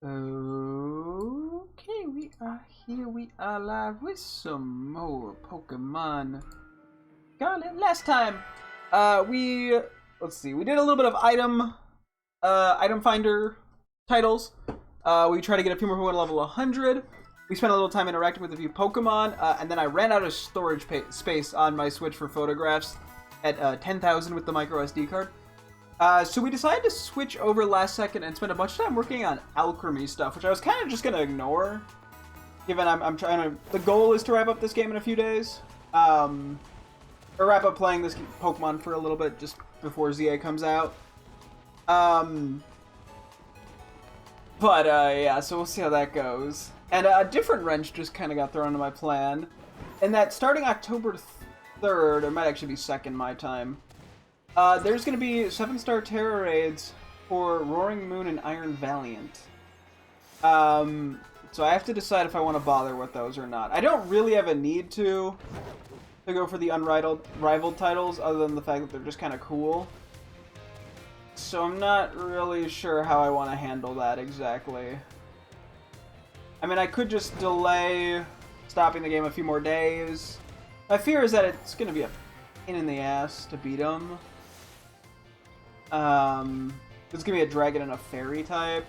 Okay, we are here. We are live with some more Pokemon Scarlet. Last time, let's see, we did a little bit of item finder titles. We tried to get a few more Pokemon level 100. We spent a little time interacting with a few Pokemon, and then I ran out of storage space on my Switch for photographs at 10,000 with the micro SD card. So we decided to switch over last second and spend a bunch of time working on Alcremie stuff, which I was kind of just gonna ignore, given I'm trying to. The goal is to wrap up this game in a few days, or wrap up playing this Pokemon for a little bit just before ZA comes out. Yeah, so we'll see how that goes. And a different wrench just kind of got thrown into my plan, and that starting October 3rd, it might actually be 2nd my time. There's going to be 7-star Terra raids for Roaring Moon and Iron Valiant. So I have to decide if I want to bother with those or not. I don't really have a need to go for the unrivaled titles, other than the fact that they're just kind of cool. So I'm not really sure how I want to handle that exactly. I mean, I could just delay stopping the game a few more days. My fear is that it's going to be a pain in the ass to beat them. It's gonna be a dragon and a fairy type.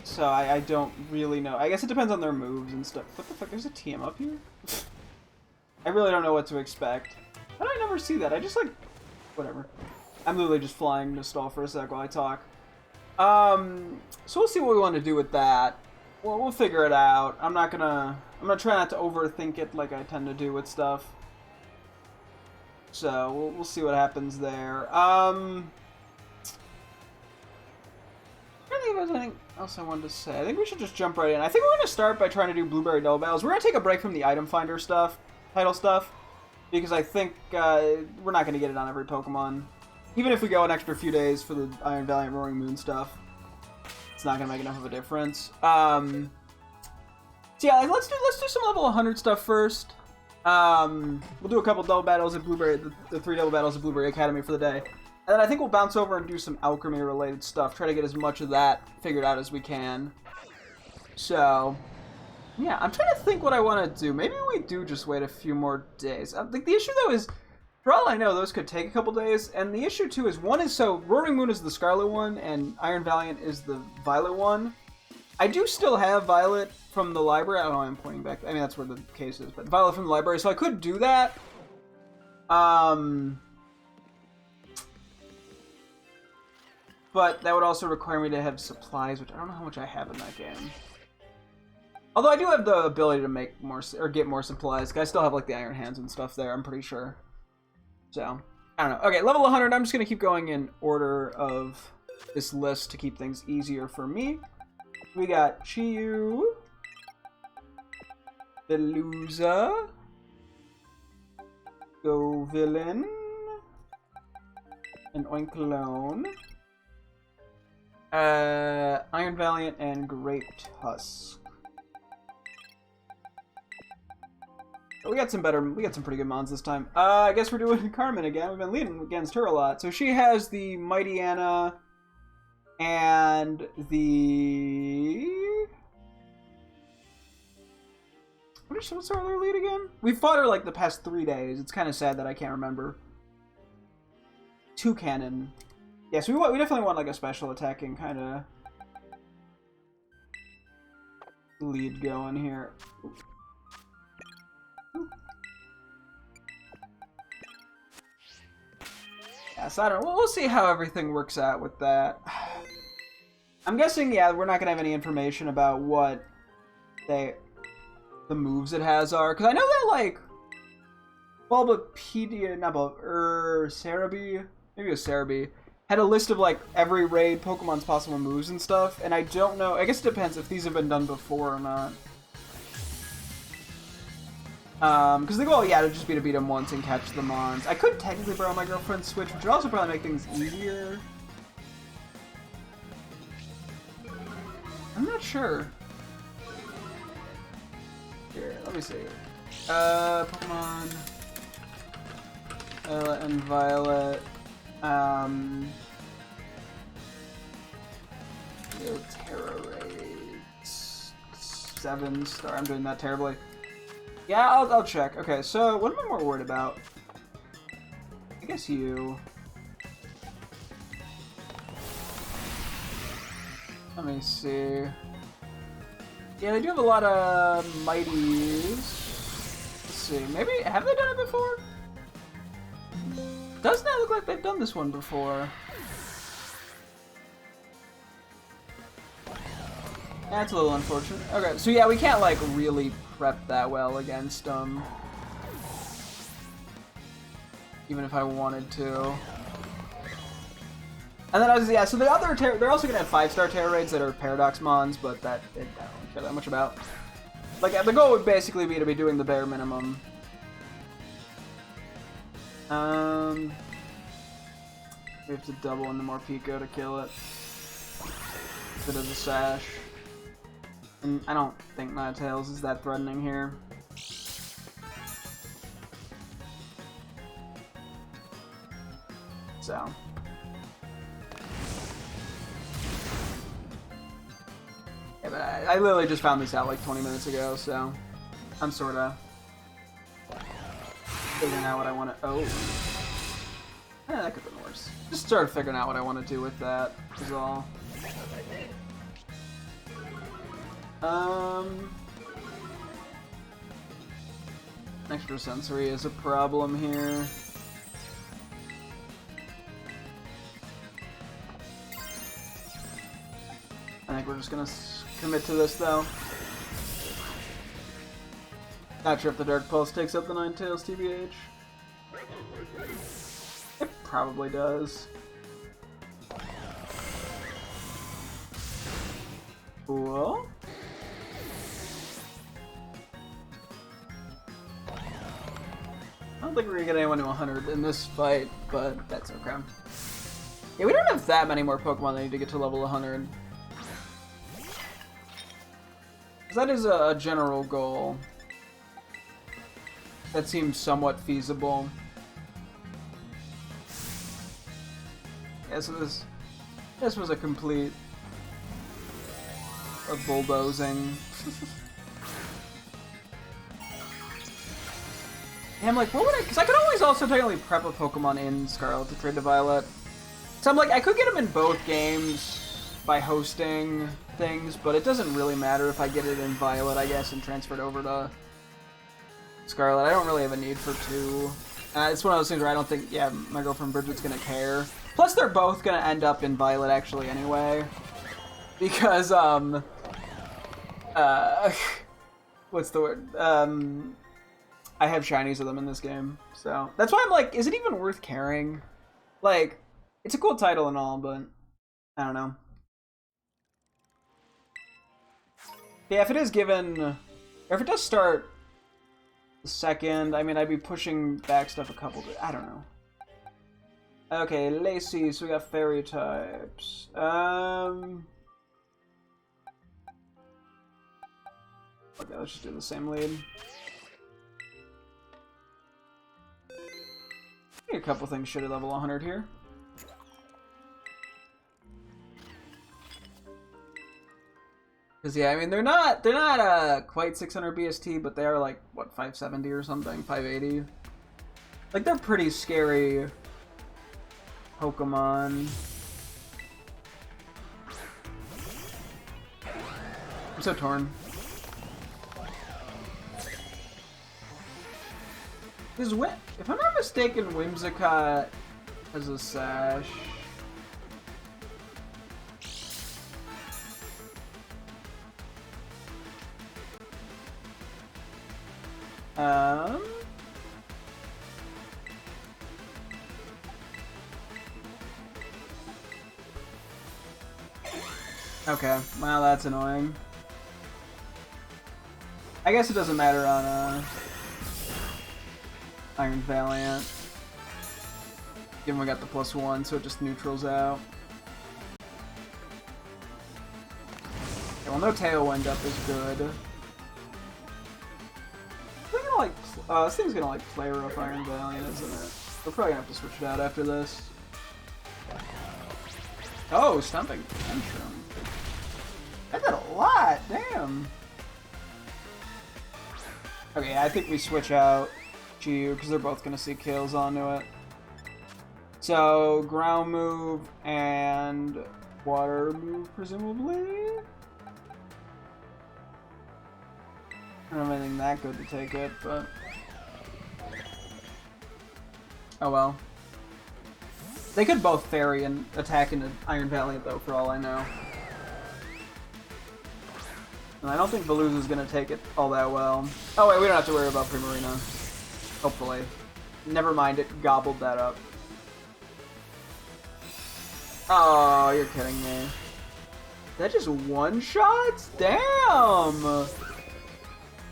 So I don't really know. I guess it depends on their moves and stuff. What the fuck? There's a TM up here? I really don't know what to expect. How do I never see that? I just like... Whatever. I'm literally just flying to stall for a sec while I talk. So we'll see what we want to do with that. Well, we'll figure it out. I'm gonna try not to overthink it like I tend to do with stuff. So we'll see what happens there. I don't think there's anything else I wanted to say. I think we should just jump right in. I think we're going to start by trying to do Blueberry Double Battles. We're going to take a break from the item finder stuff, title stuff, because I think we're not going to get it on every Pokemon. Even if we go an extra few days for the Iron Valiant Roaring Moon stuff, it's not going to make enough of a difference. So yeah, let's do some level 100 stuff first. We'll do a couple double battles at Blueberry, the 3 double battles at Blueberry Academy for the day. And then I think we'll bounce over and do some Alcremie related stuff. Try to get as much of that figured out as we can. So, yeah, I'm trying to think what I want to do. Maybe we do just wait a few more days. I think the issue though is, for all I know, those could take a couple days. And the issue too is, one is, so Roaring Moon is the Scarlet one and Iron Valiant is the Violet one. I do still have Violet from the library. I don't know why I'm pointing back. I mean, that's where the case is, but Violet from the library. So I could do that. But that would also require me to have supplies, which I don't know how much I have in that game. Although I do have the ability to make more, or get more supplies. I still have like the Iron Hands and stuff there, I'm pretty sure. So, I don't know. Okay, level 100. I'm just going to keep going in order of this list to keep things easier for me. We got Chiyu, Veluza, Go Villain, and Oinkologne, Iron Valiant, and Great Tusk. We got some pretty good mons this time. I guess we're doing Carmen again. We've been leading against her a lot. So she has the Mighty Anna and the... What's our other lead again? We fought her like the past 3 days. It's kind of sad that I can't remember. Toucannon. Yes, we definitely want like a special attacking kind of lead going here. Yeah, so I don't know. We'll see how everything works out with that. I'm guessing, yeah, we're not gonna have any information about what the moves it has are, because I know that like Bulbapedia, not Cerebi, maybe it was Cerebi, had a list of like every raid Pokemon's possible moves and stuff, and I don't know. I guess it depends if these have been done before or not. Because the goal, yeah, would just be to beat them once and catch the mons. I could technically borrow my girlfriend's Switch, which would also probably make things easier. I'm not sure. Here, let me see. Pokemon and Violet. Terror rate 7-star. I'm doing that terribly. Yeah, I'll check. Okay, so what am I more worried about? I guess you. Let me see. Yeah, they do have a lot of mighties. Let's see. Maybe have they done it before? Does not look like they've done this one before. That's a little unfortunate. Okay, so yeah, we can't like really prep that well against them. Even if I wanted to. And then yeah, so the other they're also gonna have 5-star terror raids that are paradox mons, but that I don't care that much about. Like the goal would basically be to be doing the bare minimum. We have to double into more Pico to kill it. If it is a sash. And I don't think Ninetales is that threatening here. So. Yeah, but I literally just found this out like 20 minutes ago, so I'm sort of figuring out what I want to. Oh. That could have been worse. Just started figuring out what I want to do with that, is all. Extra sensory is a problem here. I think we're just gonna commit to this though. Not sure if the Dark Pulse takes up the Ninetales TBH. It probably does. Cool. I don't think we're gonna get anyone to 100 in this fight, but that's okay. Yeah, we don't have that many more Pokemon that need to get to level 100. That is a general goal. That seems somewhat feasible. Yeah, so this was a complete bulldozing. Yeah, I'm like, what would I? Because I could always also technically prep a Pokemon in Scarlet to trade to Violet. So I'm like, I could get them in both games by hosting things, but it doesn't really matter if I get it in Violet, I guess, and transfer it over to Scarlet. I don't really have a need for two. It's one of those things where I don't think, yeah, my girlfriend Bridget's gonna care. Plus, they're both gonna end up in Violet actually anyway, because what's the word? I have shinies of them in this game, so that's why I'm like, is it even worth caring? Like, it's a cool title and all, but I don't know. Yeah, if it is given, or if it does start the second, I mean, I'd be pushing back stuff a couple bit. I don't know. Okay, Lacey, so we got fairy types. Okay, let's just do the same lead. A couple things should at level 100 here. Because yeah, I mean they're not quite 600 BST, but they are like what 570 or something, 580. Like they're pretty scary Pokemon. I'm so torn. If I'm not mistaken, Whimsicott has a sash. Okay, well that's annoying. I guess it doesn't matter on Iron Valiant. Given we got the +1, so it just neutrals out. Okay, well, no Tailwind up is good. This thing's gonna like play rough Iron Valiant, isn't it? We're probably gonna have to switch it out after this. Oh, Stumping Tantrum. That did a lot, damn. Okay, I think we switch out Chiyu because they're both gonna see kills onto it. So ground move and water move, presumably. I don't have anything that good to take it, but oh well. They could both fairy and attack into Iron Valiant though, for all I know. And I don't think Veluza's gonna take it all that well. Oh wait, we don't have to worry about Primarina. Hopefully. Never mind, it gobbled that up. Oh, you're kidding me. That just one-shots? Damn!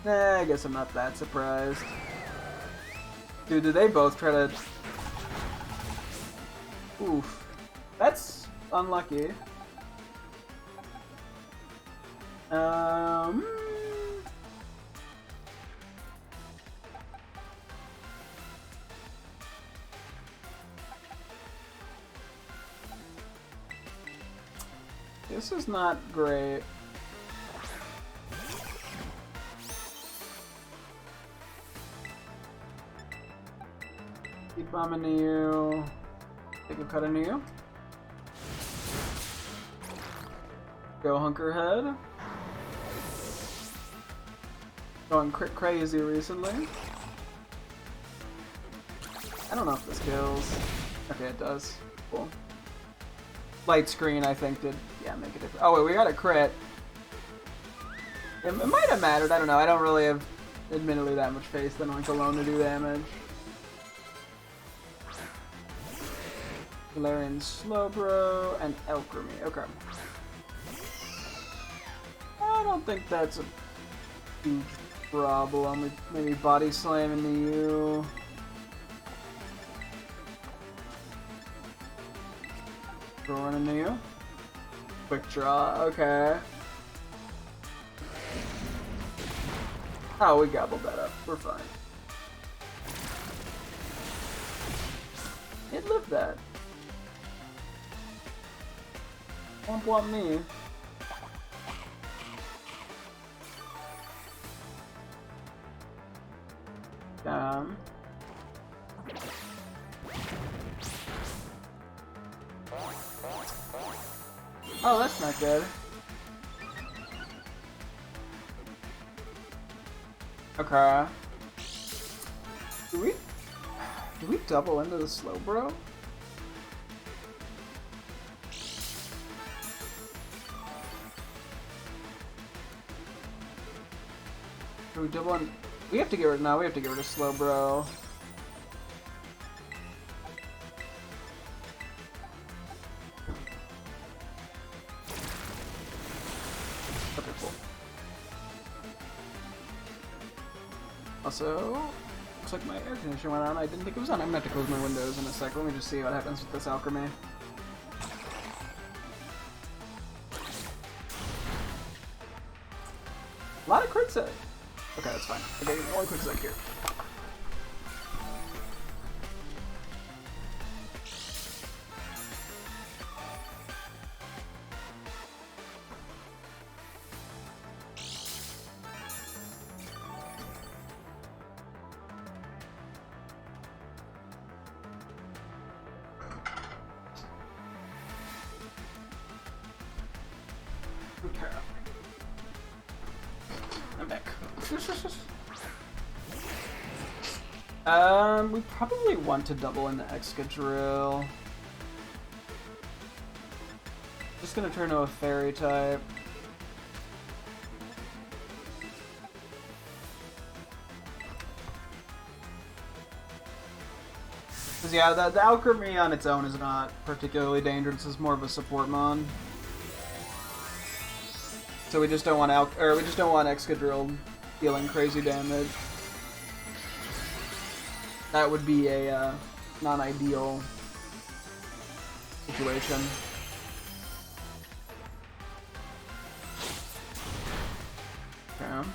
I guess I'm not that surprised. Dude, did they both try to... Oof. That's unlucky. This is not great. Keep bombing you. Take a cut into you. Go hunker head. Going crazy recently. I don't know if this kills. Okay, it does. Cool. Light screen, I think, did, yeah, make a difference. Oh, wait, we got a crit. It might have mattered, I don't know. I don't really have, admittedly, that much faith in Link alone to do damage. Galarian Slowbro and Alcremie. Okay. I don't think that's a huge problem. Maybe body slam into you. Throwing into you. Quick draw. Okay. Oh, we gobbled that up. We're fine. It lived that. Womp womp me. Oh, that's not good. Okay. Do we double into the Slowbro? Do we double in? We have to get rid. No, we have to get rid of Slowbro. Okay, cool. Also, looks like my air conditioner went on. I didn't think it was on. I'm gonna have to close my windows in a sec. Let me just see what happens with this Alcremie. A lot of crits. Okay, that's fine. Okay, one quick sec here. Okay. I'm back. We probably want to double into Excadrill. Just gonna turn to a fairy type. Cause yeah, the Alcremie on its own is not particularly dangerous. It's more of a support mon. So we just don't want Excadrill dealing crazy damage. That would be a non-ideal situation. Okay.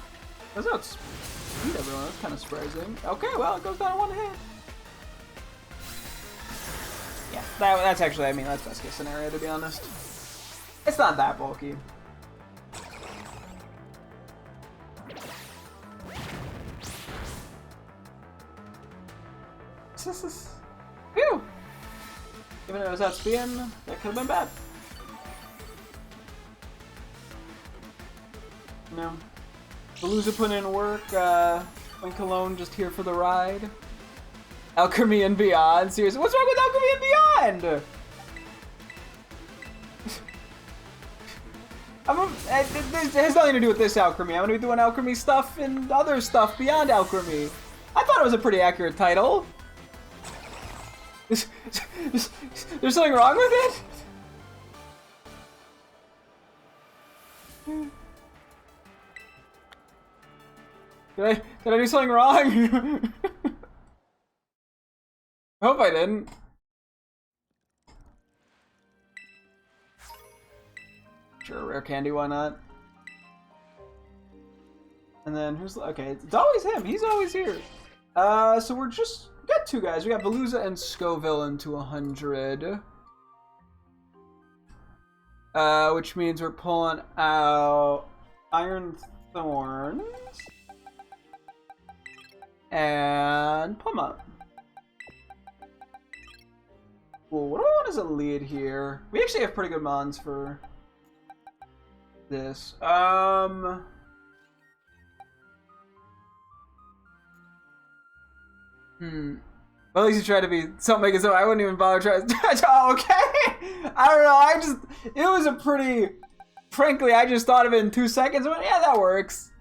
Goes out speed, everyone. That's kind of surprising. Okay, well, it goes down one hit. Yeah, that's actually, I mean, that's best case scenario, to be honest. It's not that bulky. Phew! Even though it was outspeeding, that could have been bad. No. Palooza put in work, when Cologne just here for the ride. Alcremie and Beyond, seriously. What's wrong with Alcremie and Beyond? It has nothing to do with this Alcremie. I'm gonna be doing Alcremie stuff and other stuff beyond Alcremie. I thought it was a pretty accurate title. There's something wrong with it? Did I do something wrong? I hope I didn't. Sure, rare candy, why not? And then who's okay? It's always him. He's always here. So we got two guys. We got Veluza and Scoville into 100. Which means we're pulling out Iron Thorns and Pluma. Cool. What do I want as a lead here? We actually have pretty good mons for this. Well, at least you tried to be something, so I wouldn't even bother trying to. Oh, okay! I don't know, it was a pretty. Frankly, I just thought of it in 2 seconds. I went, yeah, that works.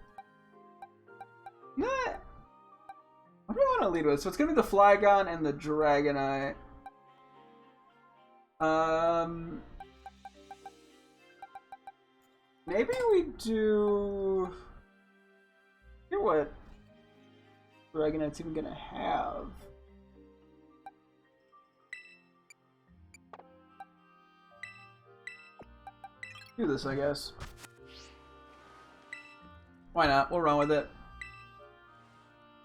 Nah. What do I want to lead with? So it's gonna be the Flygon and the Dragonite. Maybe we do. Hear what Dragonite's even gonna have. Do this, I guess. Why not? We'll run with it.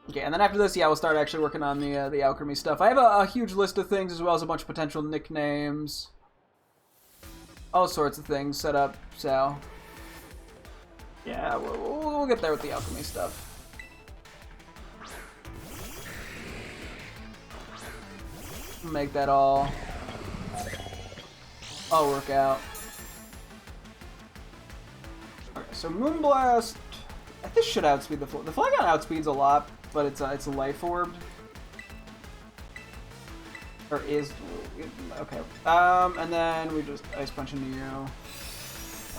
Okay, and then after this, yeah, we'll start actually working on the Alcremie stuff. I have a huge list of things, as well as a bunch of potential nicknames. All sorts of things set up, so... yeah, we'll get there with the Alcremie stuff. Make that all work out. Okay, so Moonblast. This should outspeed the Flygon outspeeds a lot, but it's a life orb. Or is okay. And then we just Ice Punch into you,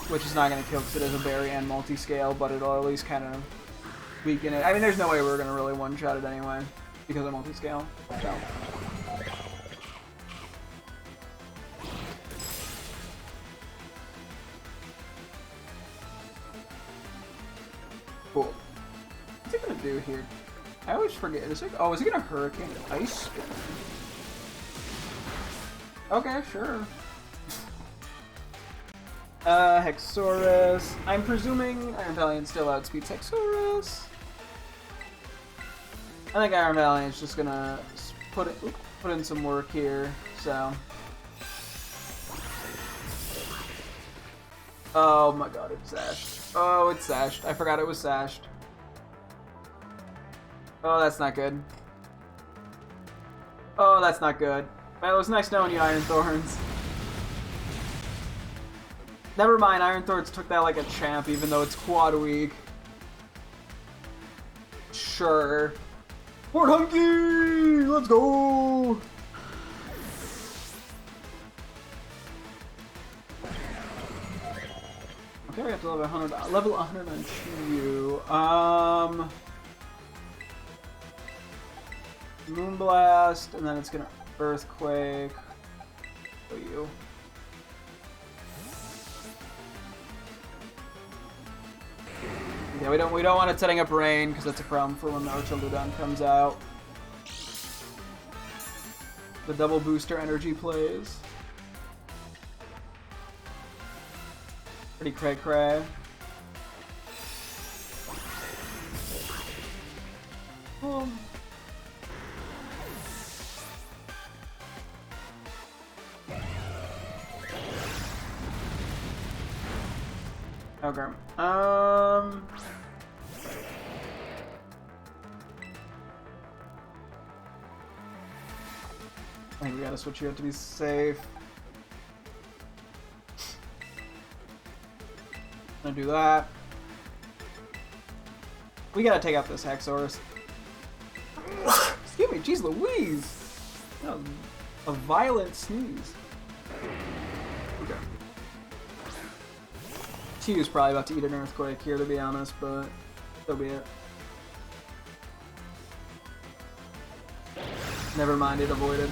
which is not gonna kill because it is a berry and multi-scale, but it'll at least kind of weaken it. I mean, there's no way we're gonna really one-shot it anyway because of multi-scale. So. Cool. What's it gonna do here? I always forget. Is it gonna Hurricane Ice Spin? Okay, sure. Hexorus. I'm presuming Iron Valiant still outspeeds Hexorus. I think Iron Valiant's just gonna put in some work here, so. Oh my god, it's sashed. Oh, it's sashed. I forgot it was sashed. Oh, that's not good. Oh, that's not good. Well, it was nice knowing you, Iron Thorns. Never mind, Iron Thorns took that like a champ, even though it's quad weak. Sure. Fort Hunky! Let's go! Okay, we have to level 100 on Chu. Moonblast, and then it's gonna Earthquake. For you. Yeah, we don't want it setting up rain because that's a problem for when the Archaludon comes out. The double booster energy plays. Pretty cray-cray. Okay. I think we gotta switch you out to be safe. Gonna do that. We gotta take out this Hexorus. Excuse me, jeez Louise! That was a violent sneeze. Okay. Q's probably about to eat an earthquake here, to be honest, but so be it. Never mind, it avoided.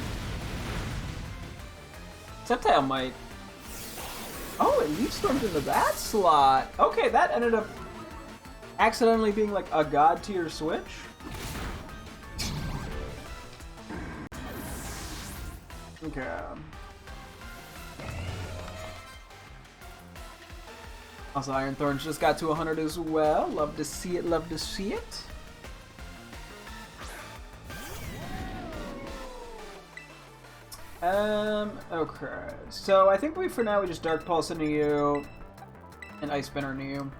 Sceptile might. Oh, it leaf stormed into that slot. Okay, that ended up accidentally being like a god tier switch. Okay. Also, Iron Thorns just got to 100 as well. Love to see it, love to see it. Okay. So I think for now we just Dark Pulse into you and Ice Spinner into you.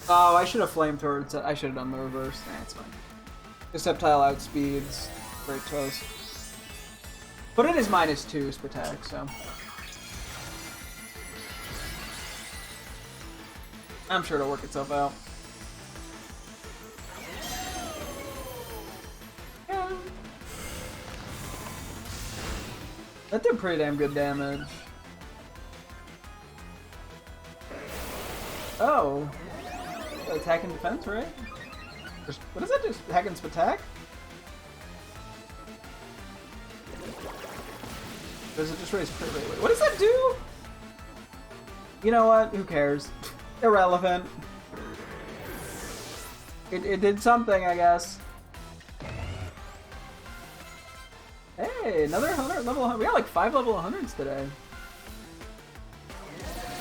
Oh, I should have Flamethrower. I should have done the reverse. That's fine. The Sceptile outspeeds. Great toast. But it is -2 Spatak, so. I'm sure it'll work itself out. Yeah. That did pretty damn good damage. Oh. Attack and defense, right? What is that? Just attack and Spatak? Does it just raise crit rate? What does that do? You know what? Who cares? Irrelevant. It did something, I guess. Hey, another 100 level 100. We got like 5 level 100s today.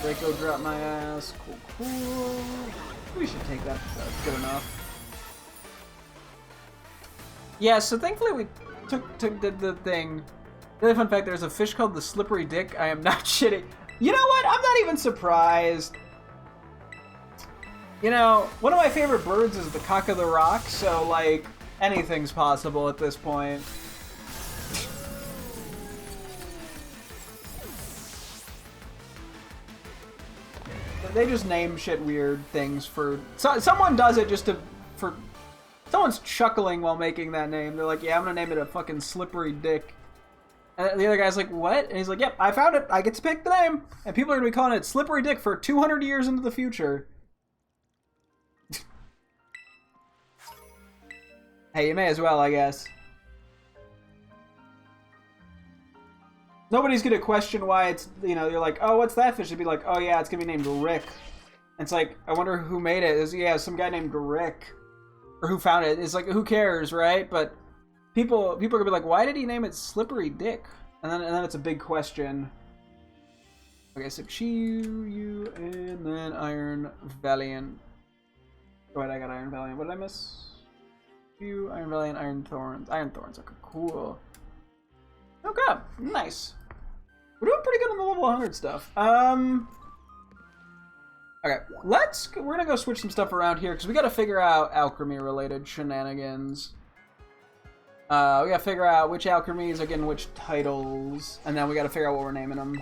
Draco dropped my ass. Cool, cool. We should take that. That's good enough. Yeah, so thankfully we did the thing. Really fun fact, there's a fish called the Slippery Dick. I am not shitting. You know what? I'm not even surprised. You know, one of my favorite birds is the Cock of the Rock, so, like, anything's possible at this point. They just name shit weird things for... someone does it just for... Someone's chuckling while making that name. They're like, yeah, I'm gonna name it a fucking Slippery Dick. And the other guy's like, what? And he's like, yep, I found it. I get to pick the name. And people are gonna be calling it Slippery Dick for 200 years into the future. Hey, you may as well, I guess. Nobody's gonna question why it's, you know, you're like, oh, what's that fish? They'd be like, oh yeah, it's gonna be named Rick. And it's like, I wonder who made it. It's, yeah, some guy named Rick. Or who found it. It's like, who cares, right? But people are gonna be like, why did he name it Slippery Dick? And then it's a big question. Okay, so you, and then Iron Valiant. Oh, wait, I got Iron Valiant. What did I miss? You, Iron Valiant, Iron Thorns. Iron Thorns, okay, cool. Okay, nice. We're doing pretty good on the level 100 stuff. Okay, we're gonna go switch some stuff around here, because we gotta figure out Alcremie-related shenanigans. We gotta figure out which Alcremies are getting which titles, and then we gotta figure out what we're naming them.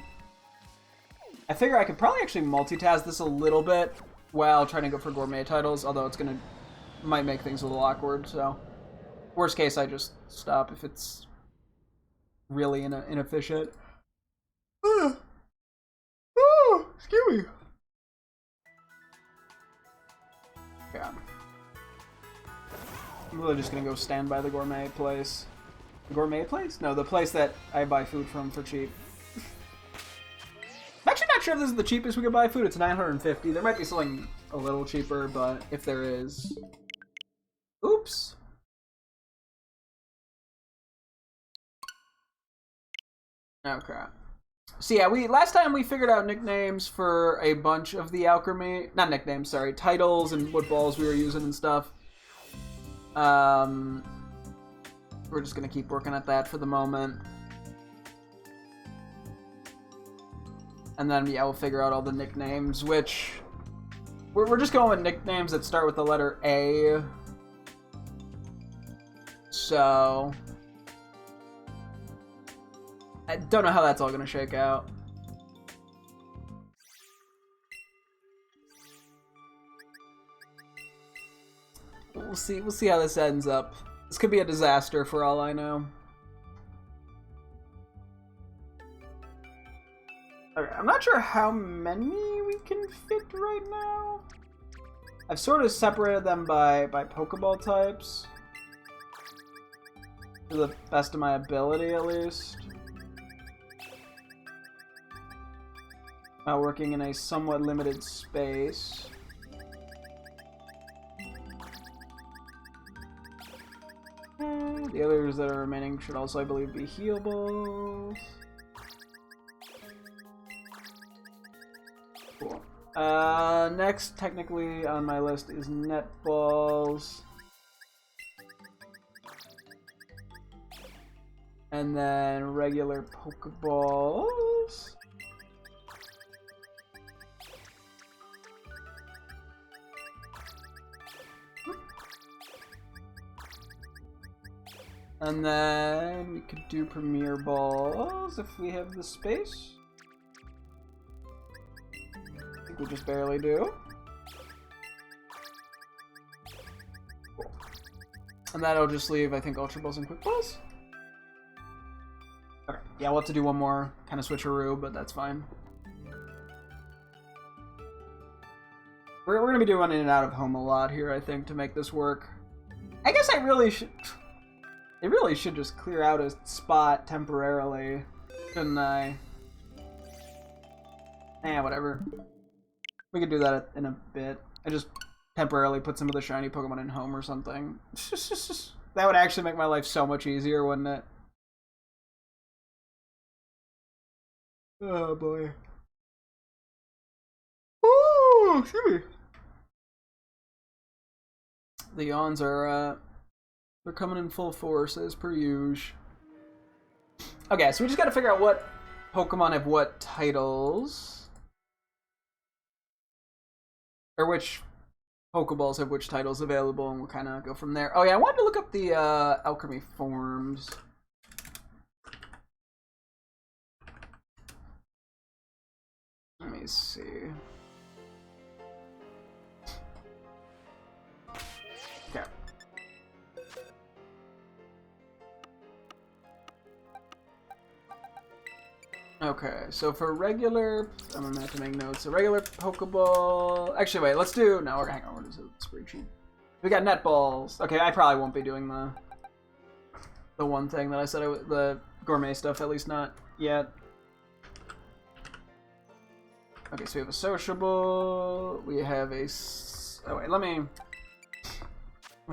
I figure I could probably actually multitask this a little bit while trying to go for gourmet titles, although it's might make things a little awkward, so... Worst case, I just stop if it's really inefficient. Excuse me. Yeah. I'm really just gonna go stand by the gourmet place. The gourmet place? No, the place that I buy food from for cheap. I'm actually not sure if this is the cheapest we could buy food. It's $950. There might be something a little cheaper, but if there is... Oops. Okay. So yeah, last time we figured out nicknames for a bunch of the Alcremie, not nicknames, sorry, titles and what balls we were using and stuff. We're just gonna keep working at that for the moment. And then, yeah, we'll figure out all the nicknames, which... We're just going with nicknames that start with the letter A. So... I don't know how that's all gonna shake out. We'll see how this ends up. This could be a disaster for all I know. Okay, I'm not sure how many we can fit right now. I've sort of separated them by Pokeball types. To the best of my ability, at least. Now working in a somewhat limited space. The others that are remaining should also, I believe, be healables. Cool. Next, technically, on my list is netballs. And then regular Pokeballs. And then we could do Premier Balls if we have the space. I think we just barely do. Cool. And that'll just leave, I think, Ultra Balls and Quick Balls. Okay, yeah, we'll have to do one more kind of switcheroo, but that's fine. We're going to be doing in and out of home a lot here, I think, to make this work. I guess I really should... They really should just clear out a spot temporarily, shouldn't I? Eh, whatever. We could do that in a bit. I just temporarily put some of the shiny Pokemon in home or something. That would actually make my life so much easier, wouldn't it? Oh boy. Ooh, excuse me. The yawns are, they're coming in full force as per usual. Okay, so we just gotta figure out what Pokemon have what titles. Or which Pokeballs have which titles available, and we'll kind of go from there. Oh yeah, I wanted to look up the Alcremie forms. Let me see. Okay. Okay, so for regular, I'm gonna have to make notes. A regular Pokeball. Actually, wait. Let's do. No, hang on. What is it? Spreadsheet. We got netballs. Okay, I probably won't be doing the one thing that I said the gourmet stuff. At least not yet. Okay, so we have a sociable. We have a. Oh wait, let me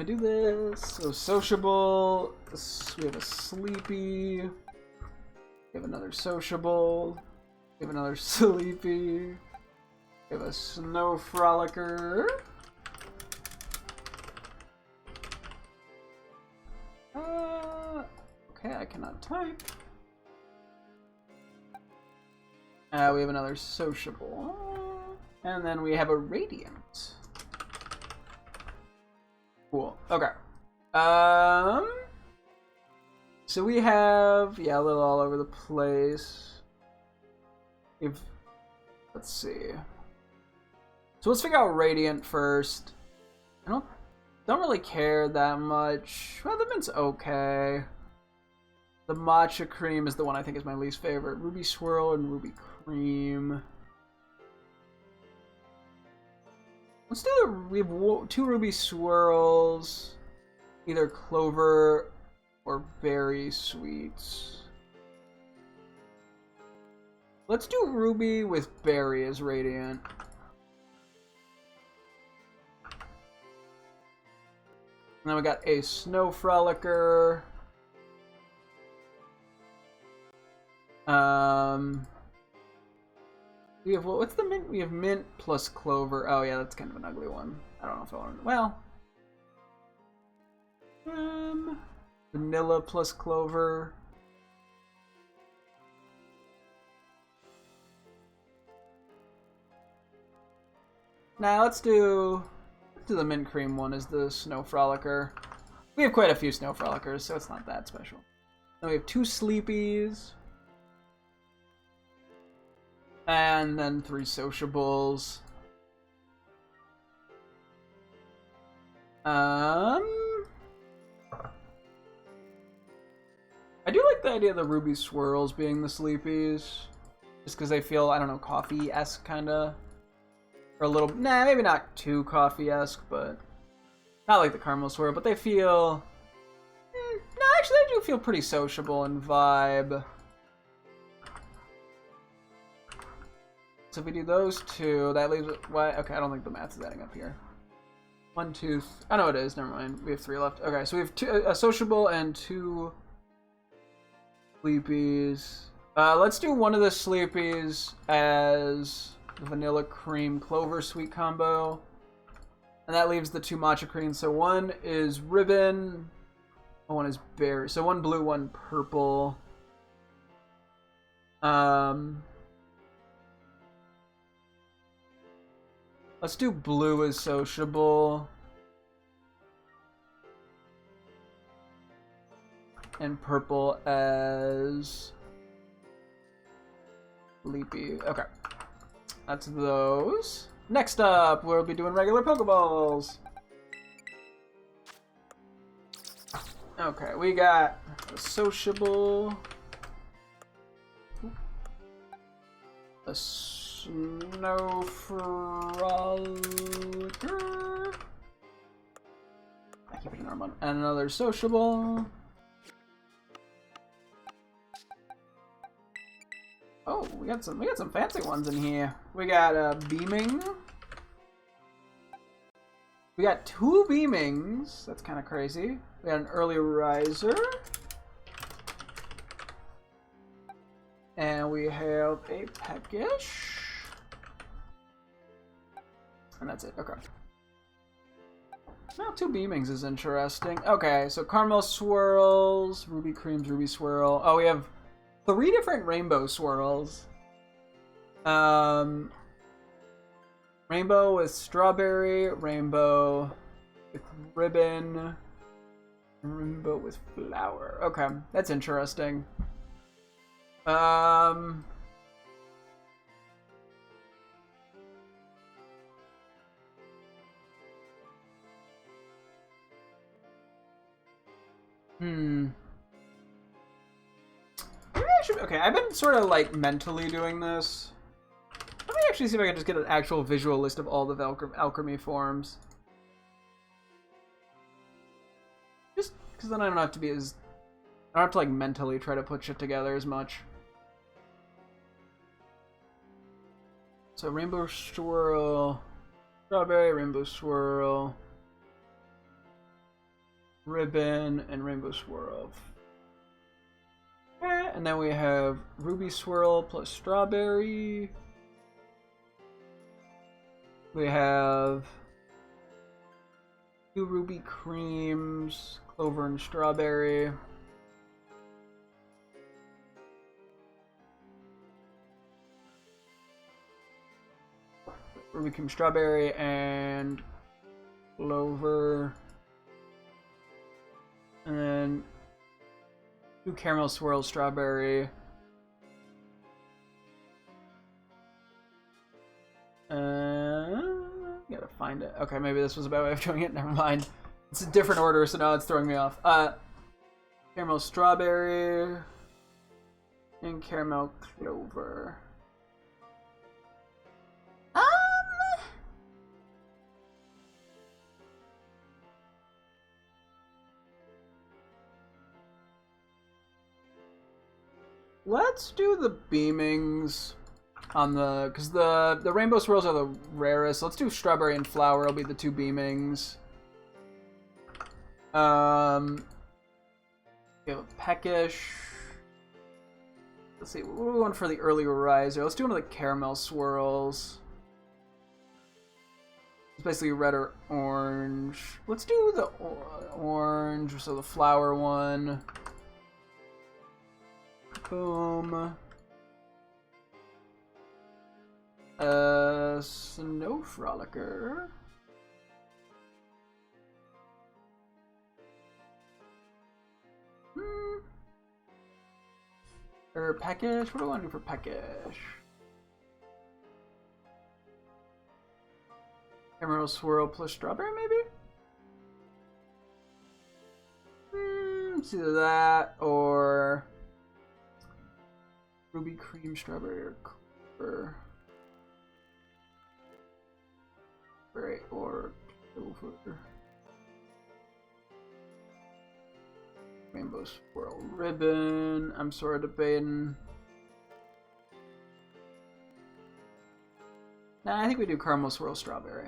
do this. So sociable. We have a sleepy. We have another sociable. We have another sleepy. We have a snow frolicker. Okay, I cannot type. We have another sociable. And then we have a radiant. Cool. Okay. So we have, yeah, a little all over the place. Let's see. So let's figure out Radiant first. I don't really care that much. Well, the mint's okay. The matcha cream is the one I think is my least favorite. Ruby Swirl and Ruby Cream. Let's do we have 2 Ruby Swirls. Either Clover or Berry Sweets. Let's do Ruby with Berry as Radiant. And then we got a Snow Frolicker. We have, what's the mint? We have mint plus Clover. Oh yeah, that's kind of an ugly one. I don't know if I want to, well. Vanilla plus Clover. Now let's do the mint cream one as the Snow Frolicker. We have quite a few Snow Frolickers, so it's not that special. Then we have 2 Sleepies. And then 3 sociables. I do like the idea of the ruby swirls being the sleepies. Just because they feel, I don't know, coffee-esque kind of. Or a little, nah, maybe not too coffee-esque, but not like the caramel swirl, but they feel, no, actually they do feel pretty sociable and vibe. So if we do those 2, that leaves, what? Okay, I don't think the math is adding up here. 1, 2, I know it is, never mind. We have 3 left. Okay, so we have 2, a sociable and 2 sleepies. Let's do one of the sleepies as the vanilla cream clover sweet combo. And that leaves the 2 matcha creams. So one is ribbon, and one is berry. So 1 blue, 1 purple. Let's do blue as sociable. And purple as sleepy. Okay. That's those. Next up, we'll be doing regular Pokeballs. Okay, we got a sociable, a snow frolicker. I keep it in our one. And another sociable. Oh, we got some fancy ones in here. We got beaming. We got 2 beamings. That's kind of crazy. We got an early riser. And we have a peckish. And that's it. Okay. Now 2 beamings is interesting. Okay, so caramel swirls, ruby creams, ruby swirl. Oh, we have 3 different rainbow swirls. Rainbow with strawberry, rainbow with ribbon, rainbow with flower. Okay, that's interesting. Okay, I've been sort of like mentally doing this. Let me actually see if I can just get an actual visual list of all the Alcremie forms. Just because then I don't have to be as... I don't have to like mentally try to put shit together as much. So rainbow swirl, strawberry, rainbow swirl, ribbon, and rainbow swirl. And then we have ruby swirl plus strawberry. We have 2 ruby creams, clover and strawberry. Ruby cream strawberry and clover. And then 2 caramel swirl strawberry. Gotta find it. Okay, maybe this was a bad way of doing it. Never mind. It's a different order, so now it's throwing me off. Caramel strawberry and caramel clover. Let's do the beamings on the, because the rainbow swirls are the rarest. Let's do strawberry and flower. Will be the 2 beamings. We have a peckish. Let's see, what do we want for the early riser? Let's do one of the caramel swirls. It's basically red or orange. Let's do the orange, so the flower one. Boom. Snow frolicker. Or peckish? What do I want to do for peckish? Emerald swirl plus strawberry, maybe? It's either that or ruby cream strawberry or clover. Berry or clover. Rainbow swirl ribbon. I'm sort of debating. Nah, I think we do caramel swirl strawberry.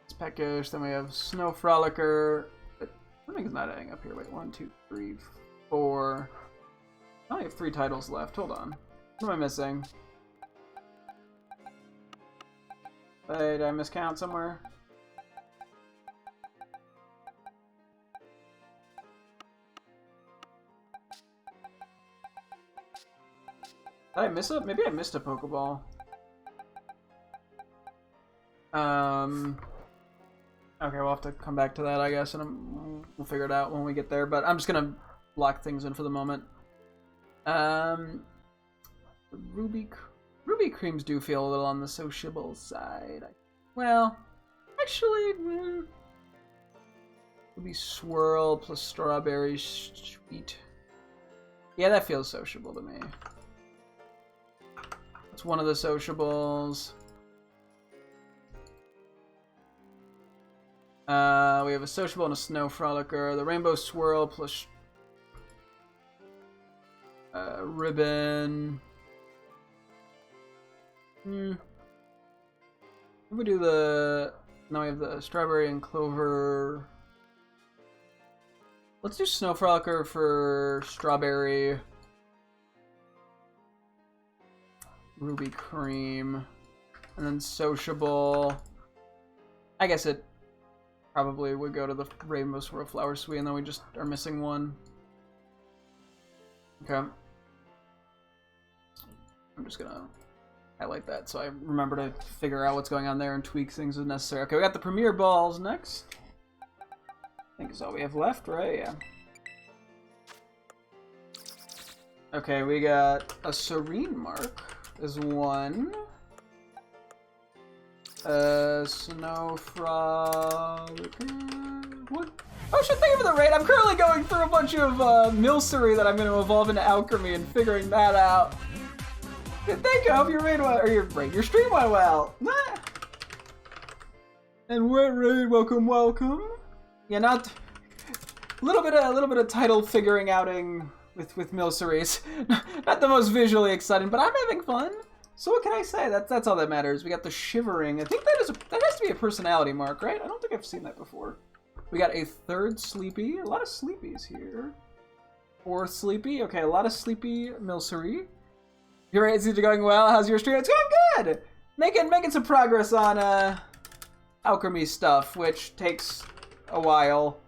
It's peckish. Then we have snow frolicker. Something's not adding up here. Wait, 1, 2, 3, 4. I only have 3 titles left. Hold on. What am I missing? Wait, did I miscount somewhere? Did I miss it? Maybe I missed a Pokeball. Okay, we'll have to come back to that, I guess, and we'll figure it out when we get there. But I'm just gonna lock things in for the moment. Ruby creams do feel a little on the sociable side. Well, actually, ruby swirl plus strawberry sweet. Yeah, that feels sociable to me. It's one of the sociables. We have a sociable and a snow frolicker. The rainbow swirl plus ribbon. If we do the... Now we have the strawberry and clover. Let's do snow frolicker for strawberry. Ruby cream. And then sociable. I guess it probably would go to the rainbow swirl flower sweet, and then we just are missing one. Okay. I'm just gonna highlight that so I remember to figure out what's going on there and tweak things as necessary. Okay, we got the Premier Balls next. I think it's all we have left, right? Yeah. Okay, we got a Serene Mark is one. Snow Frog. What? Oh shit, thank you for the raid. I'm currently going through a bunch of Milcery that I'm going to evolve into Alcremie and figuring that out. Good, thank you. I hope your raid went, or your stream went well. And what raid? Welcome, welcome. Yeah, not a little bit of title figuring outing with Milceries. Not the most visually exciting, but I'm having fun. So what can I say? That's all that matters. We got the Shivering. I think that has to be a personality mark, right? I don't think I've seen that before. We got a third Sleepy. A lot of Sleepies here. Fourth Sleepy. Okay, a lot of Sleepy Milcery. Your raid's going well. How's your stream? It's going good. Making some progress on Alcremie stuff, which takes a while.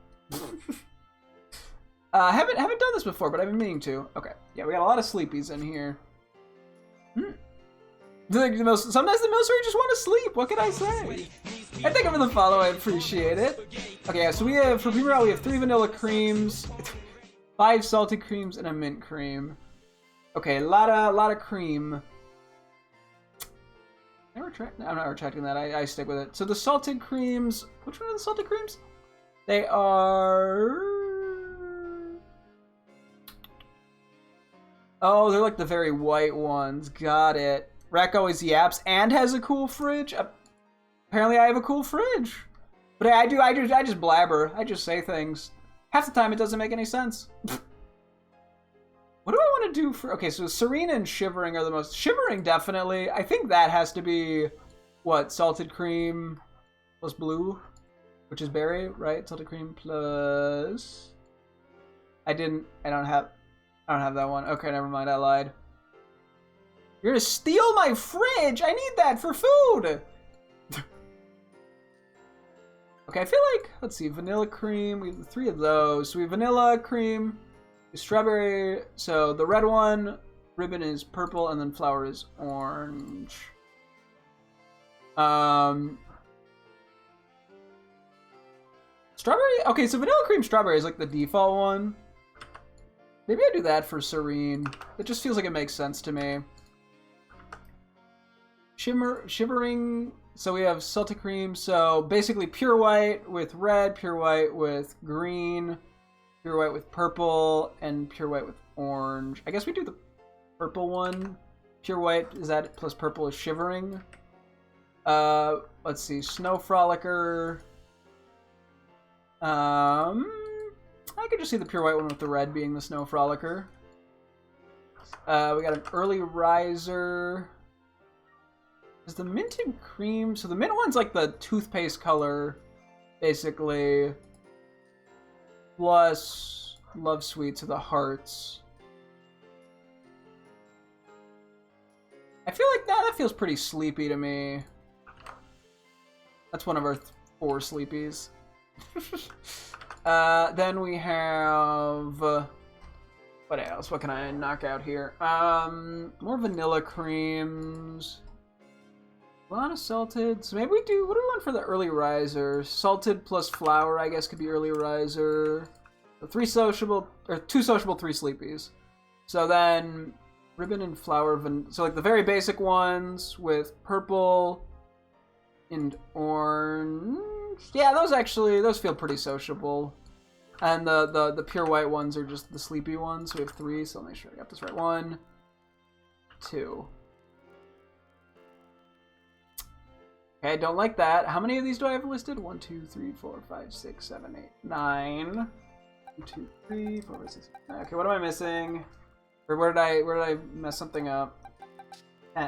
Haven't done this before, but I've been meaning to. Okay, yeah, we got a lot of Sleepies in here. Sometimes the Milcery just want to sleep. What can I say? I thank you for the follow. I appreciate it. Okay, yeah, so we have for Premier we have 3 vanilla creams, 5 salted creams, and a mint cream. Okay, a lot of cream. I'm not retracting that. I stick with it. So the salted creams. Which one are the salted creams? They are. Oh, they're like the very white ones. Got it. Rack always yaps and has a cool fridge. Apparently, I have a cool fridge. But I just blabber. I just say things. Half the time, it doesn't make any sense. What do I want to do for... Okay, so Serene and Shivering are the most... Shivering, definitely. I think that has to be... What? Salted cream plus blue? Which is berry, right? Salted cream plus... I don't have that one. Okay, never mind. I lied. You're gonna steal my fridge! I need that for food! Okay, I feel like... Let's see. Vanilla cream. We have 3 of those. So we have vanilla cream... Strawberry, so the red one, ribbon is purple, and then flower is orange. Strawberry, okay, so vanilla cream strawberry is like the default one. Maybe I do that for Serene. It just feels like it makes sense to me. shivering. So we have Celtic Cream. So basically pure white with red, pure white with green, pure white with purple, and pure white with orange. I guess we do the purple one. Pure white is that plus purple is shivering. Let's see, Snow Frolicker. I could just see the pure white one with the red being the Snow Frolicker. We got an early riser. Is the minted cream? So the mint one's like the toothpaste color, basically. Plus love sweet to the hearts. I feel like that feels pretty sleepy to me. That's one of our 4 sleepies. Then we have what else? What can I knock out here? More vanilla creams. A lot of salted. So maybe we do. What do we want for the early riser? Salted plus flour, I guess, could be early riser. So 3 sociable or 2 sociable, 3 sleepies. So then ribbon and flour. So like the very basic ones with purple and orange. Yeah, those feel pretty sociable. And the pure white ones are just the sleepy ones. So we have 3, so I'll make sure I got this right. 1, 2. Okay, I don't like that. How many of these do I have listed? 1, 2, 3, 4, 5, 6, 7, 8, 9. 1, 2, 3, 4, 5, 6, 9. Okay, what am I missing? Or where did I mess something up?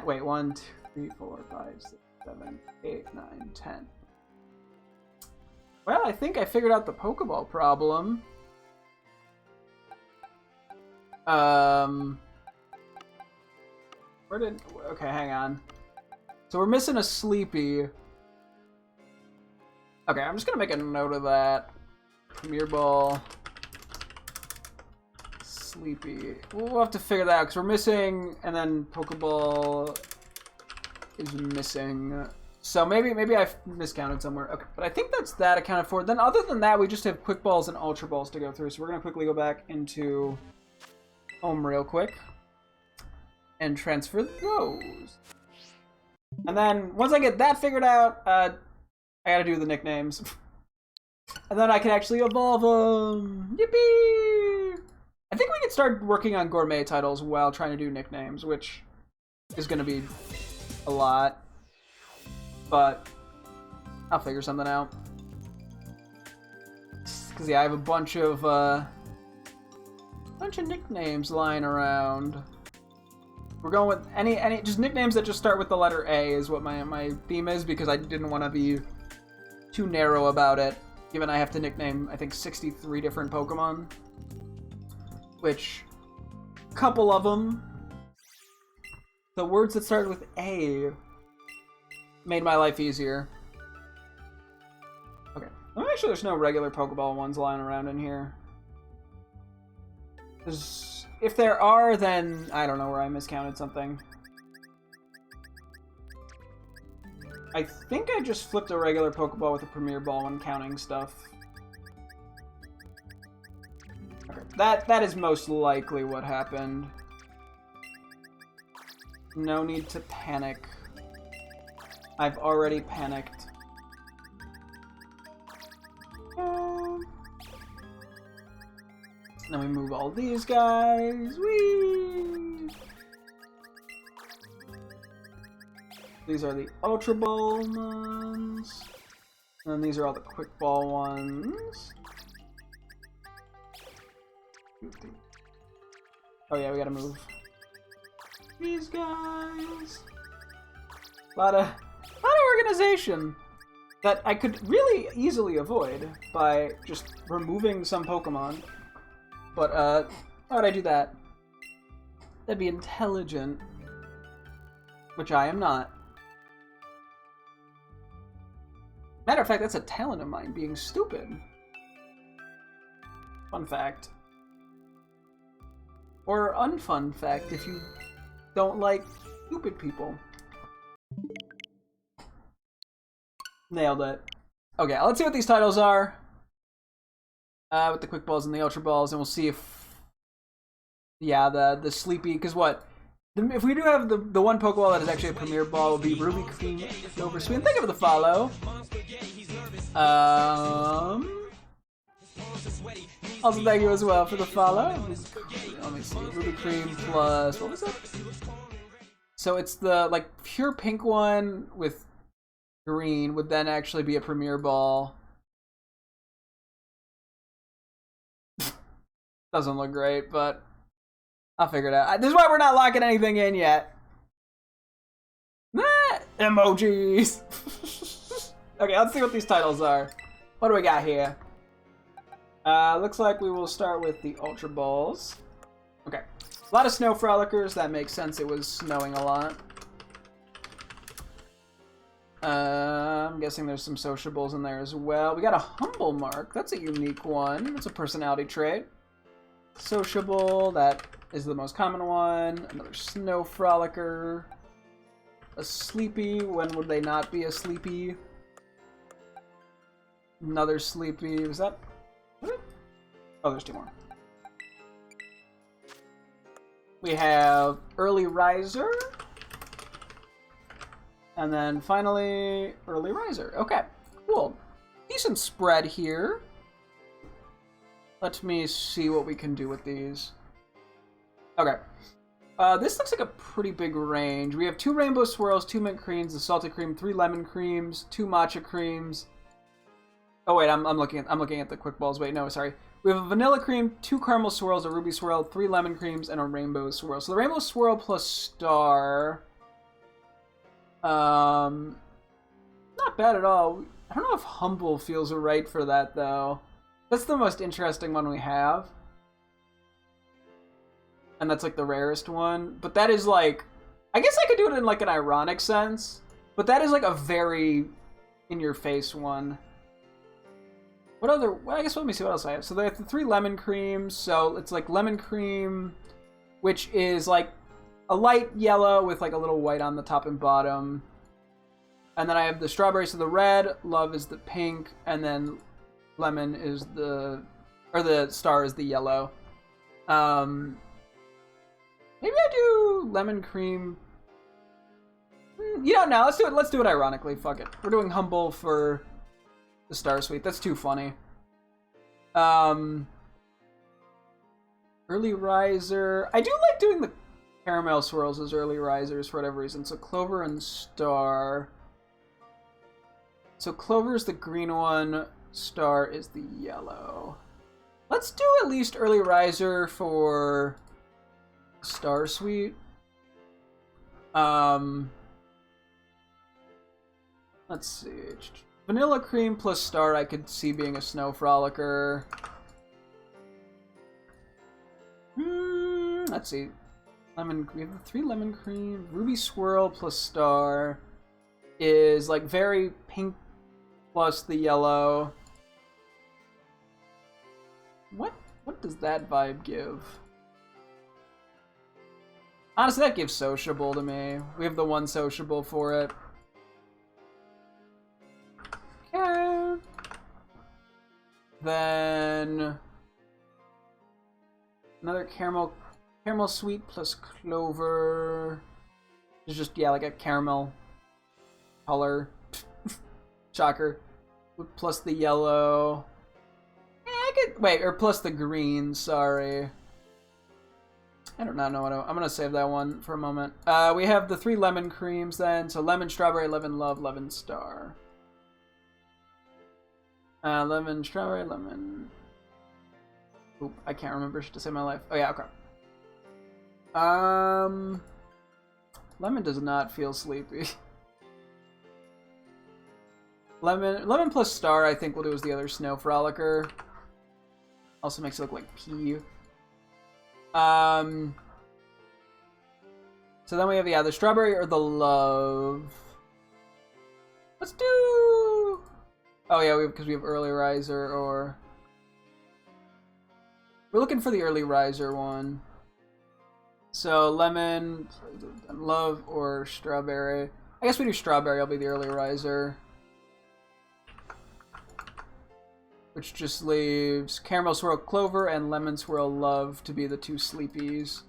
Wait, 1, 2, 3, 4, 5, 6, 7, 8, 9, 10. Well, I think I figured out the Pokeball problem. Okay, hang on. So we're missing a Sleepy. Okay, I'm just gonna make a note of that. Premier Ball. Sleepy. We'll have to figure that out because we're missing, and then Pokeball is missing. So maybe I've miscounted somewhere. Okay, but I think that's that accounted for. Then other than that, we just have Quick Balls and Ultra Balls to go through. So we're gonna quickly go back into home real quick and transfer those. And then once I get that figured out, I gotta do the nicknames. And then I can actually evolve them. Yippee! I think we can start working on gourmet titles while trying to do nicknames, which is gonna be a lot. But I'll figure something out. Cause yeah, I have a bunch of nicknames lying around. We're going with any just nicknames that just start with the letter A is what my theme is, because I didn't want to be too narrow about it, given I have to nickname I think 63 different Pokemon, which a couple of them, the words that started with A, made my life easier. Okay, let me make sure there's no regular Pokeball ones lying around in here. If there are, then I don't know where I miscounted something. I think I just flipped a regular Pokeball with a Premier Ball when counting stuff. Okay, that is most likely what happened. No need to panic. I've already panicked. Then we move all these guys. Whee! These are the Ultra Ball ones. And then these are all the Quick Ball ones. Oh yeah, we gotta move these guys. A lot of organization that I could really easily avoid by just removing some Pokemon. But, why would I do that? That'd be intelligent. Which I am not. Matter of fact, that's a talent of mine, being stupid. Fun fact. Or unfun fact, if you don't like stupid people. Nailed it. Okay, let's see what these titles are. With the Quick Balls and the Ultra Balls, and we'll see if... Yeah, the Sleepy... Because what? If we do have the one Pokeball that is actually a Premier Ball, will be Ruby Cream Clover Sweet. And thank you for the follow. Also thank you as well for the follow. Let me see. Ruby Cream plus what was that? So it's the like pure pink one with green would then actually be a Premier Ball. Doesn't look great, but I'll figure it out. This is why we're not locking anything in yet. Emojis. Okay, let's see what these titles are. What do we got here? Looks like we will start with the Ultra Balls. Okay. A lot of Snow Frolickers. That makes sense. It was snowing a lot. I'm guessing there's some Sociables in there as well. We got a Humble Mark. That's a unique one. It's a personality trait. Sociable. That is the most common one. Another Snow Frolicker. A Sleepy. When would they not be a Sleepy? Another Sleepy. Was that... Oh, there's two more. We have Early Riser. And then finally, Early Riser. Okay, cool. Decent spread here. Let me see what we can do with these. Okay. This looks like a pretty big range. We have 2 Rainbow Swirls, 2 Mint Creams, a Salted Cream, 3 Lemon Creams, 2 Matcha Creams. Oh wait, I'm looking at the Quick Balls. Wait, no, sorry. We have a Vanilla Cream, 2 Caramel Swirls, a Ruby Swirl, 3 Lemon Creams, and a Rainbow Swirl. So the Rainbow Swirl plus Star... not bad at all. I don't know if Humble feels right for that, though. That's the most interesting one we have. And that's, like, the rarest one. But that is, like... I guess I could do it in, like, an ironic sense. But that is, like, a very in-your-face one. What other... Well, I guess let me see what else I have. So they have the 3 Lemon Creams. So it's, like, Lemon Cream, which is, like, a light yellow with, like, a little white on the top and bottom. And then I have the Strawberry, so the red, Love is the pink, and then Lemon is the... Or the Star is the yellow. Maybe I do Lemon Cream... You know, no, let's do it ironically, fuck it. We're doing Humble for the Star Sweet. That's too funny. Early Riser. I do like doing the Caramel Swirls as Early Risers for whatever reason. So Clover and Star. So Clover is the green one. Star is the yellow. Let's do at least Early Riser for Star Sweet. Let's see. Vanilla Cream plus Star I could see being a Snow Frolicker. Let's see. We have 3 Lemon Cream. Ruby Swirl plus Star is like very pink plus the yellow. What does that vibe give? Honestly, that gives Sociable to me. We have the one Sociable for it. Okay. Then another Caramel Sweet plus Clover. It's just, yeah, like a caramel color. Shocker. Plus the yellow. I could wait, or plus the green, sorry. I do not know what I'm gonna save that one for a moment. We have the 3 Lemon Creams then. So Lemon, Strawberry, Lemon, Love, Lemon, Star. Lemon, Strawberry, Lemon. Oop, I can't remember to save my life. Oh yeah, okay. Lemon does not feel sleepy. Lemon plus Star I think we'll do as the other Snow Frolicker. Also makes it look like pea. So then we have, yeah, the Strawberry or the Love. Let's do... Oh yeah, because we have Early Riser or... We're looking for the Early Riser one. So Lemon, Love, or Strawberry. I guess we do Strawberry, I'll be the Early Riser. Which just leaves Caramel Swirl Clover and Lemon Swirl Love to be the 2 Sleepies.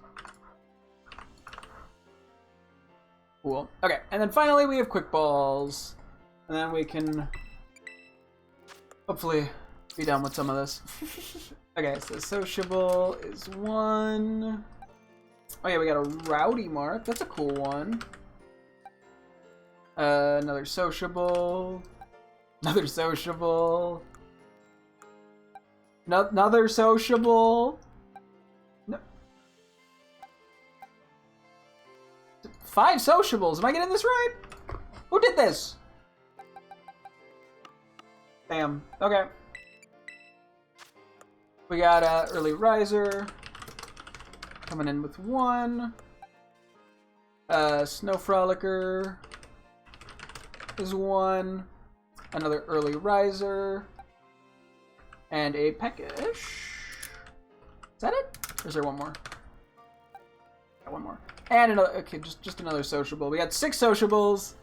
Cool. Okay, and then finally we have quick balls. And then we can hopefully be done with some of this. Okay, so sociable is 1. Oh yeah, we got a rowdy mark. That's a cool one. Another sociable. Another sociable. Another sociable. No. 5 sociables. Am I getting this right? Who did this? Damn. Okay. We got early riser coming in with 1. Snow frolicker is 1. Another early riser and a peckish. Is that it? Or is there one more? Got one more. And another. Okay, just another sociable. We got 6 sociables.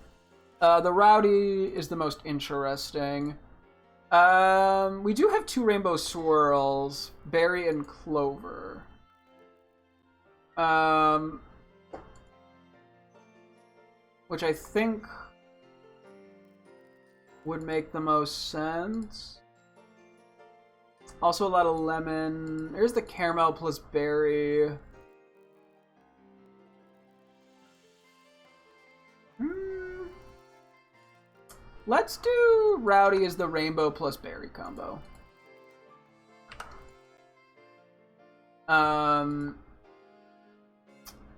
The rowdy is the most interesting. We do have 2 rainbow swirls, berry and clover. Which I think would make the most sense. Also a lot of lemon. There's the caramel plus berry. Let's do rowdy as the rainbow plus berry combo.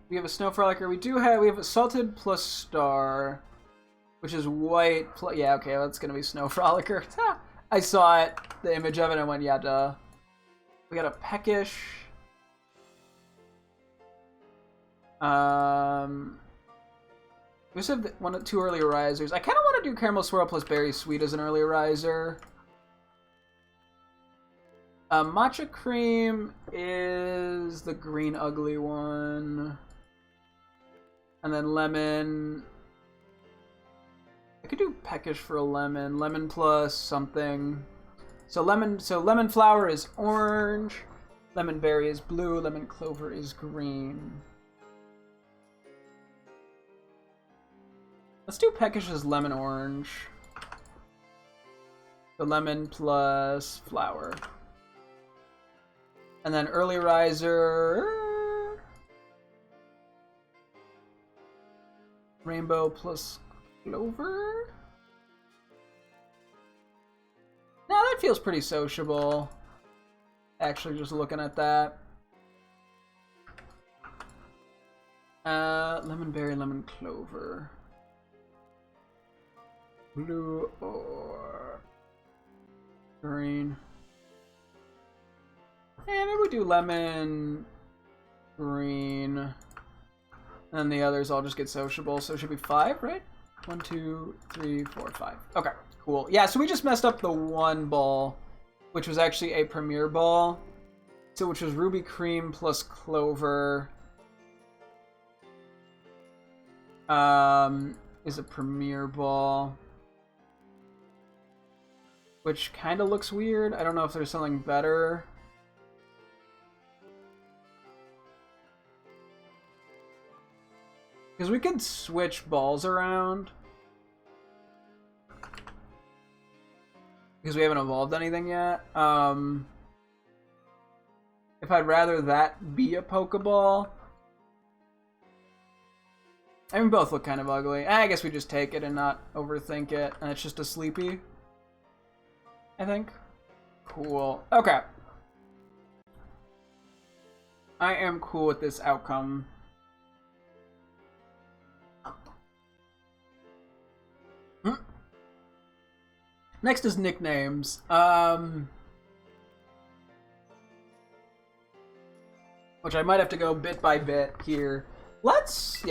We have a snow frolicker. We have a salted plus star, which is white. Yeah, okay, that's gonna be snow frolicker. I saw it, the image of it, and I went, yeah, duh. We got a peckish. We also have 2 early risers. I kind of want to do caramel swirl plus berry sweet as an early riser. Matcha cream is the green ugly one. And then lemon. I could do peckish for a lemon. Lemon plus something. So lemon flower is orange. Lemon berry is blue. Lemon clover is green. Let's do peckish as lemon orange. The lemon plus flower. And then early riser. Rainbow plus clover. Now that feels pretty sociable. Actually, just looking at that. Lemon berry, lemon clover. Blue or green. And maybe we do lemon, green, and the others all just get sociable. So it should be 5, right? 1, 2, 3, 4, 5. Okay, cool. Yeah, so we just messed up the 1 ball, which was actually a premier ball. So which was ruby cream plus clover. Is a premier ball. Which kind of looks weird. I don't know if there's something better. Because we could switch balls around. Because we haven't evolved anything yet. If I'd rather that be a Pokeball. I mean, both look kind of ugly. I guess we just take it and not overthink it. And it's just a Sleepy. I think. Cool. Okay. I am cool with this outcome. Next is nicknames. Which I might have to go bit by bit here. Let's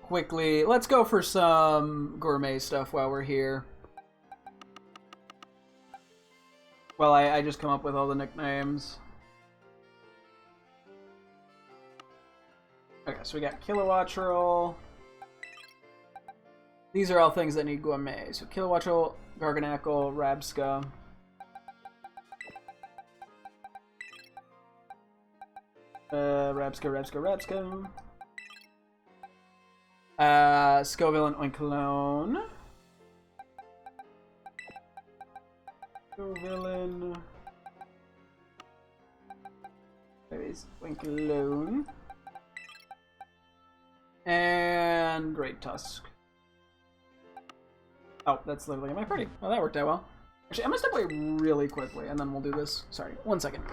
quickly, let's go for some gourmet stuff while we're here. Well, I just come up with all the nicknames. Okay, so we got Kilowattrel. These are all things that need gourmet. So Kilowattrel, Garganacl, Rabska. Rabska. Scoville and Oinkologne. Scoville. There is Oinkologne. And Great Tusk. Oh, that's literally my party. Oh, that worked out well. Actually, I'm gonna step away really quickly, and then we'll do this. Sorry, 1 second.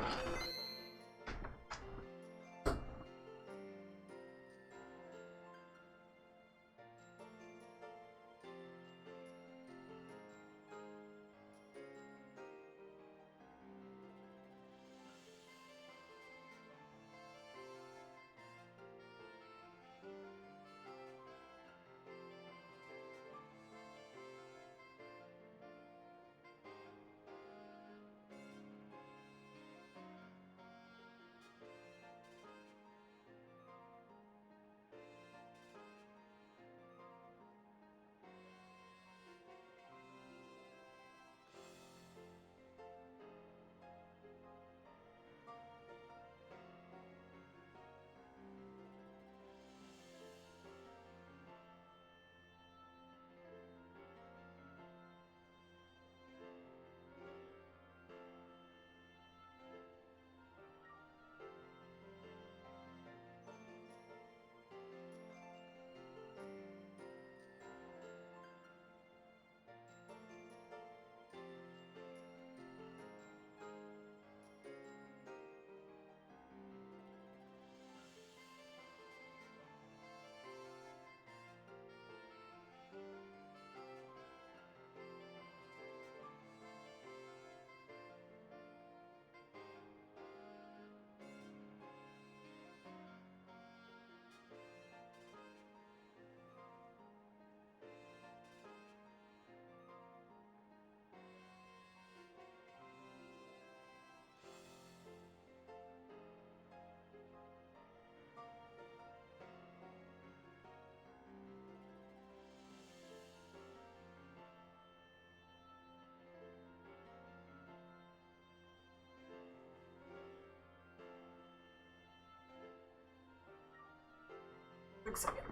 Quick second.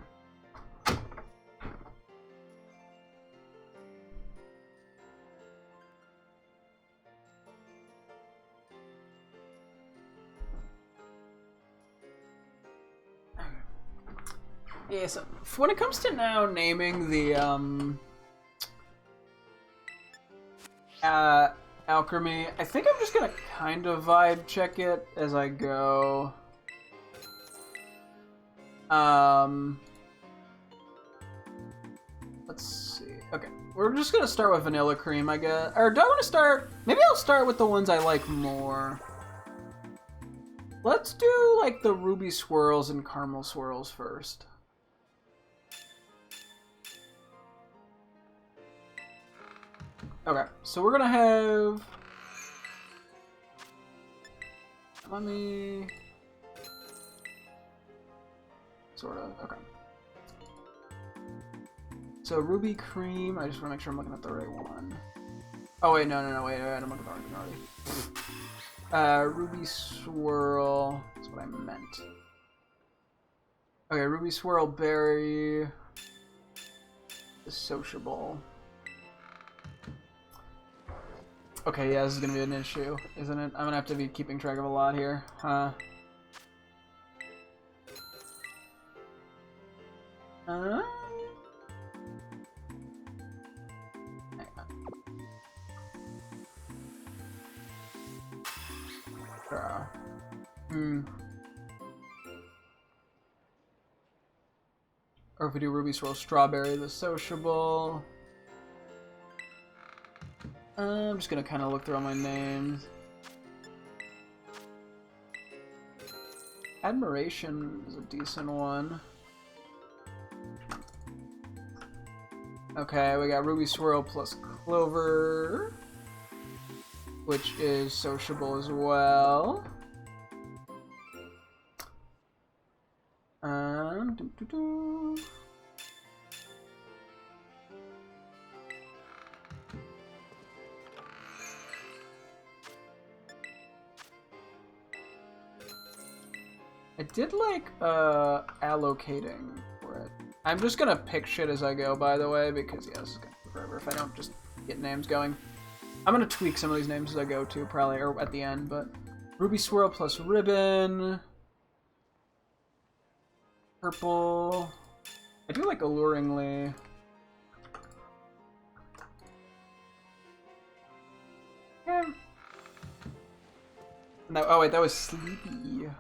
Yeah, so when it comes to now naming the Alcremie, I think I'm just gonna kind of vibe check it as I go. Let's see. Okay, we're just gonna start with Vanilla Cream, I guess. Or do I want to start? Maybe I'll start with the ones I like more. Let's do like the Ruby Swirls and Caramel Swirls first. Okay, so we're gonna have. Let me. Sort of. Okay. So Ruby Cream. I just want to make sure I'm looking at the right one. Oh wait, no, wait, I'm looking at the already. Ruby Swirl. That's what I meant. Okay, Ruby Swirl Berry. The Sociable. Okay, yeah, this is gonna be an issue, isn't it? I'm gonna have to be keeping track of a lot here, huh? Or if we do Ruby Swirl Strawberry, the Sociable. I'm just gonna kind of look through all my names. Admiration is a decent one. Okay, we got Ruby Swirl plus Clover, which is sociable as well. I did like allocating for it. I'm just gonna pick shit as I go, by the way, because yeah, this is gonna take forever if I don't just get names going. I'm gonna tweak some of these names as I go too, probably, or at the end, but Ruby Swirl plus Ribbon. Purple. I do like Alluringly. Yeah. No, oh wait, that was Sleepy.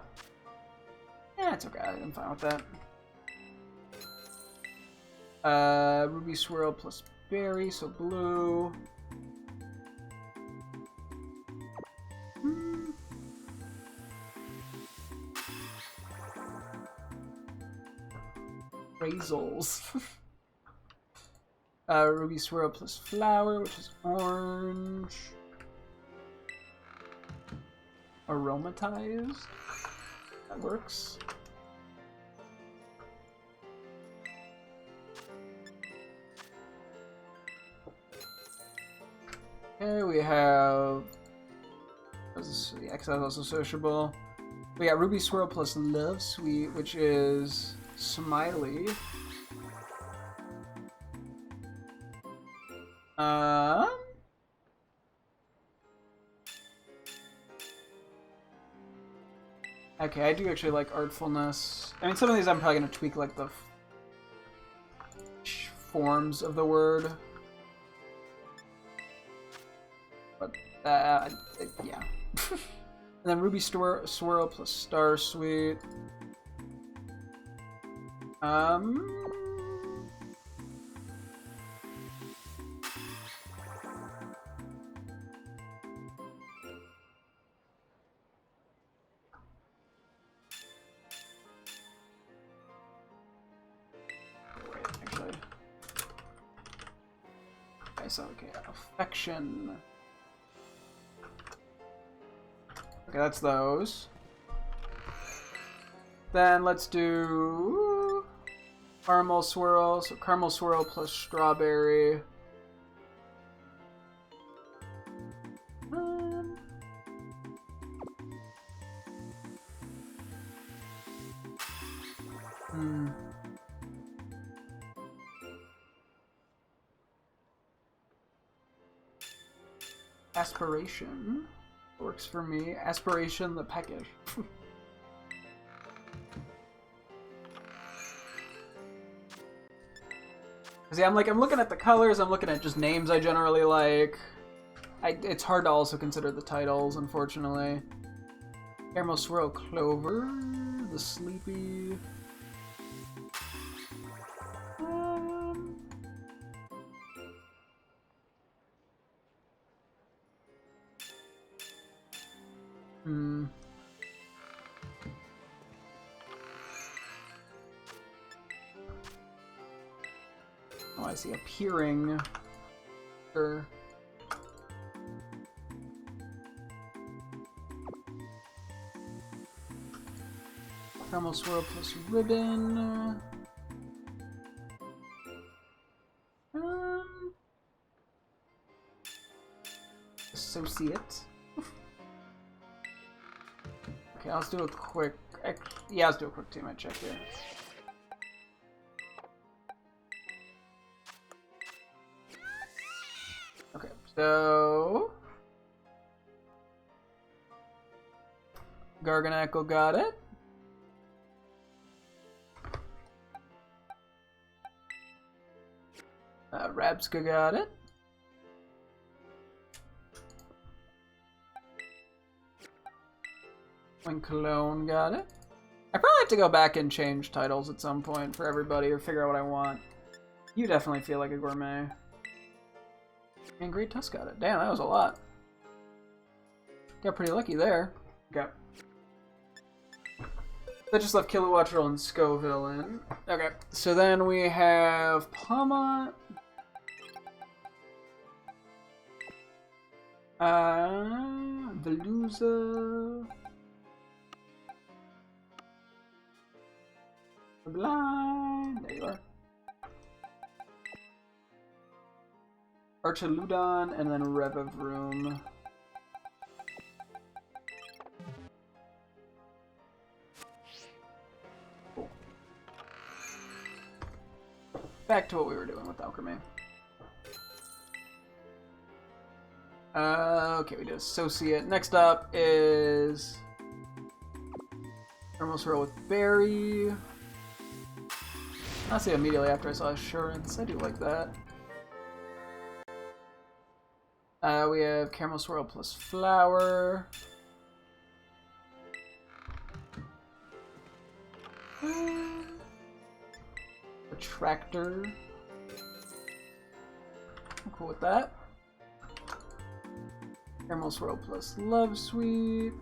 Yeah, it's okay. I'm fine with that. Ruby Swirl plus Berry, so blue. Appraisals. Ruby Swirl plus Flower, which is orange. Aromatized. That works. Okay, we have... Yeah, because that's also sociable. We got Ruby Swirl plus Love Sweet, which is Smiley. Okay, I do actually like Artfulness. I mean, some of these I'm probably going to tweak, like, the forms of the word. But, yeah. And then Ruby Swirl plus Star Sweet. So, okay, Affection. Okay, that's those. Then let's do Caramel Swirl. So Caramel Swirl plus Strawberry. Aspiration works for me. Aspiration, the package. Cause yeah, I'm looking at the colors. I'm looking at just names I generally like. It's hard to also consider the titles, unfortunately. Caramel Swirl Clover, the Sleepy. Oh, I see. Appearing. Sure. Caramel Swirl plus Ribbon. Associate. Okay, let's do a quick... Yeah, let's do a quick teammate check here. Okay, so... Garganacl got it. Rabska got it. Cologne got it. I probably have to go back and change titles at some point for everybody or figure out what I want. You definitely feel like a gourmet. And Great Tusk got it. Damn, that was a lot. Got pretty lucky there. Okay. That just left Kilowattrel and Scoville in. Okay, so then we have Palma. Veluza. Blind. There you are. Archaludon and then Revavroom. Cool. back to what we were doing with Alcremie. Okay, we did Associate. Next up is Thermal Swirl with Berry. I'll say immediately after I saw Assurance. I do like that. We have Caramel Swirl plus Flower. Attractor. I'm cool with that. Caramel Swirl plus Love Sweet.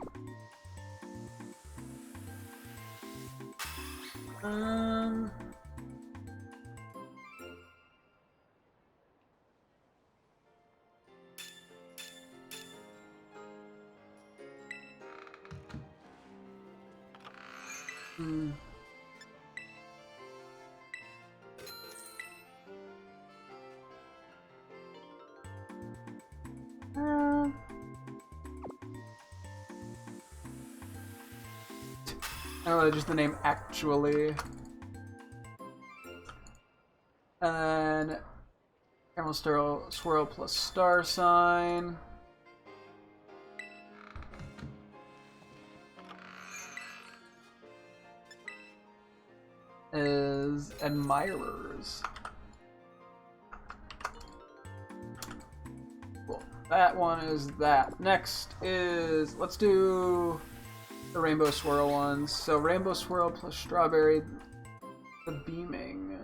Oh, just the name actually. And Caramel Swirl plus Star Sign. Is Admirers. Cool. That one is that. Next is, let's do the Rainbow Swirl ones. So Rainbow Swirl plus Strawberry, the Beaming.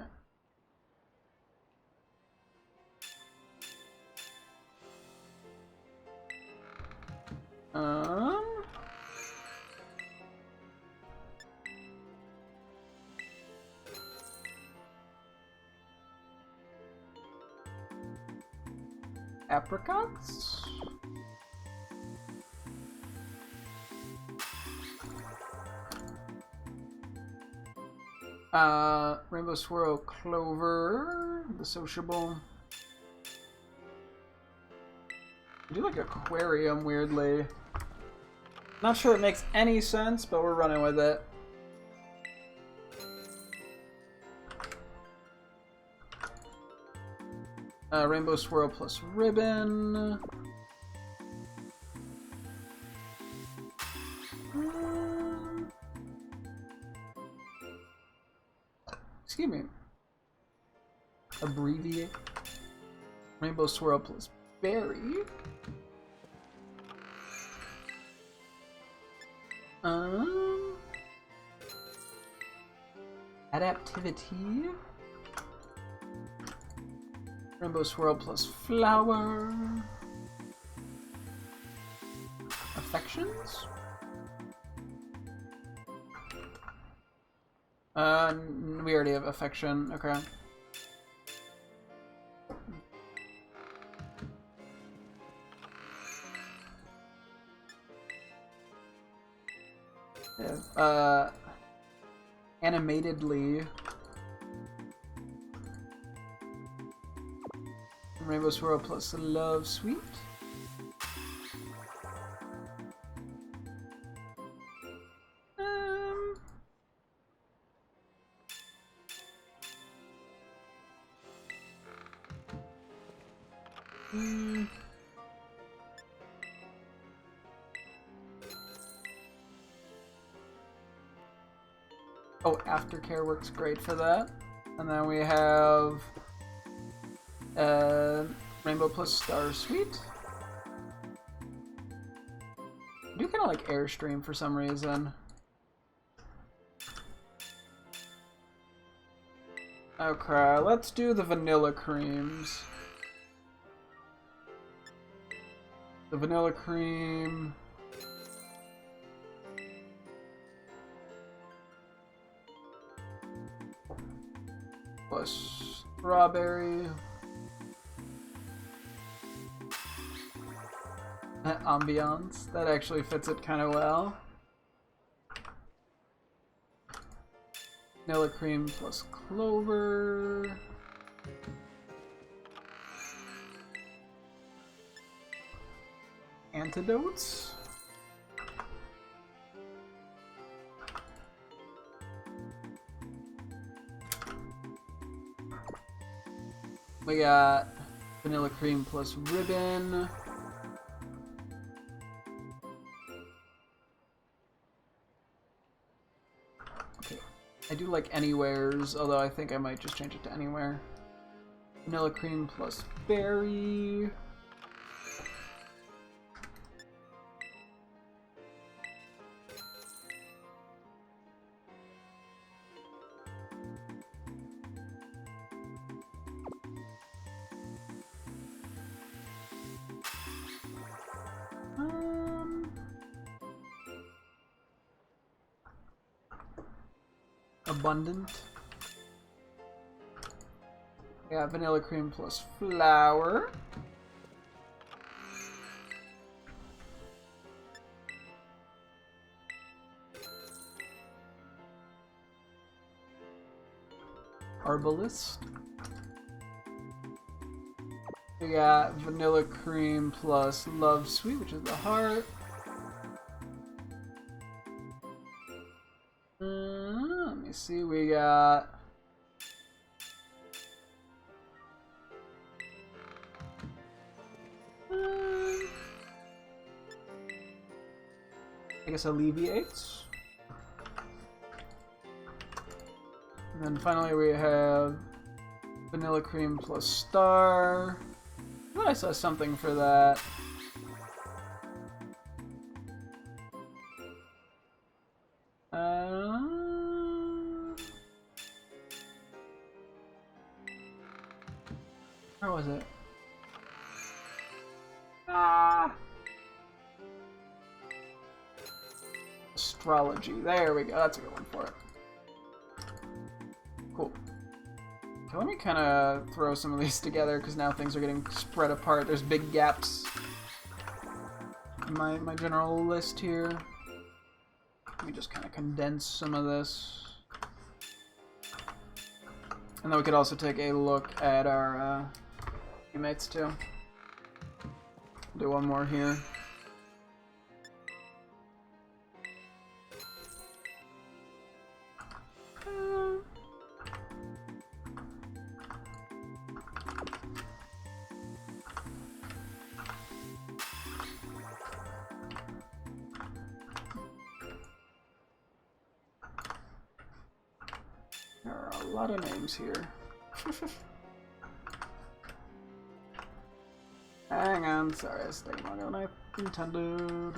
Apricots? Rainbow Swirl Clover, the Sociable. I do like Aquarium, weirdly. Not sure it makes any sense, but we're running with it. Rainbow Swirl plus Ribbon. Excuse me. Abbreviate. Rainbow Swirl plus Berry. Adaptivity. Rainbow Swirl plus Flower. Affections? We already have Affection, okay. Yeah, Animatedly. Rainbow Swirl plus Love Sweet. Oh, Aftercare works great for that. And then we have Rainbow plus Star Sweet. I do kind of like Airstream for some reason. Okay, let's do the Vanilla Creams. The Vanilla Cream. Plus Strawberry. Ambiance. That actually fits it kind of well. Vanilla Cream plus Clover. Antidotes. We got vanilla cream plus ribbon. Okay, I do like anywheres, although I think I might just change it to anywhere. Vanilla cream plus berry. Abundant. Yeah, vanilla cream plus flour. Herbalist. We got vanilla cream plus love sweet, which is the heart. Let me see, we got I guess alleviates. And then finally we have vanilla cream plus star. I thought I saw something for that. Where was it? Astrology. There we go. That's a good one for it. Cool. Okay, let me kind of throw some of these together because now things are getting spread apart. There's big gaps in my general list here. Let me just kind of condense some of this. And then we could also take a look at our teammates too. Do one more here. There are a lot of names here. Hang on, sorry, it's taking longer than I intended.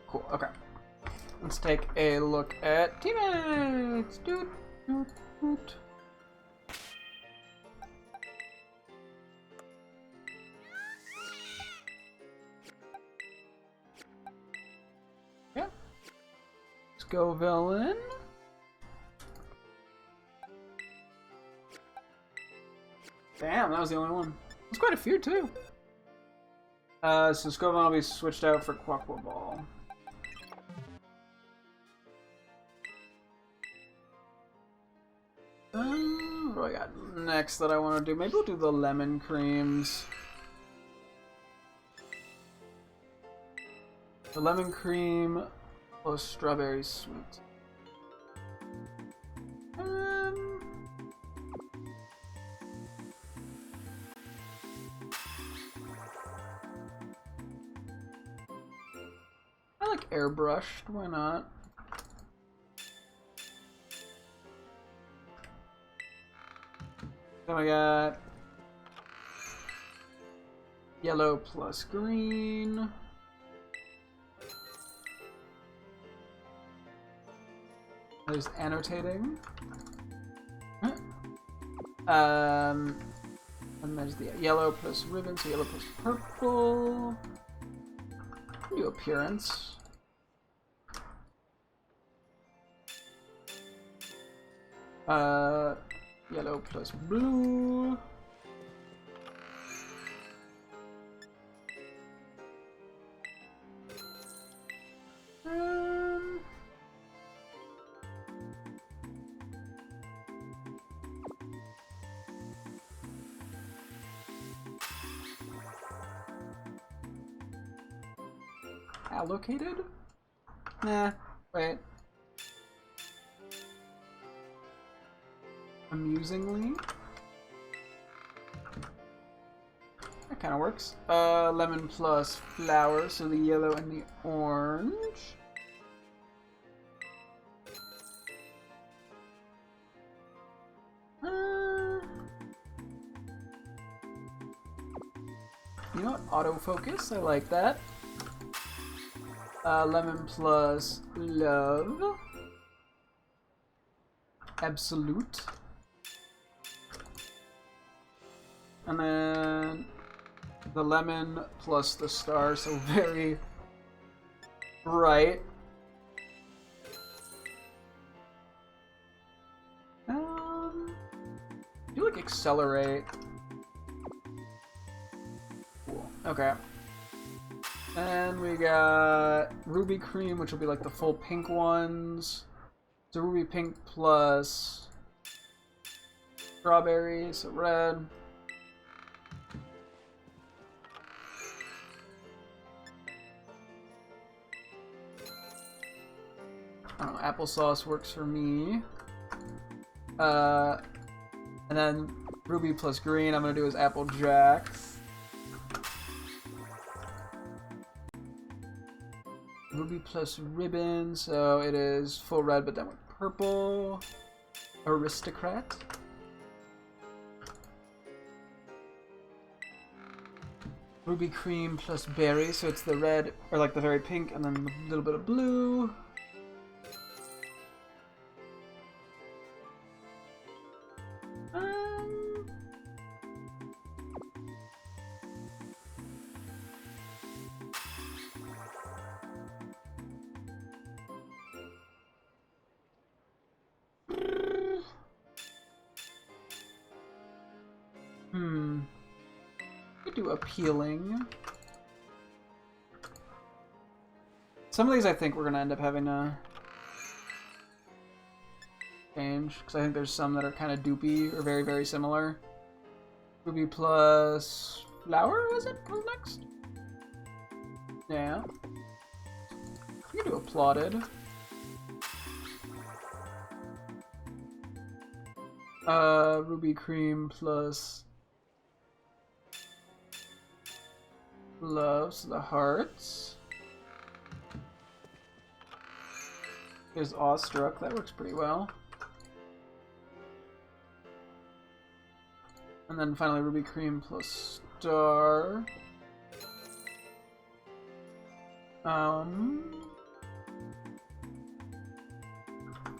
Cool, okay. Let's take a look at teammates. Doot, doot, doot. Yeah. Let's go villain. Damn, that was the only one. There's quite a few too. So Scoville will be switched out for Quaquaball. What do I got next that I want to do? Maybe we'll do the lemon creams. The lemon cream plus strawberry sweet. I like airbrushed, why not? Then we got yellow plus green. There's annotating. And there's the yellow plus ribbon, so yellow plus purple. New appearance. Yellow plus blue. Allocated? Nah, wait. Amusingly. That kind of works. Lemon plus flower, so the yellow and the orange. You know what? Autofocus, I like that. Lemon plus love. Absolute. And then the lemon plus the star, so very bright. Do like accelerate. Cool. Okay. And we got ruby cream, which will be like the full pink ones. So ruby pink plus strawberry, so red. I don't know, applesauce works for me. And then ruby plus green, I'm gonna do as Applejack. Ruby plus ribbon, so it is full red, but then with purple. Aristocrat. Ruby cream plus berry, so it's the red, or like the very pink, and then a little bit of blue. Could do appealing. Some of these I think we're gonna end up having to change, because I think there's some that are kind of doopy or very, very similar. Ruby plus flower, was it? Was next? Yeah. You can do applauded. Ruby cream plus love, so the hearts. Here's awestruck, that works pretty well. And then finally ruby cream plus star.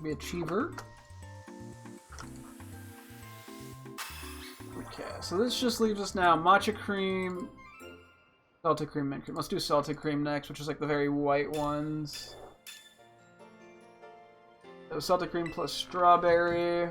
Be achiever. Okay, so this just leaves us now matcha cream, salted cream, mint cream. Let's do salted cream next, which is like the very white ones. So salted cream plus strawberry.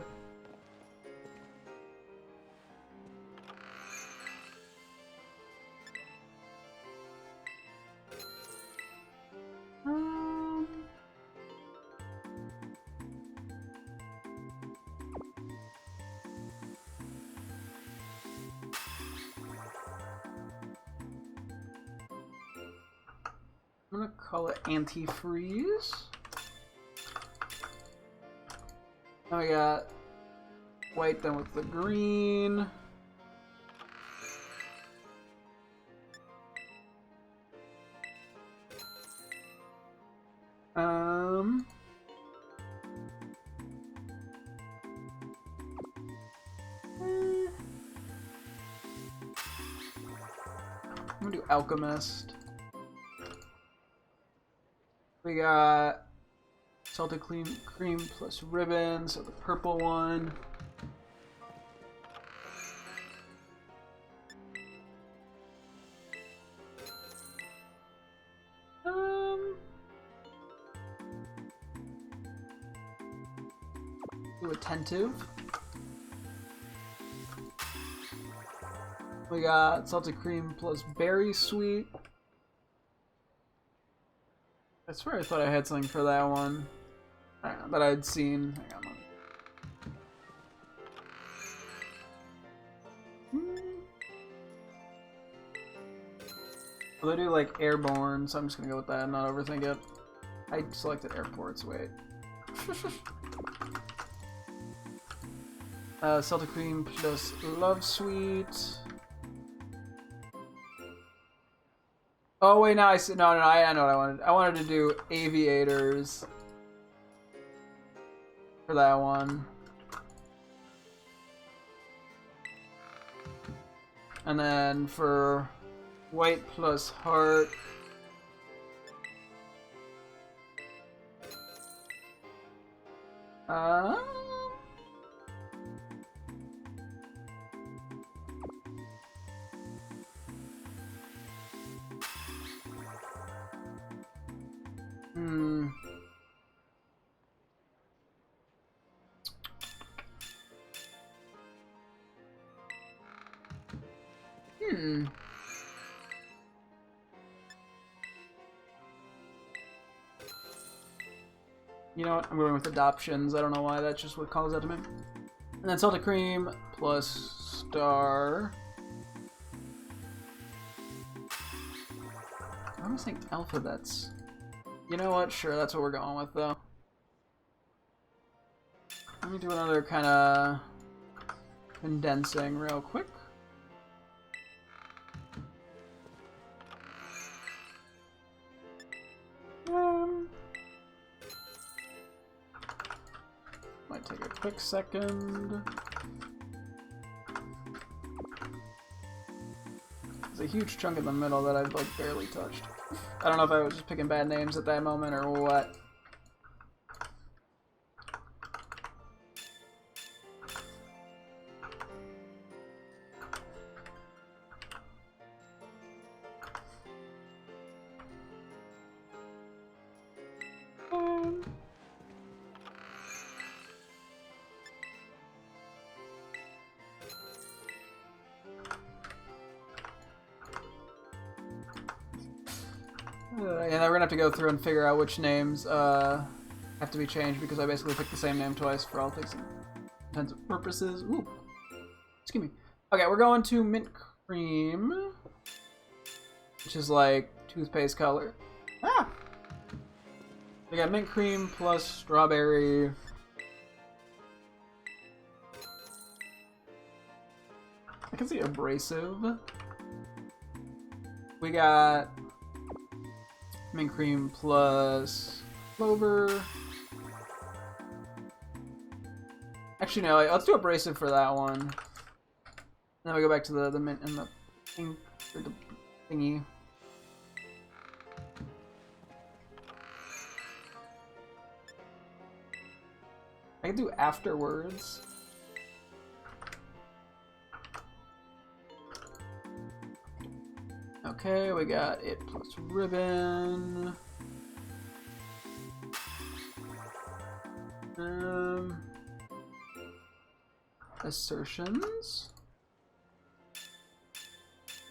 I'm gonna call it antifreeze. Now we got white then with the green. I'm gonna do alchemist. We got salted cream plus ribbon, so the purple one. Do attentive. We got salted cream plus berry sweet. I swear I thought I had something for that one. I don't know, that I'd seen. Hang on. Well, they do like airborne, so I'm just gonna go with that and not overthink it. I selected airports, wait. Celtic Cream plus Love Sweet. Oh wait, no, I know what I wanted. I wanted to do Aviators for that one. And then for White plus Heart. You know what? I'm going with adoptions. I don't know why. That's just what calls out to me. And then Celtic Cream plus Star. I'm almost saying alphabets. You know what? Sure, that's what we're going with, though. Let me do another kind of condensing real quick. Might take a quick second. There's a huge chunk in the middle that I've like barely touched. I don't know if I was just picking bad names at that moment or what. Yeah, we're gonna have to go through and figure out which names have to be changed because I basically picked the same name twice for all intents and purposes. Ooh, excuse me. Okay, we're going to Mint Cream, which is like toothpaste color. Ah, we got Mint Cream plus Strawberry. I can see Abrasive. We got Mint Cream plus Clover. Actually, no, let's do Abrasive for that one. And then we go back to the mint and the pink, or the thingy. I can do Afterwards. Okay, we got It plus Ribbon. Assertions.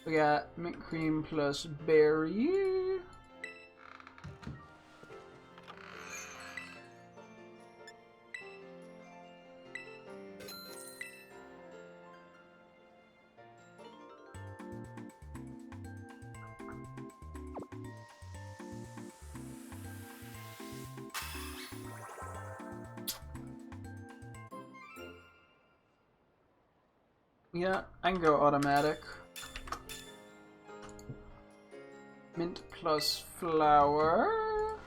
We got Mint Cream plus Berry. Yeah, I can go automatic. Mint plus flour.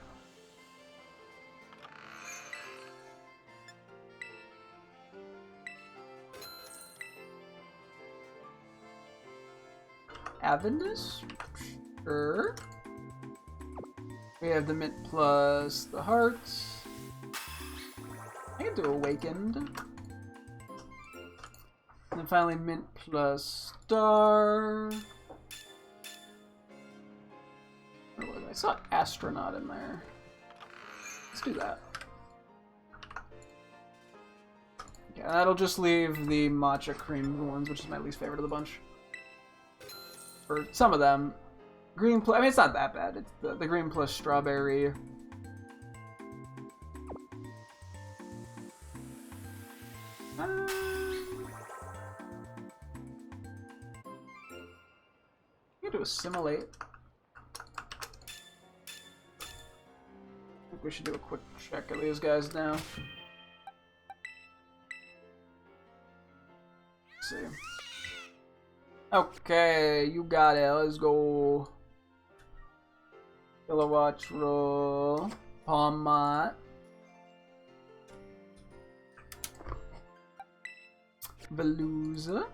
Avendus? Sure. We have the mint plus the hearts. I can do Awakened. And then finally Mint plus Star. I saw Astronaut in there. Let's do that. Yeah, that'll just leave the matcha cream ones, which is my least favorite of the bunch. For some of them. Green plus, I mean, it's not that bad. It's the green plus strawberry. You can do Assimilate. we should do a quick check of these guys now. Let's see. Okay, you got it. Let's go. Kilowatts roll. Palmot. Veluza.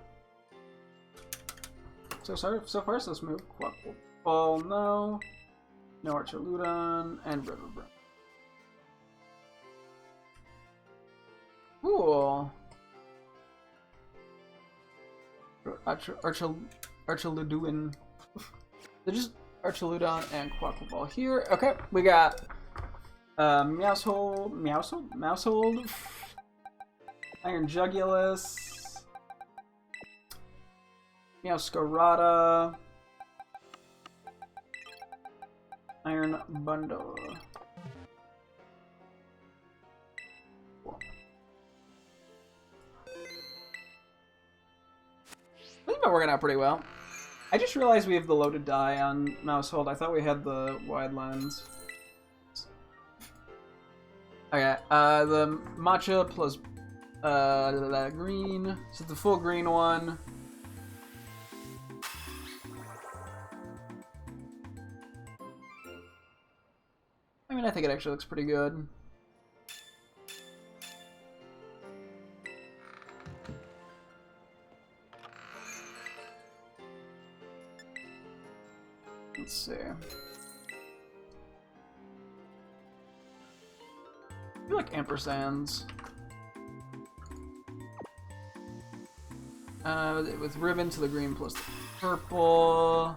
So far so smooth. Quackle. No. No Archaludon and Riverbrook. Cool. Archaluduin. They're just Archaludon and Quackle here. Okay, we got Mousehold, Iron Jugulus, Meowscarada, Iron Bundle. Cool. This has been working out pretty well. I just realized we have the loaded die on Mousehold. I thought we had the wide lens. Okay, the matcha plus green. So the full green one. I mean, I think it actually looks pretty good. Let's see. I feel like ampersands. With ribbon to the green plus the purple.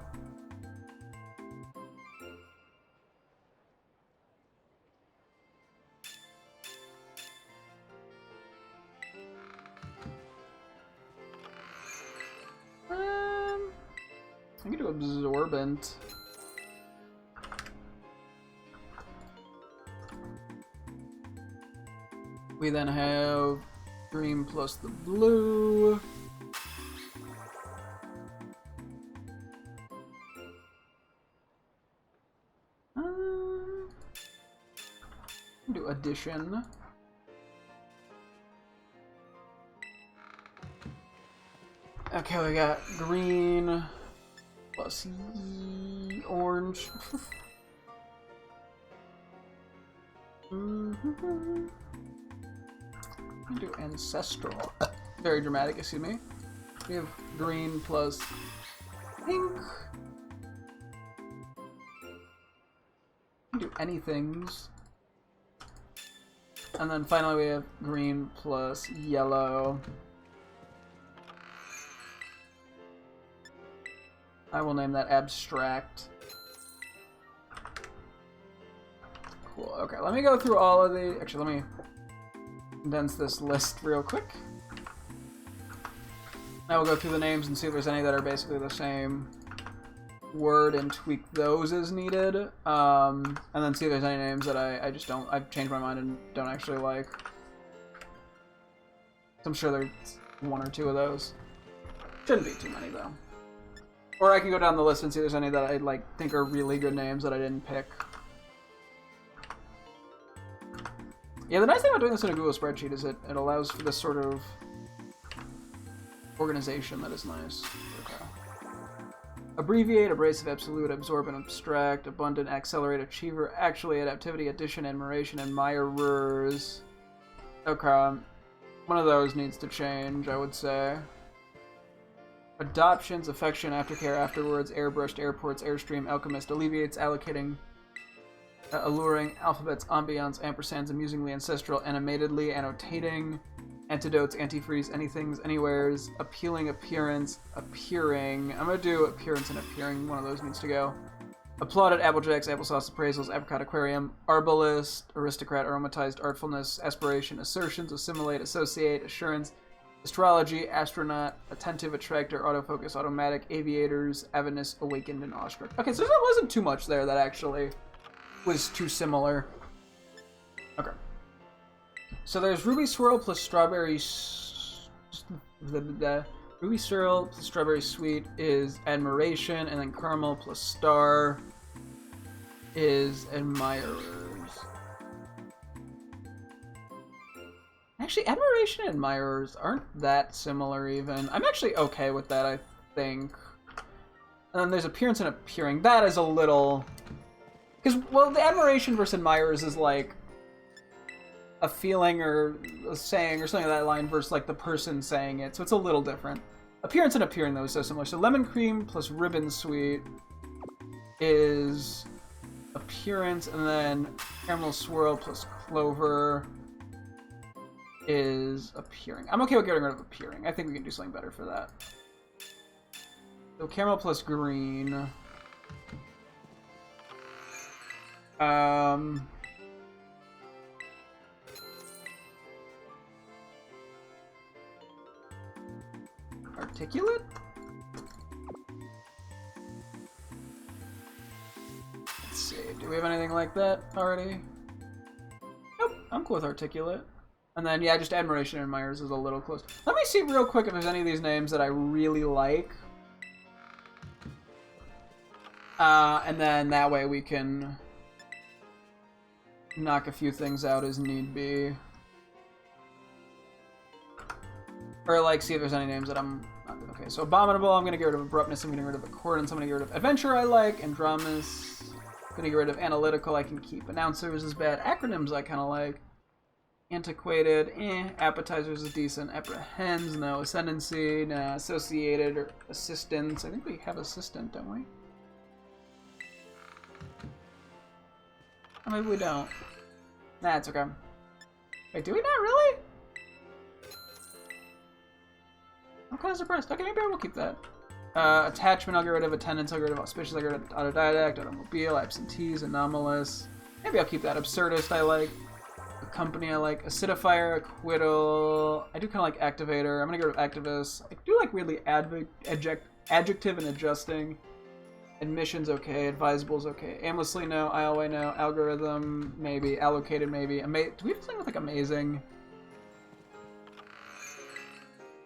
I can do absorbent. We then have green plus the blue. Do addition. Okay, we got green plus orange. Do ancestral. Very dramatic, excuse me. We have green plus pink. Do anythings. And then finally we have green plus yellow. I will name that abstract. Cool. Okay, let me go through all of the... Actually, let me condense this list real quick. Now we'll go through the names and see if there's any that are basically the same word and tweak those as needed. And then see if there's any names that I just don't... I've changed my mind and don't actually like. I'm sure there's one or two of those. Shouldn't be too many, though. Or I can go down the list and see if there's any that I think are really good names that I didn't pick. Yeah, the nice thing about doing this in a Google spreadsheet is it allows for this sort of organization that is nice. Okay. Abbreviate, abrasive, absolute, absorbent, abstract, abundant, accelerate, achiever, actually, adaptivity, addition, admiration, admirers. Okay. One of those needs to change, I would say. Adoptions, affection, aftercare, afterwards, airbrushed, airports, airstream, alchemist, alleviates, allocating, alluring, alphabets, ambiance, ampersands, amusingly, ancestral, animatedly, annotating, antidotes, antifreeze, anythings, anywheres, appealing, appearance, appearing. I'm gonna do appearance and appearing. One of those needs to go. Applauded, applejacks, applesauce, appraisals, apricot, aquarium, arbalist, aristocrat, aromatized, artfulness, aspiration, assertions, assimilate, associate, assurance, astrology, astronaut, attentive, attractor, autofocus, automatic, aviators, avidness, awakened, and awestruck. Okay, so there wasn't too much there that actually was too similar. Okay. So there's Ruby Swirl plus Strawberry... Ruby Swirl plus Strawberry Sweet is Admiration, and then Caramel plus Star is Admirers. Actually, admiration and admirers aren't that similar even. I'm actually okay with that, I think. And then there's appearance and appearing. That is a little... Because, well, the admiration versus admirers is like a feeling or a saying or something of that line versus like the person saying it. So it's a little different. Appearance and appearing, though, is so similar. So lemon cream plus ribbon sweet is appearance, and then caramel swirl plus clover is appearing. I'm okay with getting rid of appearing. I think we can do something better for that. So caramel plus green. Articulate? Let's see. Do we have anything like that already? Nope. I'm cool with articulate. And then, yeah, just admiration and admirers is a little close. Let me see real quick if there's any of these names that I really like. And then that way we can knock a few things out as need be. Or, like, see if there's any names that I'm not... Okay, so Abominable, I'm going to get rid of Abruptness, I'm getting rid of Accordance, I'm going to get rid of Adventure I like, Andromus, I'm going to get rid of Analytical, I can keep. Announcers is bad, Acronyms I kind of like. Antiquated, Appetizers is decent, Apprehends, no. Ascendancy, no. Associated, or Assistance, I think we have Assistant, don't we? Or maybe we don't. Nah, it's okay. Wait, do we not really? I'm kind of surprised. Okay, maybe I will keep that. Attachment, I'll get rid of. Attendance, I'll get rid of. Auspicious, I'll get rid of. Autodidact, Automobile, Absentees, Anomalous. Maybe I'll keep that. Absurdist, I like. Company, I like. Acidifier, Acquittal. I do kind of like Activator. I'm going to get rid of Activist. I do like weirdly Adjective and Adjusting. Admission's okay. Advisable's okay. Aimlessly, no. IOA, no. Algorithm, maybe. Allocated, maybe. Do we have something with like Amazing?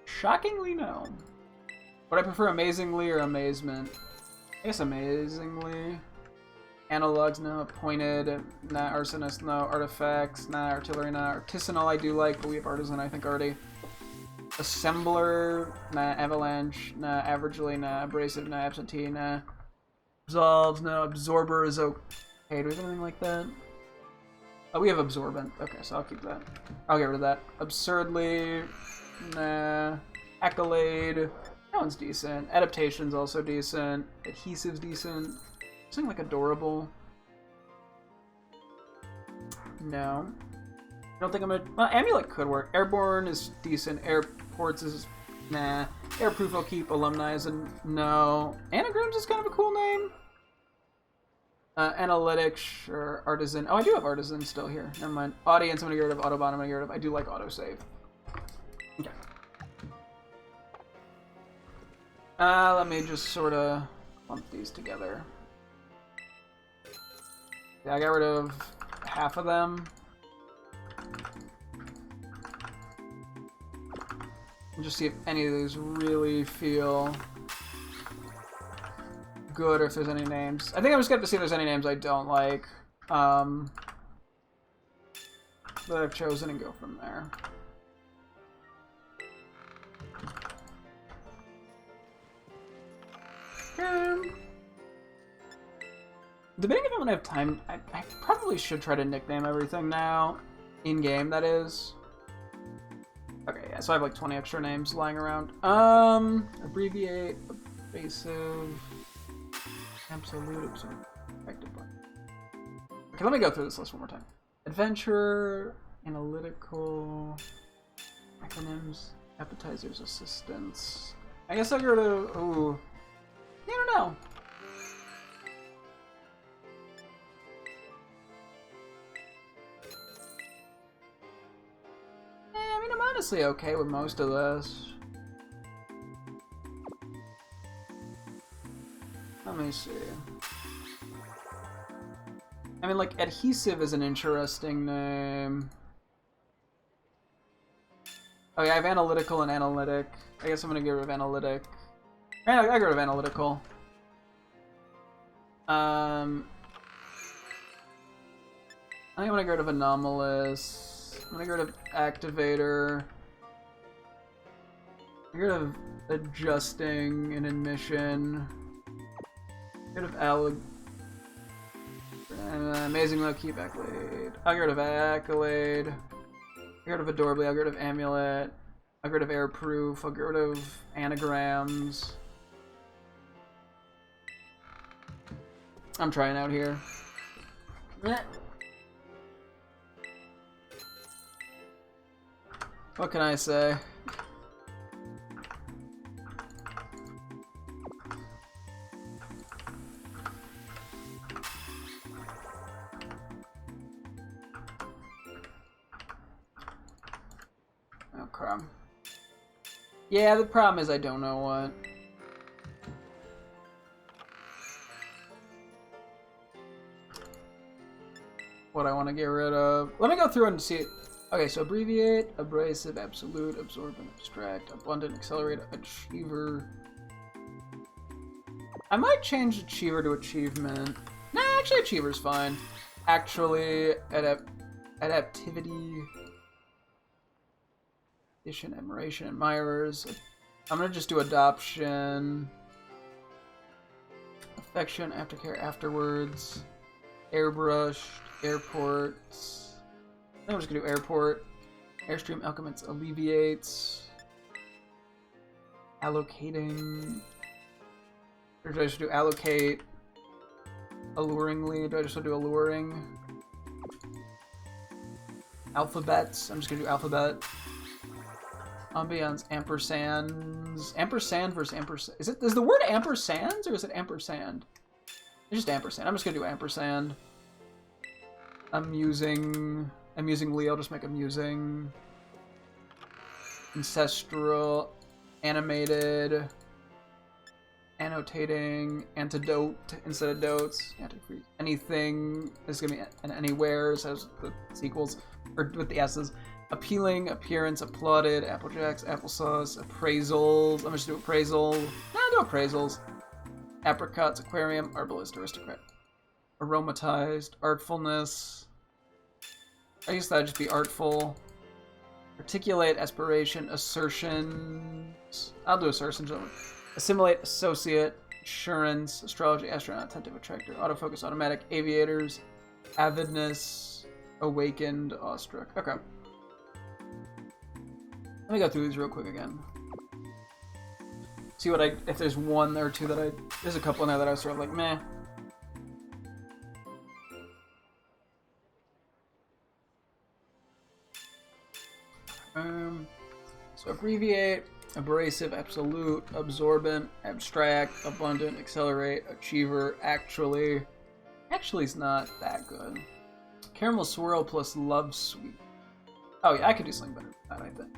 Shockingly, no. Would I prefer Amazingly or Amazement? I guess Amazingly. Analogs, no. Appointed, nah. Arsonist, no. Artifacts, nah. Artillery, nah. Artisanal, I do like, but we have Artisan, I think, already. Assembler, nah. Avalanche, nah. Averagely, nah. Abrasive, nah. Absentee, nah. Absolves, no. Absorber is okay. Do we have anything like that? Oh, we have Absorbent. Okay, so I'll keep that. I'll get rid of that. Absurdly, nah. Accolade. That one's decent. Adaptation's also decent. Adhesive's decent. Something like Adorable. No. I don't think I'm gonna... Well, Amulet could work. Airborne is decent. Airports is... Nah. Airproof I'll keep. Alumni is a... No. Anagrams is kind of a cool name. Analytics or Artisan. Oh, I do have Artisan still here. Never mind. Audience, I'm gonna get rid of. Autobot, I'm gonna get rid of. I do like autosave. Okay. Let me just sort of lump these together. Yeah, I got rid of half of them. And just see if any of these really feel good or if there's any names. I think I'm just going to see if there's any names I don't like that I've chosen and go from there. Debating if I'm gonna have time, I probably should try to nickname everything now. In-game, that is. Okay, yeah, so I have like 20 extra names lying around. Abbreviate, evasive, absolute, effective button. Okay, let me go through this list one more time. Adventure, analytical, acronyms, appetizers, assistance. I guess I'll go to, ooh. I don't know. I mean, I'm honestly okay with most of this. Let me see. I mean, like, adhesive is an interesting name. Oh yeah, I have analytical and analytic. I guess I'm gonna get rid of analytic. I got rid of analytical. I think I'm gonna get rid of anomalous. I'm gonna get rid of activator. Get rid of adjusting and admission. Get rid of amazing low keep accolade. I'll get rid of accolade. Get rid of adorably. I'll get rid of amulet. I'll get rid of airproof. I'll get rid of anagrams. I'm trying out here. What can I say? Okay. Yeah, the problem is I don't know what I want to get rid of. Let me go through and see it. Okay, so abbreviate, abrasive, absolute, absorbent, abstract, abundant, accelerate, achiever. I might change achiever to achievement. Nah, actually achiever's fine. Actually, adaptivity, addition, admiration, admirers. I'm gonna just do adoption, affection, aftercare, afterwards, airbrushed, airports. I think I'm just gonna do airport. Airstream, alchemist, alleviates. Allocating. Or do I just do allocate? Alluringly. Do I just want to do alluring? Alphabets. I'm just gonna do alphabet. Ambiance, ampersands. Ampersand versus ampersand. Is the word ampersands or is it ampersand? It's just ampersand. I'm just gonna do ampersand. Amusing. Amusingly, I'll just make amusing. Ancestral. Animated. Annotating. Antidote instead of dotes. Antifreeze. Anything. This is gonna be an anywhere, so the sequels. Or with the S's. Appealing, appearance, applauded, applejacks, applesauce, appraisals. I'm just gonna do appraisal. I'll do appraisals. Apricots, aquarium, arbalist, aristocrat. Aromatized, artfulness. I guess that'd just be artful. Articulate, aspiration, assertions. I'll do assertions. Assimilate, associate, assurance, astrology, astronaut, attentive, attractor, autofocus, automatic, aviators, avidness, awakened, awestruck. Okay. Let me go through these real quick again. See what if there's one or two that there's a couple in there that I was sort of like, meh. So abbreviate, abrasive, absolute, absorbent, abstract, abundant, accelerate, achiever, actually. Actually's not that good. Caramel swirl plus love sweet. Oh yeah, I could do something better than that, I think.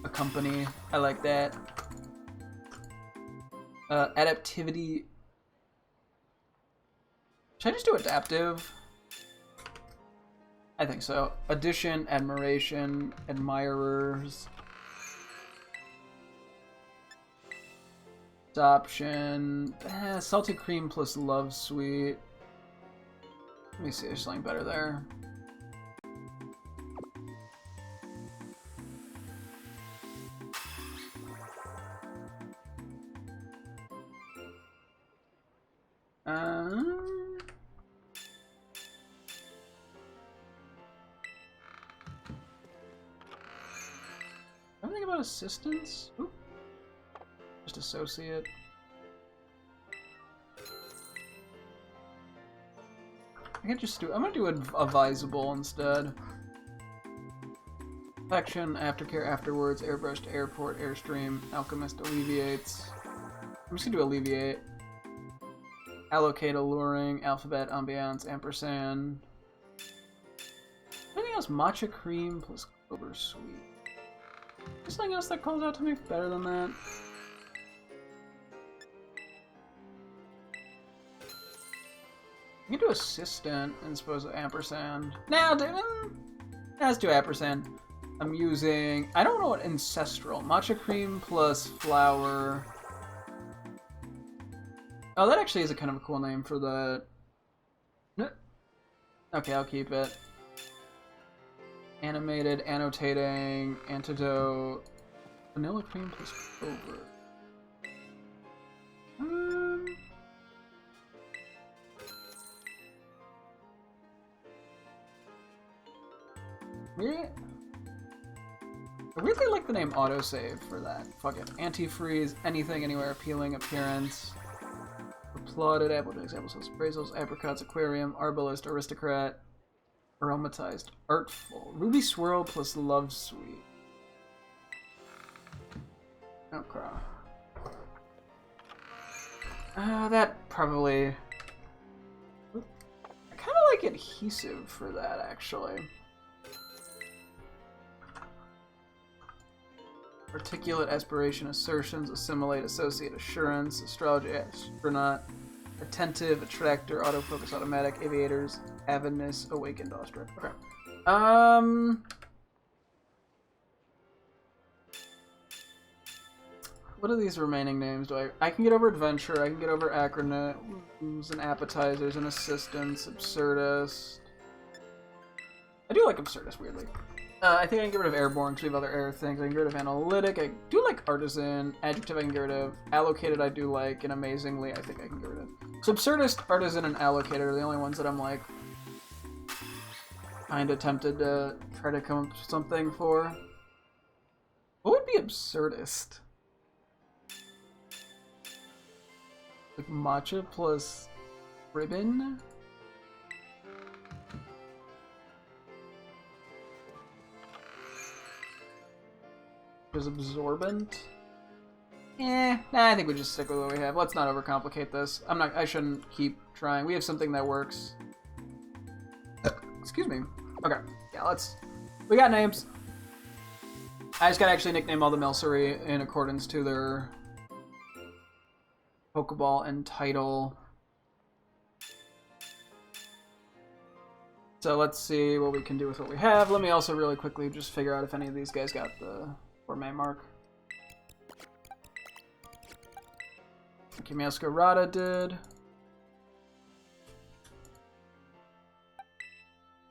Accompany. I like that. Adaptivity. Should I just do adaptive? I think so. Addition, admiration, admirers. Adoption. Salty cream plus love sweet. Let me see, there's something better there. Something about assistance? Ooh. Just associate. I can just do. I'm gonna do advisable instead. Affection, aftercare, afterwards, airbrushed, airport, airstream, alchemist, alleviates. I'm just gonna do alleviate. Allocate, alluring, alphabet, ambiance, ampersand. Anything else? Matcha cream plus clover sweet. Is something else that calls out to me better than that? You can do assistant and suppose ampersand. Now, let's do ampersand. I'm using. I don't know what ancestral. Matcha cream plus flour. Oh, that actually is a kind of a cool name for the Okay, I'll keep it. Animated, annotating, antidote, vanilla cream plus over. Yeah. I really like the name autosave for that. Fuck it. Antifreeze, anything, anywhere, appealing, appearance. Applauded, apple sauce, appraisals, apricots, aquarium, arbalist, aristocrat, aromatized, artful. Ruby swirl plus love sweet. Okay. That probably... I kind of like adhesive for that, actually. Articulate, aspiration, assertions, assimilate, associate, assurance, astrology, astronaut, attentive, attractor, autofocus, automatic, aviators, avidness, awakened, awestruck. Okay. What are these remaining names? I can get over adventure, I can get over acronyms and appetizers and assistants, absurdist. I do like absurdist, weirdly. I think I can get rid of airborne because we have other air things. I can get rid of analytic. I do like artisan. Adjective I can get rid of. Allocated I do like, and amazingly I think I can get rid of. So absurdist, artisan, and allocated are the only ones that I'm like kind of tempted to try to come up with something for. What would be absurdist? Like matcha plus ribbon? Is absorbent? Nah, I think we just stick with what we have. Let's not overcomplicate this. I shouldn't keep trying. We have something that works. Excuse me. Okay. Yeah, we got names. I just gotta actually nickname all the Melcery in accordance to their Pokeball and title. So let's see what we can do with what we have. Let me also really quickly just figure out if any of these guys got the gourmet mark. Okay, Masquerada did.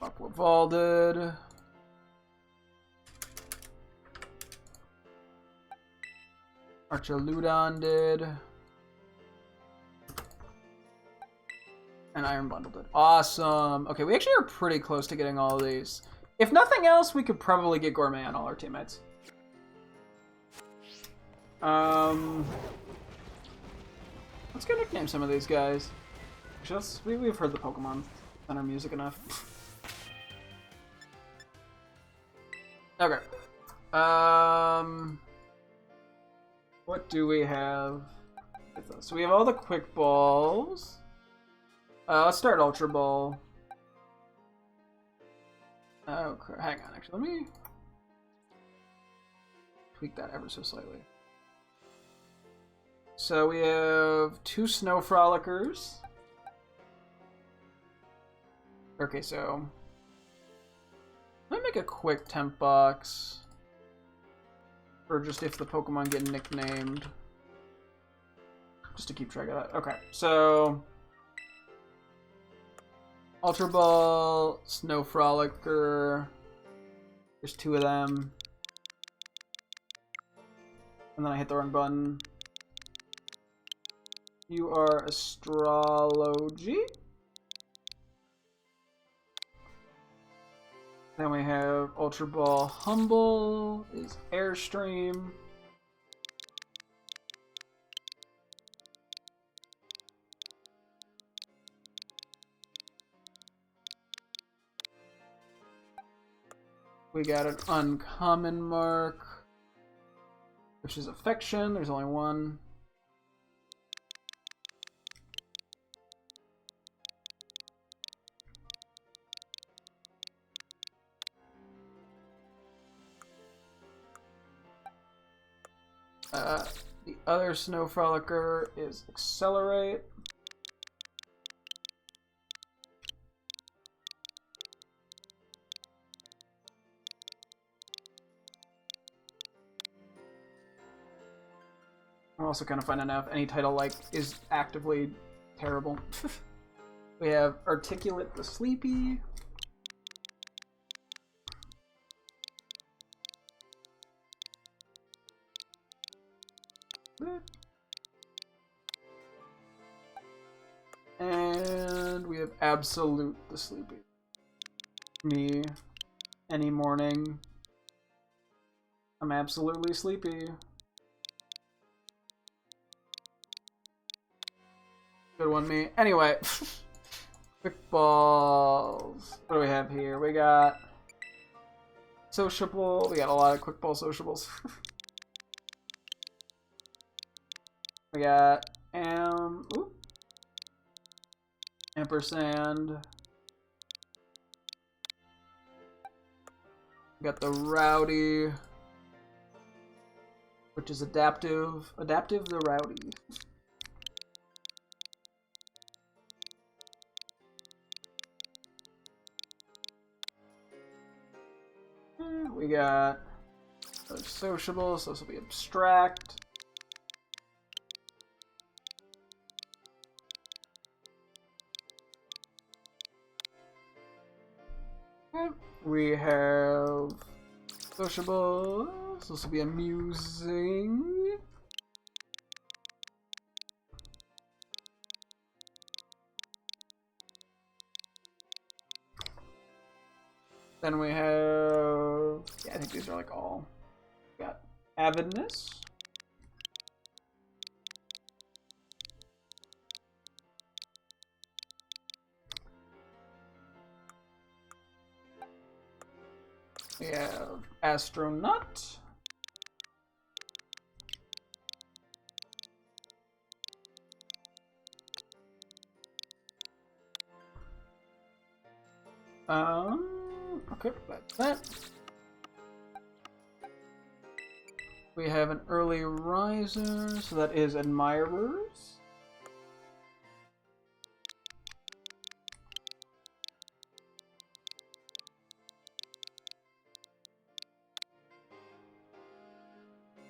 Aquaval did. Archaludon did. And Iron Bundle did. Awesome. Okay, we actually are pretty close to getting all of these. If nothing else, we could probably get Gourmet on all our teammates. Let's go nickname some of these guys. We've heard the Pokemon Center music enough. Okay. What do we have with us? So we have all the Quick Balls. Let's start Ultra Ball. Oh, hang on. Actually, let me tweak that ever so slightly. So we have 2 Snow Frolickers. Okay, so let me make a quick temp box for just if the Pokemon get nicknamed, just to keep track of that. Okay, so Ultra Ball, Snow Frolicker. There's 2 of them. And then I hit the wrong button. You are Astrology. Then we have Ultra Ball Humble is Airstream. We got an uncommon mark, which is Affection. There's only one. The other Snow Frolicker is Accelerate. I'm also kind of finding out if any title like is actively terrible. We have Articulate the Sleepy. And we have Absolute the Sleepy. Me, any morning, I'm absolutely sleepy. Good one, me. Anyway, quick balls. What do we have here? We got sociable. We got a lot of quick ball sociables. We got ampersand. We got the Rowdy, which is adaptive. Adaptive the Rowdy. We got sociable, so this will be abstract. We have sociable, so this will be amusing. Then we have, yeah, I think these are like all. We got avidness. We have astronaut. Okay, that's that. We have an early riser, so that is admirers.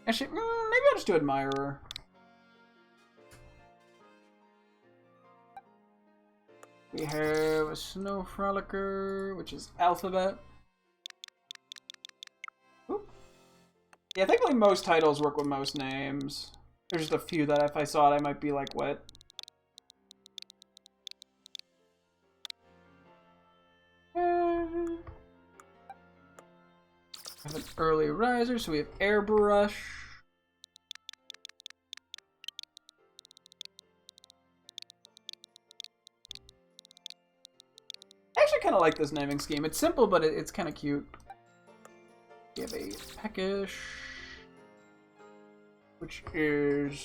Actually, maybe I'll just do admirer. We have a snow frolicker, which is alphabet. Oop. Yeah, I think like most titles work with most names. There's just a few that if I saw it, I might be like, what? I have an early riser, so we have airbrush. I actually kind of like this naming scheme. It's simple, but it's kind of cute. We have a peckish, which is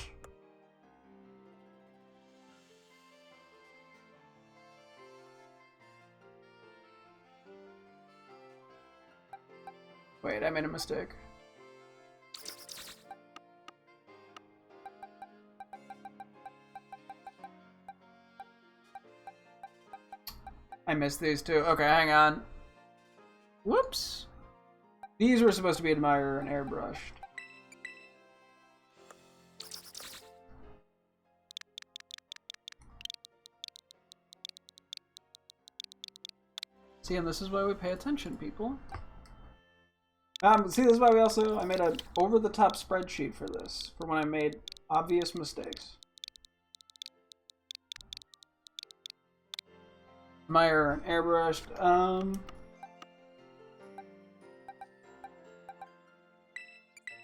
wait, I made a mistake. I missed these two. Okay, hang on. Whoops. These were supposed to be admirer and airbrushed. See, and this is why we pay attention, people. See, this is why I made an over-the-top spreadsheet for this, for when I made obvious mistakes. Admirer and airbrushed,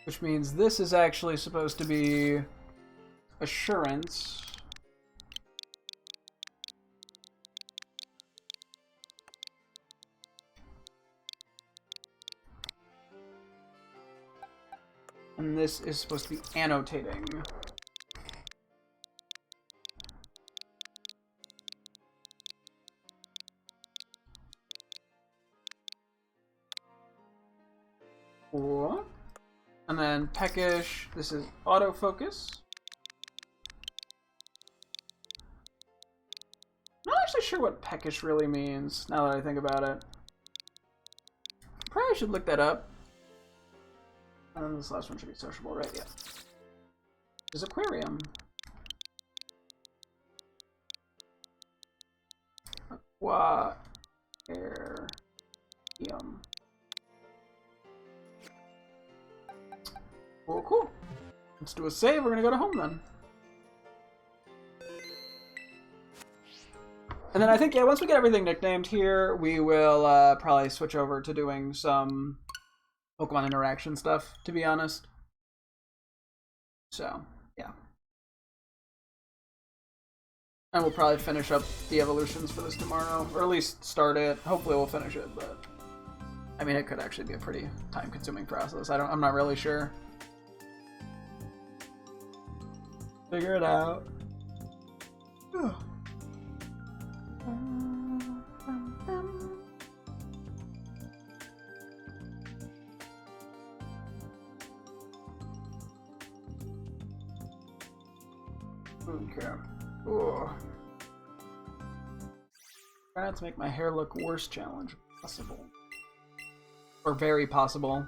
which means this is actually supposed to be assurance. And this is supposed to be annotating. Cool. And then peckish, this is autofocus. Not actually sure what peckish really means, now that I think about it. Probably should look that up. And this last one should be sociable, right? Yeah. There's aquarium. Aquarium. Well, cool. Let's do a save. We're gonna go to home then. And then I think, yeah, once we get everything nicknamed here, we will probably switch over to doing some Pokemon interaction stuff, to be honest. So, yeah. And we'll probably finish up the evolutions for this tomorrow, or at least start it. Hopefully we'll finish it, but I mean, it could actually be a pretty time-consuming process. I'm not really sure. Figure it out. Okay. Ooh. Try not to make my hair look worse challenge possible. Or very possible.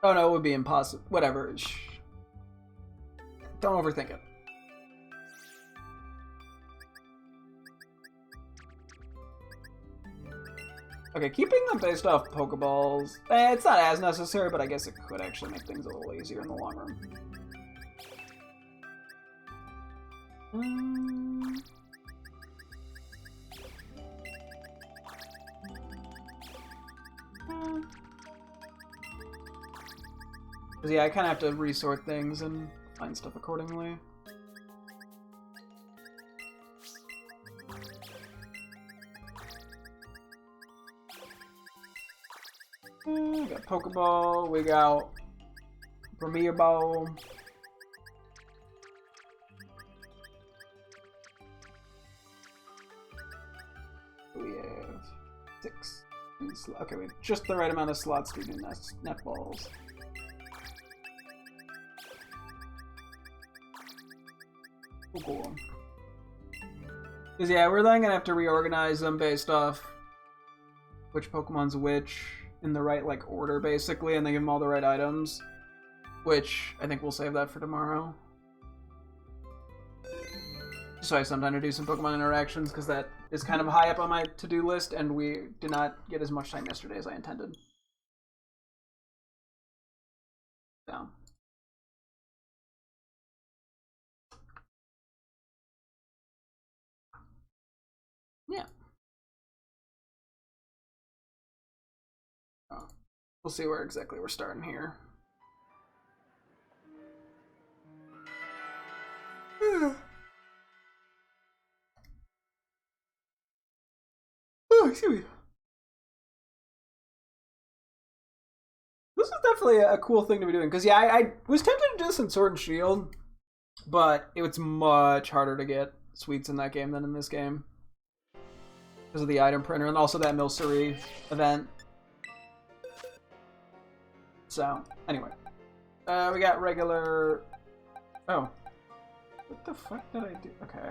Oh no, it would be impossible. Whatever. Don't overthink it. Okay, keeping them based off Pokeballs. It's not as necessary, but I guess it could actually make things a little easier in the long run. Because yeah, I kind of have to resort things and find stuff accordingly. We got Pokeball, we got Premier Ball. We have 6. Okay, we have just the right amount of slots to do net balls. Cool. Because yeah, we're then gonna have to reorganize them based off which Pokemon's which in the right like order basically, and then give them all the right items. Which I think we'll save that for tomorrow. So I have some time to do some Pokemon interactions because that is kind of high up on my to-do list, and we did not get as much time yesterday as I intended. So. Yeah. Oh. We'll see where exactly we're starting here. Oh, excuse me. This is definitely a cool thing to be doing, because yeah, I was tempted to do this in Sword and Shield, but it's much harder to get sweets in that game than in this game. Because of the item printer, and also that Milcery event. So, anyway. We got regular... Oh. What the fuck did I do? Okay.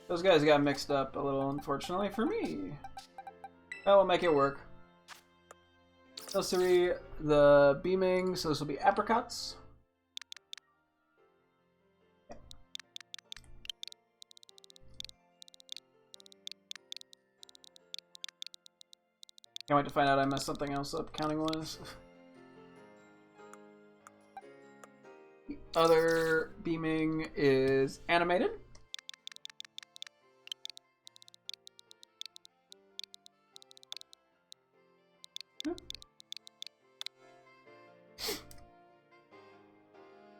Those guys got mixed up a little, unfortunately, for me. Oh, we'll make it work. Milcery, the beaming, so this will be apricots. Can't wait to find out I messed something else up counting-wise. The other beaming is animated.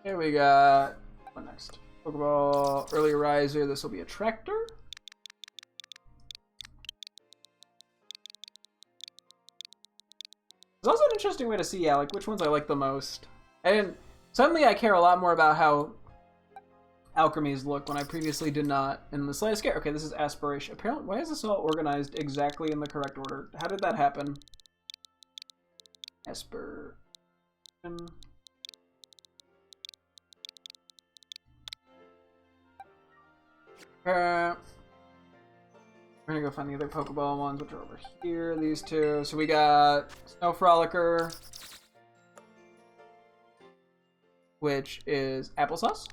Here we got, what next? Pokeball, early riser, this will be a tractor. It's also an interesting way to see, yeah, like which ones I like the most. And suddenly I care a lot more about how Alcremies look when I previously did not in the slightest care. Okay, this is aspiration. Apparently, why is this all organized exactly in the correct order? How did that happen? Aspiration. We're gonna go find the other Pokeball ones, which are over here. These two. So we got Snow Frolicker, which is applesauce.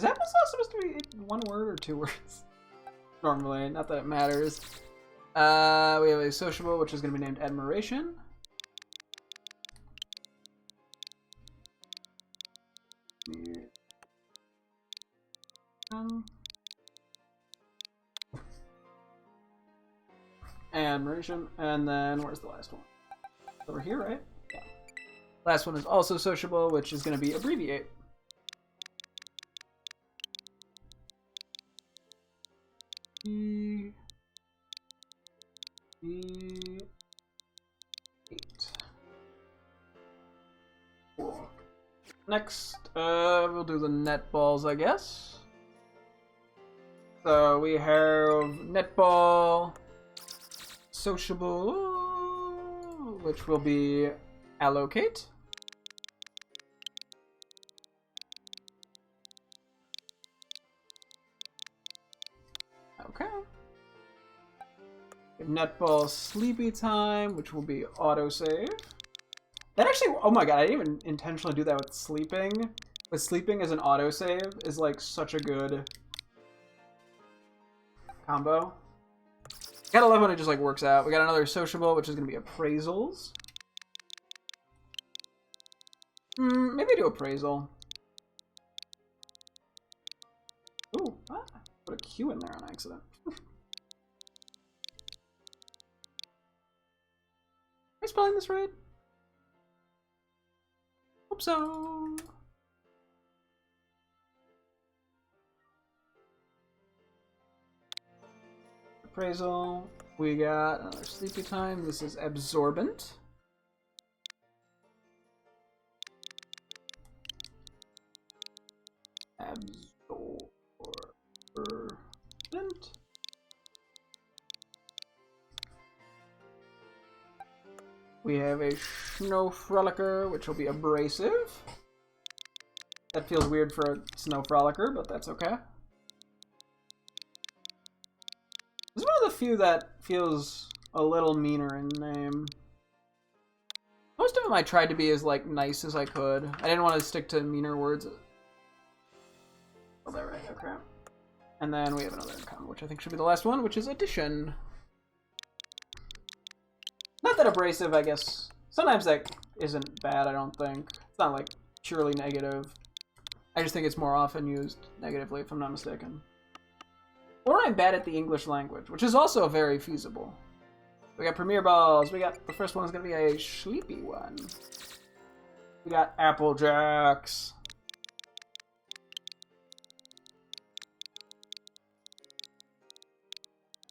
Is applesauce supposed to be one word or two words? Normally, not that it matters. We have a sociable, which is going to be named Admiration. Admiration, and then where's the last one? Over here, right? Yeah. Last one is also sociable, which is going to be Abbreviate. E8. Cool. Next, we'll do the netballs, I guess. So we have netball, sociable, which will be allocate. Okay. Netball sleepy time, which will be autosave. That actually, oh my god, I didn't even intentionally do that with sleeping. But sleeping as an autosave is like such a good combo. Gotta love when it just like works out. We got another sociable, which is gonna be appraisals. Maybe do appraisal. Ooh, what? Put a Q in there on accident. Am I spelling this right? Hope so. Appraisal. We got another sleepy time. This is absorbent. Absorbent. We have a Snow Frolicker, which will be abrasive. That feels weird for a Snow Frolicker, but that's okay. This is one of the few that feels a little meaner in name. Most of them I tried to be as like nice as I could. I didn't want to stick to meaner words. Oh, that right, okay. And then we have another income, which I think should be the last one, which is addition. Not that abrasive, I guess. Sometimes that isn't bad, I don't think. It's not like purely negative. I just think it's more often used negatively, if I'm not mistaken. Or I'm bad at the English language, which is also very feasible. We got Premier Balls. We got, the first one is going to be a sleepy one. We got Apple Jacks.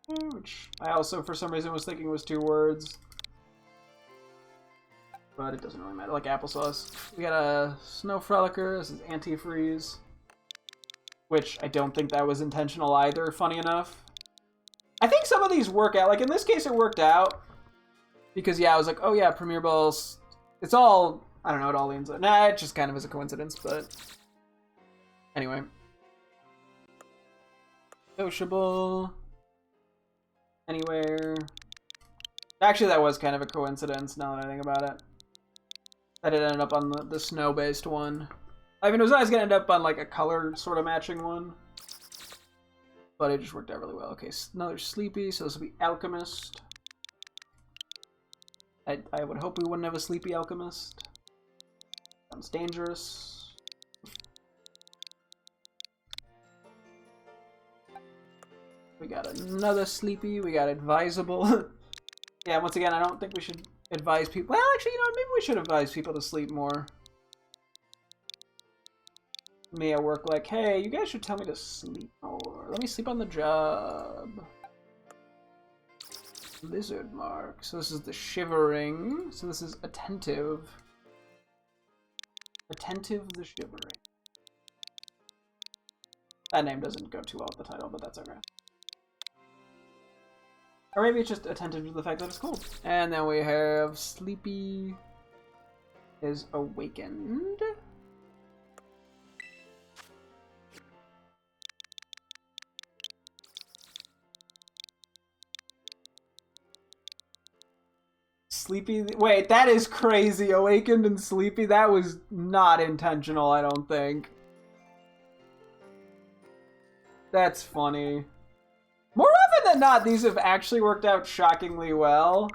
Which I also, for some reason, was thinking was two words. But it doesn't really matter, like applesauce. We got a Snow Frolicker. This is antifreeze. Which I don't think that was intentional either, funny enough. I think some of these work out. Like, in this case, it worked out. Because, yeah, I was like, oh, yeah, Premier Balls. It's all, I don't know, it all leans. Nah, it just kind of is a coincidence, but... Anyway. Sociable. Anywhere. Actually, that was kind of a coincidence, now that I think about it. That it ended up on the snow-based one. I mean, it was always going to end up on, like, a color sort of matching one. But it just worked out really well. Okay, another sleepy, so this will be Alchemist. I would hope we wouldn't have a sleepy Alchemist. Sounds dangerous. We got another sleepy. We got advisable. Yeah, once again, I don't think we should advise people. Well, actually, you know, maybe we should advise people to sleep more. Me at work, like, hey, you guys should tell me to sleep more. Let me sleep on the job. Lizard mark. So this is the shivering. So this is attentive. Attentive the shivering. That name doesn't go too well with the title, but that's okay. Or maybe it's just attentive to the fact that it's cold. And then we have Sleepy is awakened. Sleepy, wait, that is crazy. Awakened and sleepy, that was not intentional, I don't think. That's funny. More often than not, these have actually worked out shockingly well.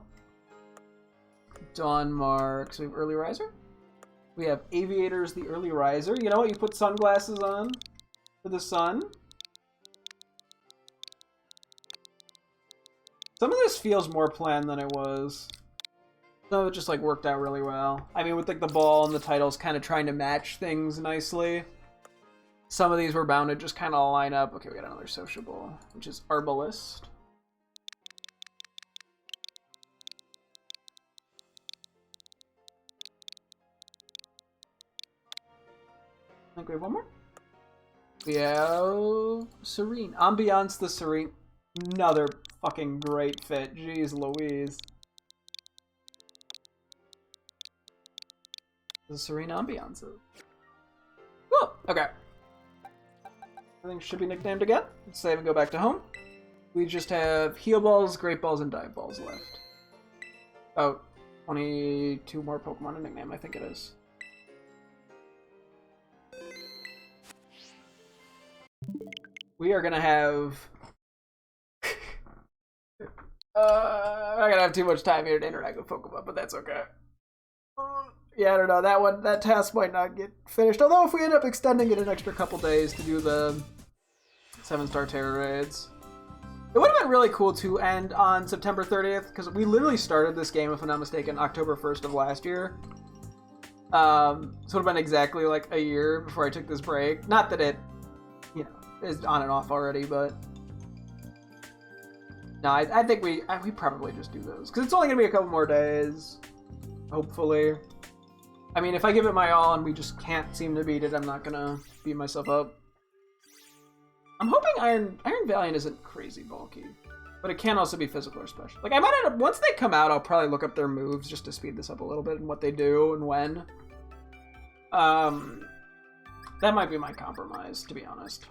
Dawn Marks. We have Early Riser. We have Aviators, the Early Riser. You know what? You put sunglasses on for the sun. Some of this feels more planned than it was. Some of it just like worked out really well. I mean, with like the ball and the titles kind of trying to match things nicely. Some of these were bound to just kind of line up. Okay, we got another sociable, which is Arbalist. I think we have one more. We have Serene. Ambiance the Serene. Another fucking great fit. Jeez Louise. The Serene Ambiance. Cool. Okay. Everything should be nicknamed again. Let's save and go back to home. We just have Heal Balls, Great Balls, and Dive Balls left. About 22 more Pokemon to nickname, I think it is. We are gonna have... I'm gonna have too much time here to interact with Pokemon, but that's okay. Yeah, I don't know. That task might not get finished. Although if we end up extending it an extra couple days to do the 7-star Terror Raids. It would have been really cool to end on September 30th, because we literally started this game, if I'm not mistaken, October 1st of last year. So it would have been exactly like a year before I took this break. Not that it, you know, is on and off already, but... No, I think we probably just do those. Because it's only going to be a couple more days. Hopefully. I mean, if I give it my all and we just can't seem to beat it, I'm not going to beat myself up. I'm hoping Iron Valiant isn't crazy bulky. But it can also be physical or special. Like, I might end up... Once they come out, I'll probably look up their moves just to speed this up a little bit and what they do and when. That might be my compromise, to be honest.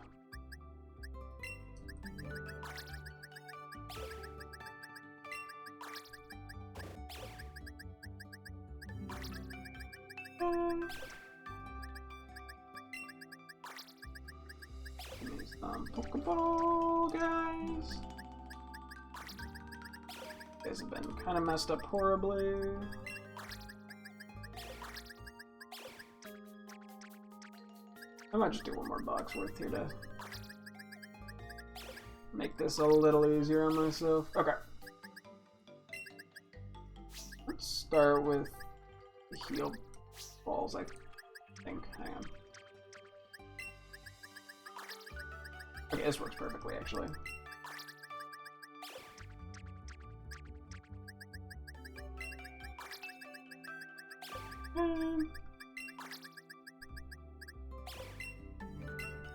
Pokeball, guys. You guys have been kind of messed up horribly. I might just do one more box worth here to make this a little easier on myself. Okay. Let's start with the heal balls, I think. Hang on. Okay, this works perfectly, actually.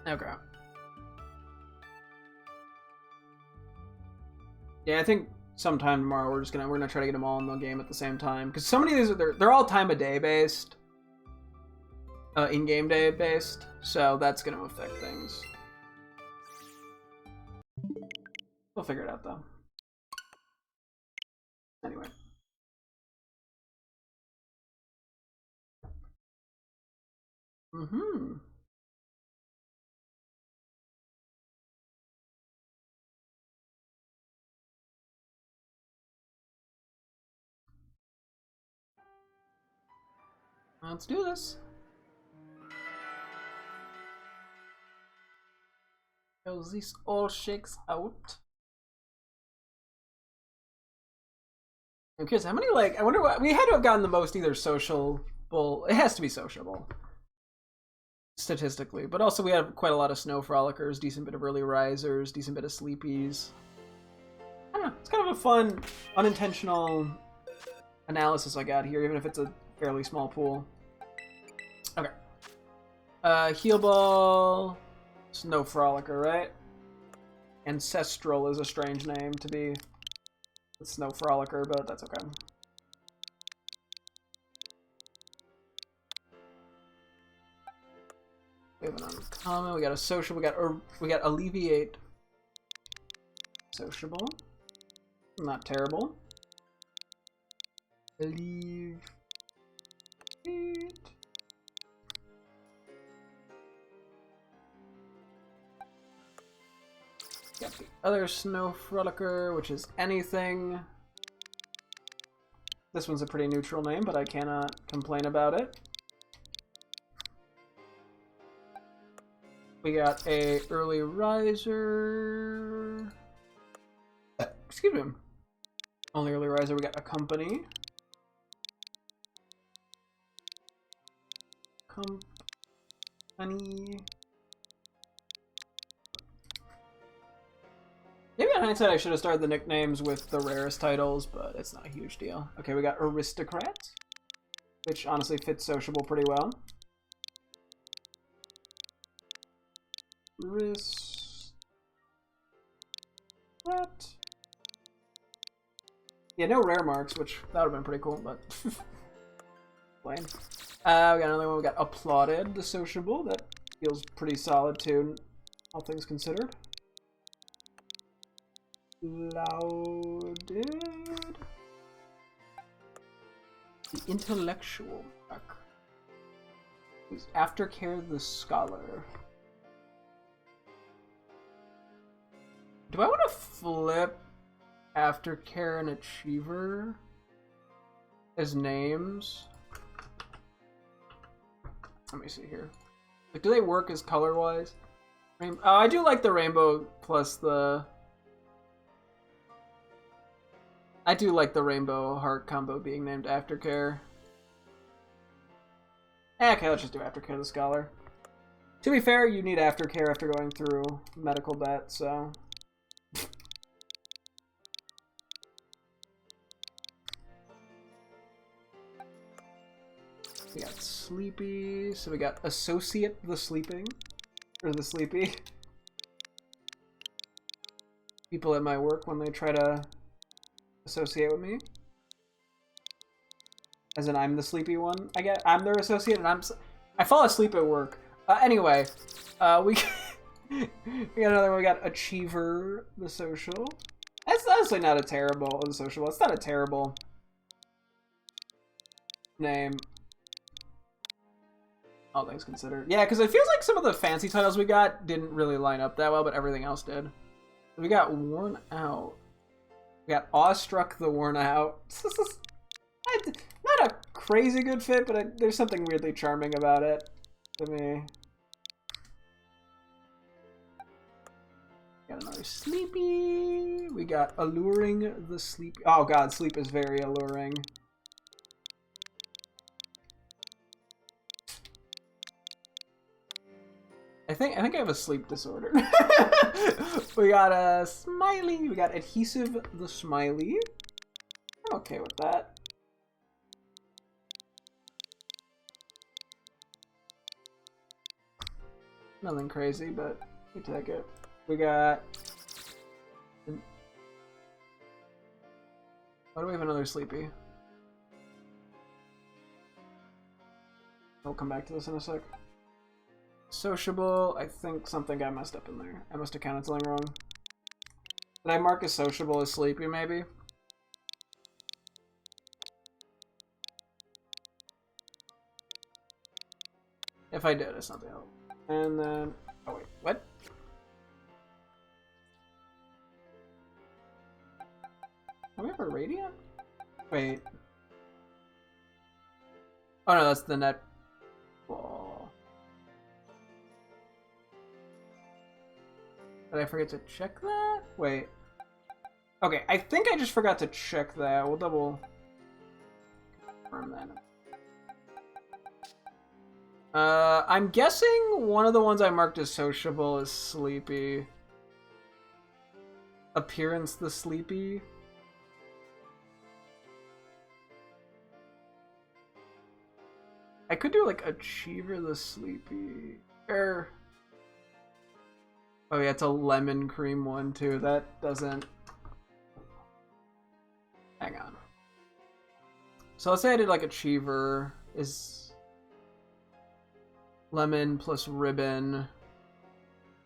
Okay. Yeah, I think sometime tomorrow we're gonna try to get them all in the game at the same time, because so many of these they're all time of day based, in-game day based, so that's gonna affect things. We'll figure it out though. Anyway. Let's do this. How this all shakes out. I'm curious, how many, like, I wonder what, we had to have gotten the most either sociable, it has to be sociable, statistically, but also we have quite a lot of Snow Frolickers, decent bit of Early Risers, decent bit of Sleepies. I don't know, it's kind of a fun, unintentional analysis I got here, even if it's a fairly small pool. Okay. Heal Ball, Snow Frolicker, right? Ancestral is a strange name to be a Snow Frolicker, but that's okay. We have an uncommon, we got a social, we got Alleviate. Sociable. Not terrible. Alleviate. Got the other Snow Frolicker, which is anything. This one's a pretty neutral name, but I cannot complain about it. We got a early riser. Excuse me. Only early riser. We got a company. Company. Maybe in hindsight I should have started the nicknames with the rarest titles, but it's not a huge deal. Okay, we got Aristocrat, which honestly fits sociable pretty well. Aristocrat. Yeah, no rare marks, which that would have been pretty cool, but plain. We got another one. We got Applauded, the sociable. That feels pretty solid too, all things considered. Lauded. The intellectual mark. Who's Aftercare the Scholar. Do I want to flip Aftercare and Achiever as names? Let me see here. Like, do they work as color-wise? Oh, I do like the rainbow plus the... I do like the rainbow heart combo being named Aftercare. Okay, let's just do Aftercare the Scholar. To be fair, you need Aftercare after going through medical debt, so... We got Sleepy, so we got Associate the Sleeping, or the Sleepy. People at my work when they try to associate with me. As in, I'm the sleepy one. I'm their associate, and I fall asleep at work. Anyway, we got another one. We got Achiever the Social. That's honestly not a terrible the social. It's not a terrible name. All things considered. Yeah, because it feels like some of the fancy titles we got didn't really line up that well, but everything else did. We got Worn Out. We got Awestruck the Worn Out. Not a crazy good fit, but there's something weirdly charming about it to me. Got another Sleepy. We got Alluring the Sleepy. Oh god, sleep is very alluring. I think I have a sleep disorder. We got a Smiley. We got Adhesive the Smiley. I'm okay with that. Nothing crazy, but we take it. We got... Why do we have another Sleepy? I'll come back to this in a sec. Sociable, I think something got messed up in there. I must have counted something wrong. Did I mark as sociable as Sleepy, maybe? If I did, it's not the hell. And then... Oh wait, what? Do we have a Radiant? Wait. Oh no, that's the net ball. Did I forget to check that? Wait. Okay, I think I just forgot to check that. We'll double confirm that. I'm guessing one of the ones I marked as sociable is Sleepy. Appearance the Sleepy. I could do like Achiever the Sleepy. Oh yeah, it's a lemon cream one too. That doesn't... Hang on. So let's say I did like Achiever is lemon plus ribbon.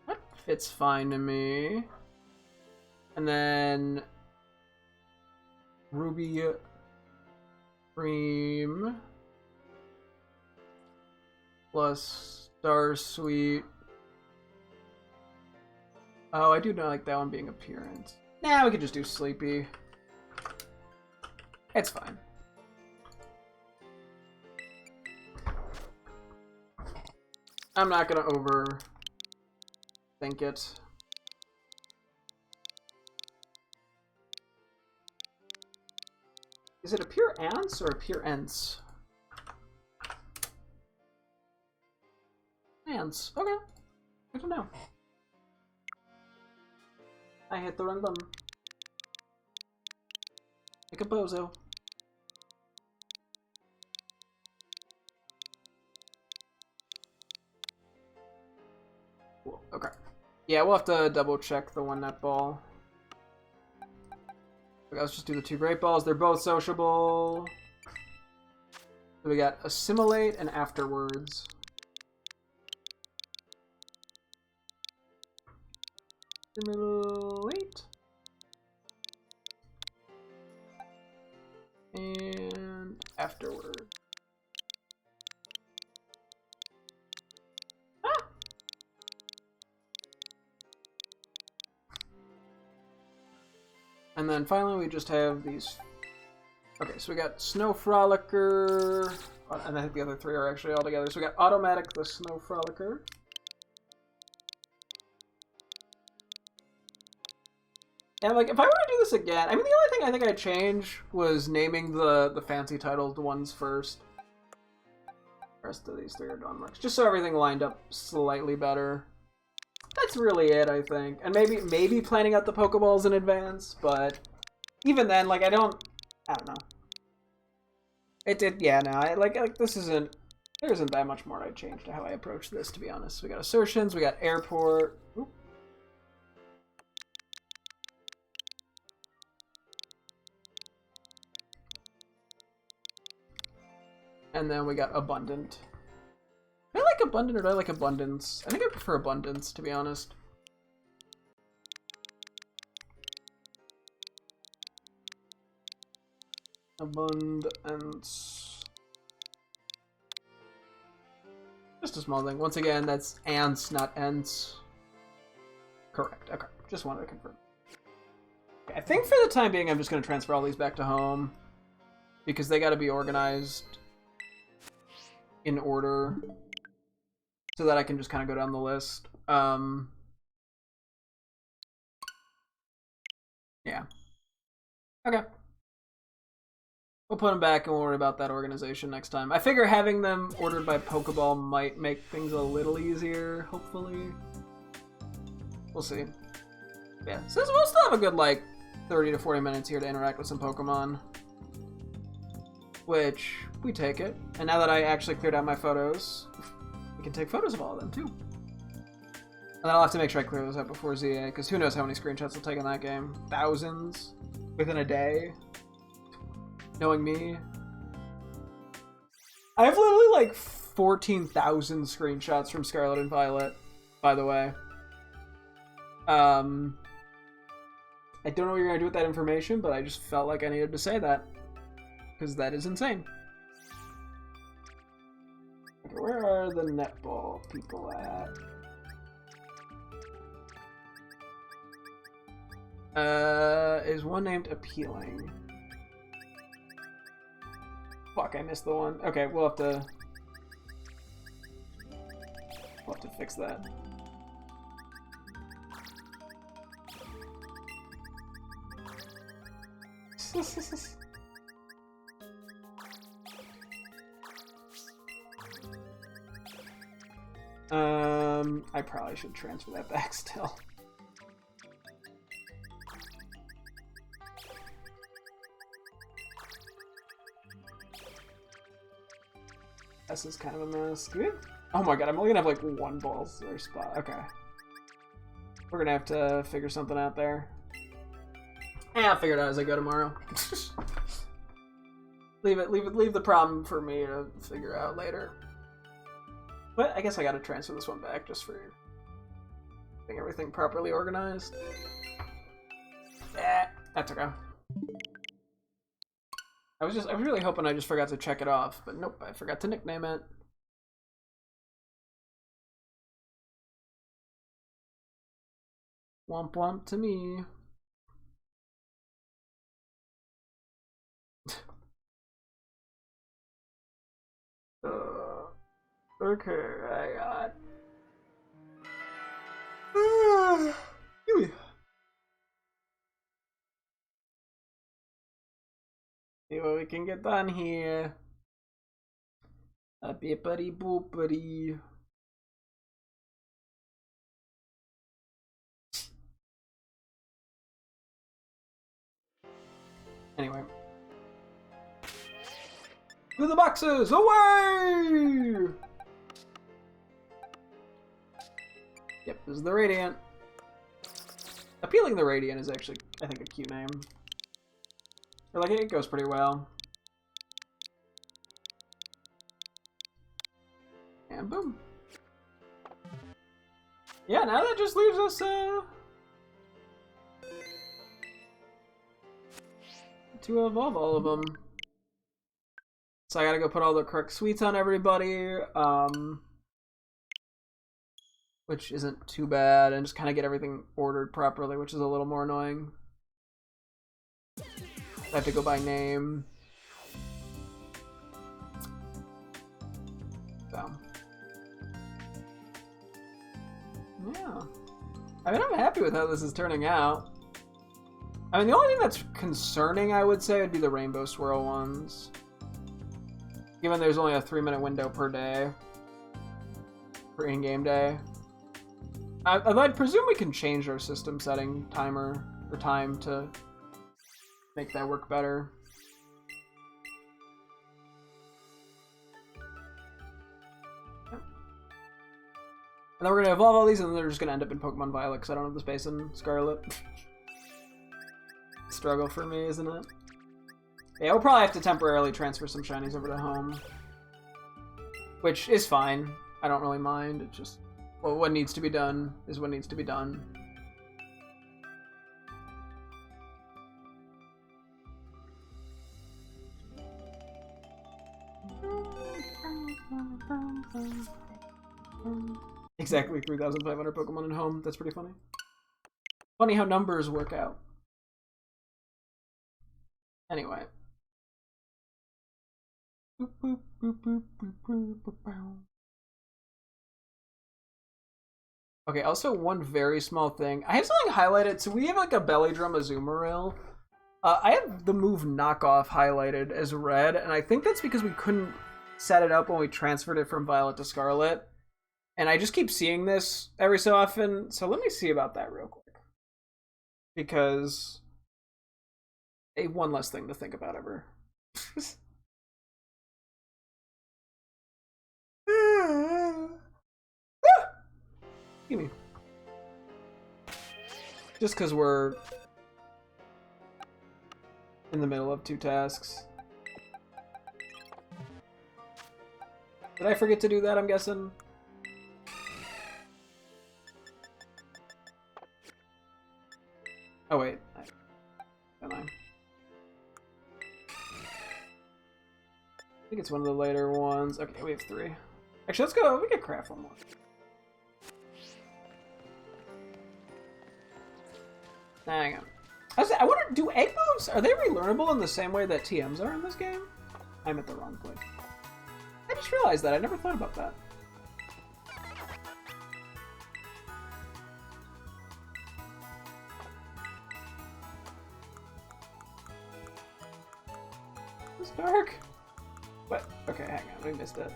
That fits fine to me. And then Ruby cream plus Star Sweet Oh, I do not like that one being appearance. Nah, we could just do sleepy. It's fine. I'm not gonna overthink it. Is it appearance or appearance? Ants. Okay. I don't know. I hit the wrong button. Like a bozo. Cool. Okay. Yeah, we'll have to double check the one net ball. Okay, let's just do the two great balls. They're both sociable. So we got assimilate and afterwards. Assimilate. And afterward. Ah! And then finally we just have these. Okay, so we got Snow Frolicker, and I think the other three are actually all together. So we got Automatic the Snow Frolicker. And like, if I were to do this again, I mean, the only thing I think I'd change was naming the fancy titled ones first. The rest of these three are Dawn Marks, just so everything lined up slightly better. That's really it, I think. And maybe planning out the Pokeballs in advance, but even then, like, I don't know. Yeah, no, like this isn't, there isn't that much more I'd change to how I approach this, to be honest. We got assertions, we got airport. Oop. And then we got abundant. Do I like abundant or do I like abundance? I think I prefer abundance, to be honest. Abundance. Just a small thing. Once again, that's ants, not ents. Correct. Okay. Just wanted to confirm. Okay, I think for the time being, I'm just going to transfer all these back to home. Because they got to be organized in order. So that I can just kind of go down the list. Yeah. Okay. We'll put them back and we'll worry about that organization next time. I figure having them ordered by Pokeball might make things a little easier, hopefully. We'll see. Yeah, so we'll still have a good, like, 30 to 40 minutes here to interact with some Pokemon. Which, we take it. And now that I actually cleared out my photos, we can take photos of all of them, too. And then I'll have to make sure I clear those out before ZA, because who knows how many screenshots I'll take in that game. Thousands? Within a day? Knowing me. I have literally like 14,000 screenshots from Scarlet and Violet, by the way. I don't know what you're going to do with that information, but I just felt like I needed to say that. Because that is insane. Okay, where are the netball people at? Is one named Appealing? Fuck, I missed the one. Okay, we'll have to fix that. I probably should transfer that back still. This is kind of a mess. Do we have... Oh my god, I'm only gonna have like one ball or spot. Okay. We're gonna have to figure something out there. I'll figure it out as I go tomorrow. leave the problem for me to figure out later. But I guess I gotta transfer this one back just for getting everything properly organized. That's okay. I was really hoping I just forgot to check it off, but nope, I forgot to nickname it. Womp womp to me. Okay, I got. See what we can get done here. A bippity boopity. Anyway. To the boxes! Away! Yep, this is the Radiant. Appealing the Radiant is actually, I think, a cute name. Or like, it goes pretty well. And boom. Yeah, now that just leaves us, to evolve all of them. So I gotta go put all the correct sweets on everybody, which isn't too bad, and just kind of get everything ordered properly, which is a little more annoying. I have to go by name. So. Yeah. I mean, I'm happy with how this is turning out. I mean, the only thing that's concerning, I would say, would be the Rainbow Swirl ones. Given there's only a 3-minute window per day. For in-game day. I'd presume we can change our system setting timer, or time, to make that work better. Yep. And then we're going to evolve all these, and then they're just going to end up in Pokemon Violet, because I don't have the space in Scarlet. Struggle for me, isn't it? Yeah, we'll probably have to temporarily transfer some shinies over to home. Which is fine. I don't really mind. It's just, well, what needs to be done is what needs to be done. Exactly 3,500 Pokemon in home. That's pretty funny. Funny how numbers work out. Anyway. Okay, also one very small thing. I have something highlighted. So we have like a Belly Drum Azumarill. I have the move Knockoff highlighted as red, and I think that's because we couldn't set it up when we transferred it from Violet to Scarlet. And I just keep seeing this every so often. So let me see about that real quick. Because one less thing to think about ever. Give me. Just because we're in the middle of 2 tasks. Did I forget to do that, I'm guessing? Oh wait. Am I? I think it's one of the later ones. Okay, we have 3. Actually, let's go. We can craft one more. Hang on. I wonder, do egg moves, are they relearnable in the same way that TMs are in this game? I'm at the wrong place. I just realized that. I never thought about that. It's dark. What? Okay, hang on. We missed it.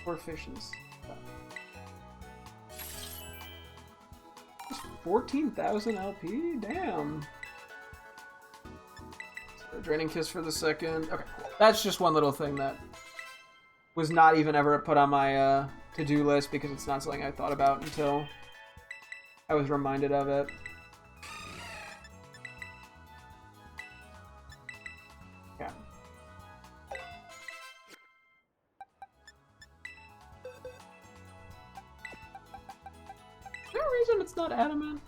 Poor fishes. 14,000 LP? Damn. So Draining Kiss for the second. Okay, cool. That's just one little thing that was not even ever put on my to-do list because it's not something I thought about until I was reminded of it. Okay. Is there a reason it's not adamant?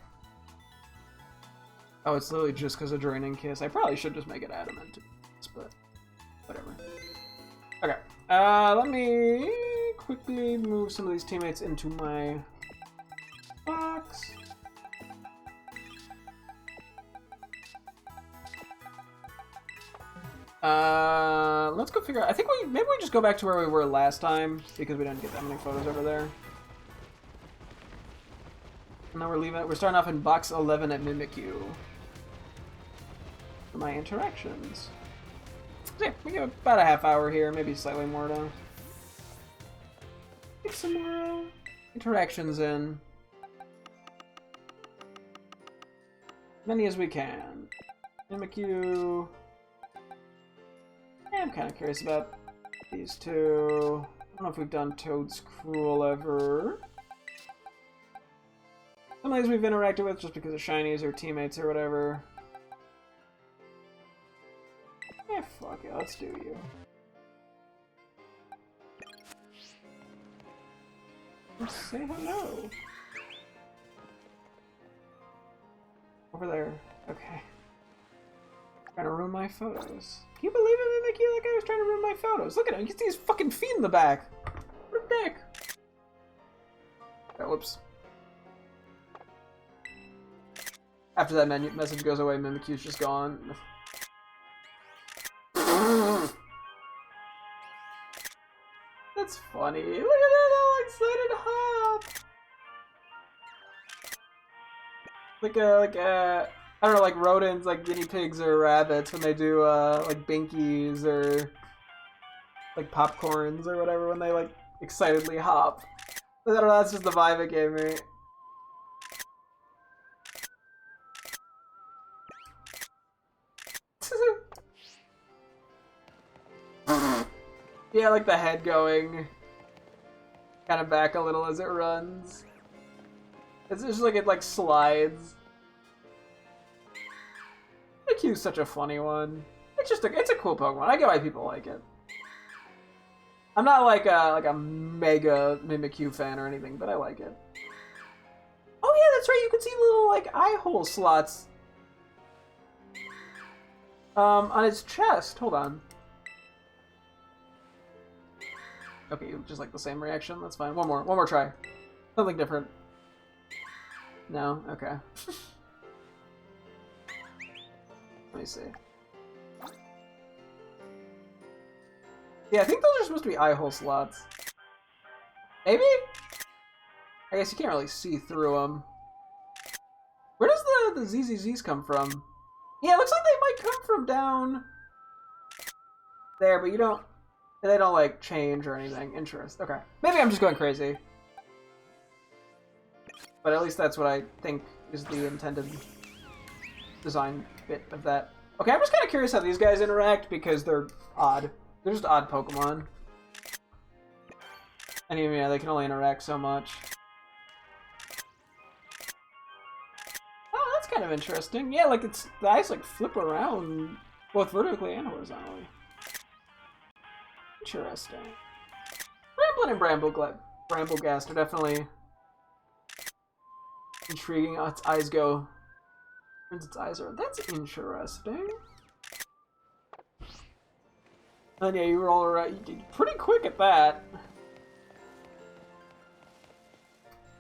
Oh, it's literally just because of Draining Kiss. I probably should just make it adamant, but whatever. Okay. Let me quickly move some of these teammates into my box. Let's go figure out. I think maybe we just go back to where we were last time because we didn't get that many photos over there. And now we're leaving. We're starting off in box 11 at Mimikyu for my interactions. So yeah, we get about a half hour here, maybe slightly more to get some more interactions in. Many as we can. Mimikyu. Yeah, I'm kind of curious about these two. I don't know if we've done Toad's Cruel ever. Some of these we've interacted with just because of shinies or teammates or whatever. Yeah, fuck it, let's do you. Let's say hello. Over there. Okay. Trying to ruin my photos. Can you believe it, Mimikyu? That guy was trying to ruin my photos. Look at him. You can see his fucking feet in the back. What a dick. Oh, whoops. After that message goes away, Mimikyu's just gone. That's funny. Look at that all excited hop. I don't know, like rodents, like guinea pigs or rabbits when they do like binkies or like popcorns or whatever when they like excitedly hop. I don't know, that's just the vibe it gave me. Yeah, like the head going kind of back a little as it runs. It's just like it like slides. Mimikyu's such a funny one. It's a cool Pokemon. I get why people like it. I'm not like a mega Mimikyu fan or anything, but I like it. Oh yeah, that's right. You can see little like eye hole slots on its chest. Hold on. Okay, just like the same reaction. That's fine. One more try. Something different. No? Okay. Let me see. Yeah, I think those are supposed to be eye hole slots. Maybe? I guess you can't really see through them. Where does the ZZZs come from? Yeah, it looks like they might come from down there, but they don't like change or anything. Interesting. Okay. Maybe I'm just going crazy. But at least that's what I think is the intended design bit of that. Okay, I'm just kind of curious how these guys interact because they're odd. They're just odd Pokemon. And even, yeah, they can only interact so much. Oh, that's kind of interesting. Yeah, like the eyes like flip around both vertically and horizontally. Interesting. Ramblin' and Bramblegast are definitely intriguing. Oh, its eyes go. Its eyes are. That's interesting. And yeah, you were all right. You did pretty quick at that.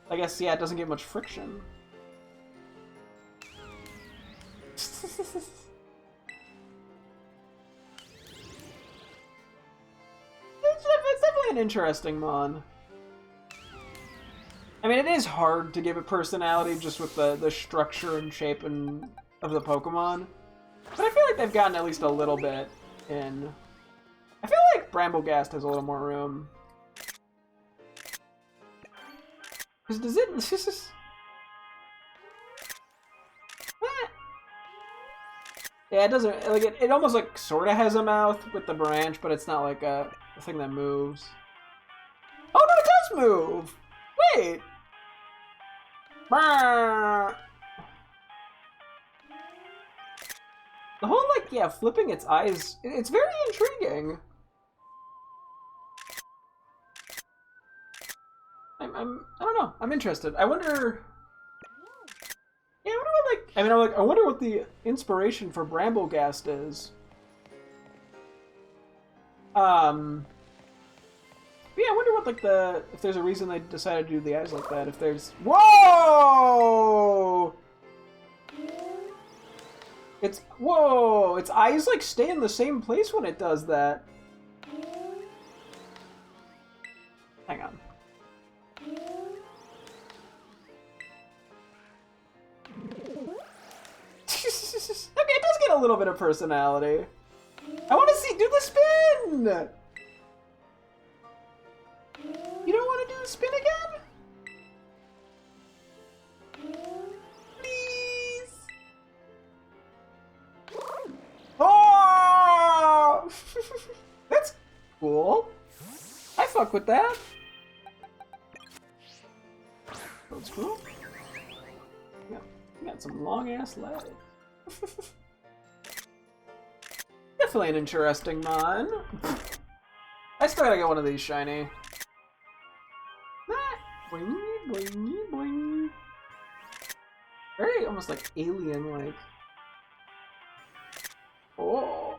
I guess, yeah, it doesn't get much friction. It's definitely an interesting mon. I mean, it is hard to give it personality just with the structure and shape of the Pokemon. But I feel like they've gotten at least a little bit in. I feel like Bramblegast has a little more room. Because does it... Yeah, it doesn't... Like, it almost, like, sort of has a mouth with the branch, but it's not, like, a thing that moves. Oh, no, it does move! Wait! The whole, like, yeah, flipping its eyes... It's very intriguing. I don't know. I'm interested. I wonder... Yeah, I wonder what, like... I mean, I wonder what the inspiration for Bramblegast is. But yeah, I wonder what like if there's a reason they decided to do the eyes like that. If there's whoa, its eyes like stay in the same place when it does that. Hang on. Okay, it does get a little bit of personality. I want to see do the spin. You don't want to do the spin again? Please. Oh! That's cool. I fuck with that. That's cool. Yeah, we got some long ass legs. Definitely an interesting mon. I still gotta get one of these shiny. Boing, boing, boing. Very almost like alien-like. Oh.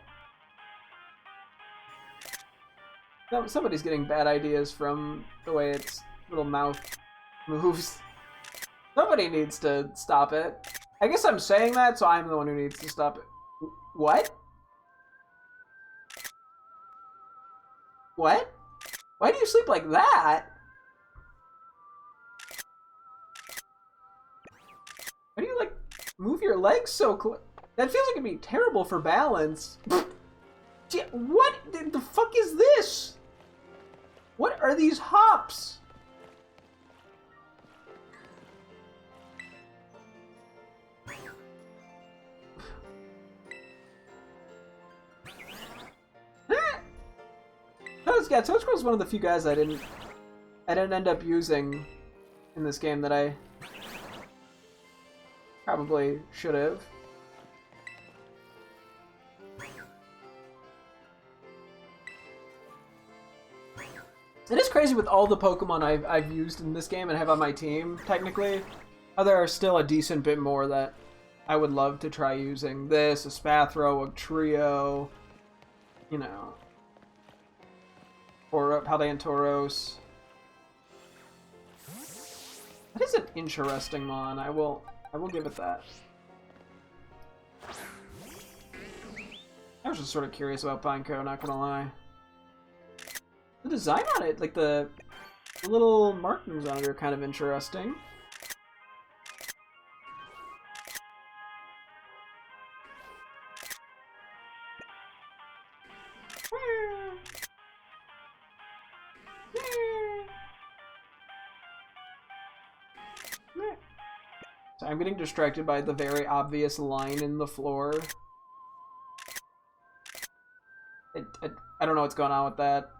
Somebody's getting bad ideas from the way its little mouth moves. Somebody needs to stop it. I guess I'm saying that, so I'm the one who needs to stop it. What? What? Why do you sleep like that? Why do you, like, move your legs so close? That feels like it'd be terrible for balance. Gee, what the fuck is this? What are these hops? Yeah, Toad Squirrel's one of the few guys I didn't end up using in this game that I probably should have. It is crazy with all the Pokemon I've used in this game and have on my team, technically, how there are still a decent bit more that I would love to try using. This, a Spathro, a Trio, you know, or Paldeantoros. That is an interesting mon. I will give it that. I was just sort of curious about Pineco, not gonna lie. The design on it, like the little markings on it are kind of interesting. So I'm getting distracted by the very obvious line in the floor. I don't know what's going on with that.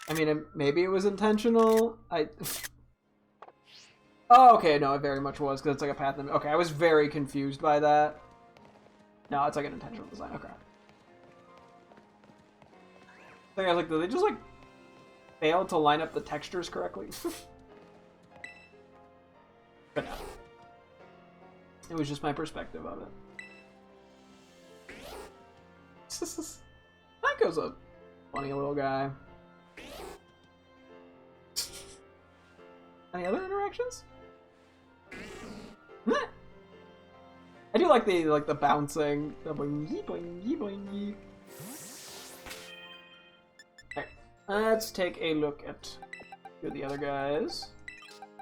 I mean, maybe it was intentional. Oh, okay, no, it very much was, because it's like a path. Okay, I was very confused by that. No, it's like an intentional design. Okay. I was like, did they just like fail to line up the textures correctly? But no. It was just my perspective of it. Pineco's a funny little guy. Any other interactions? Nah. I do like the bouncing, the boingy boingy boingy. Alright, let's take a look at the other guys.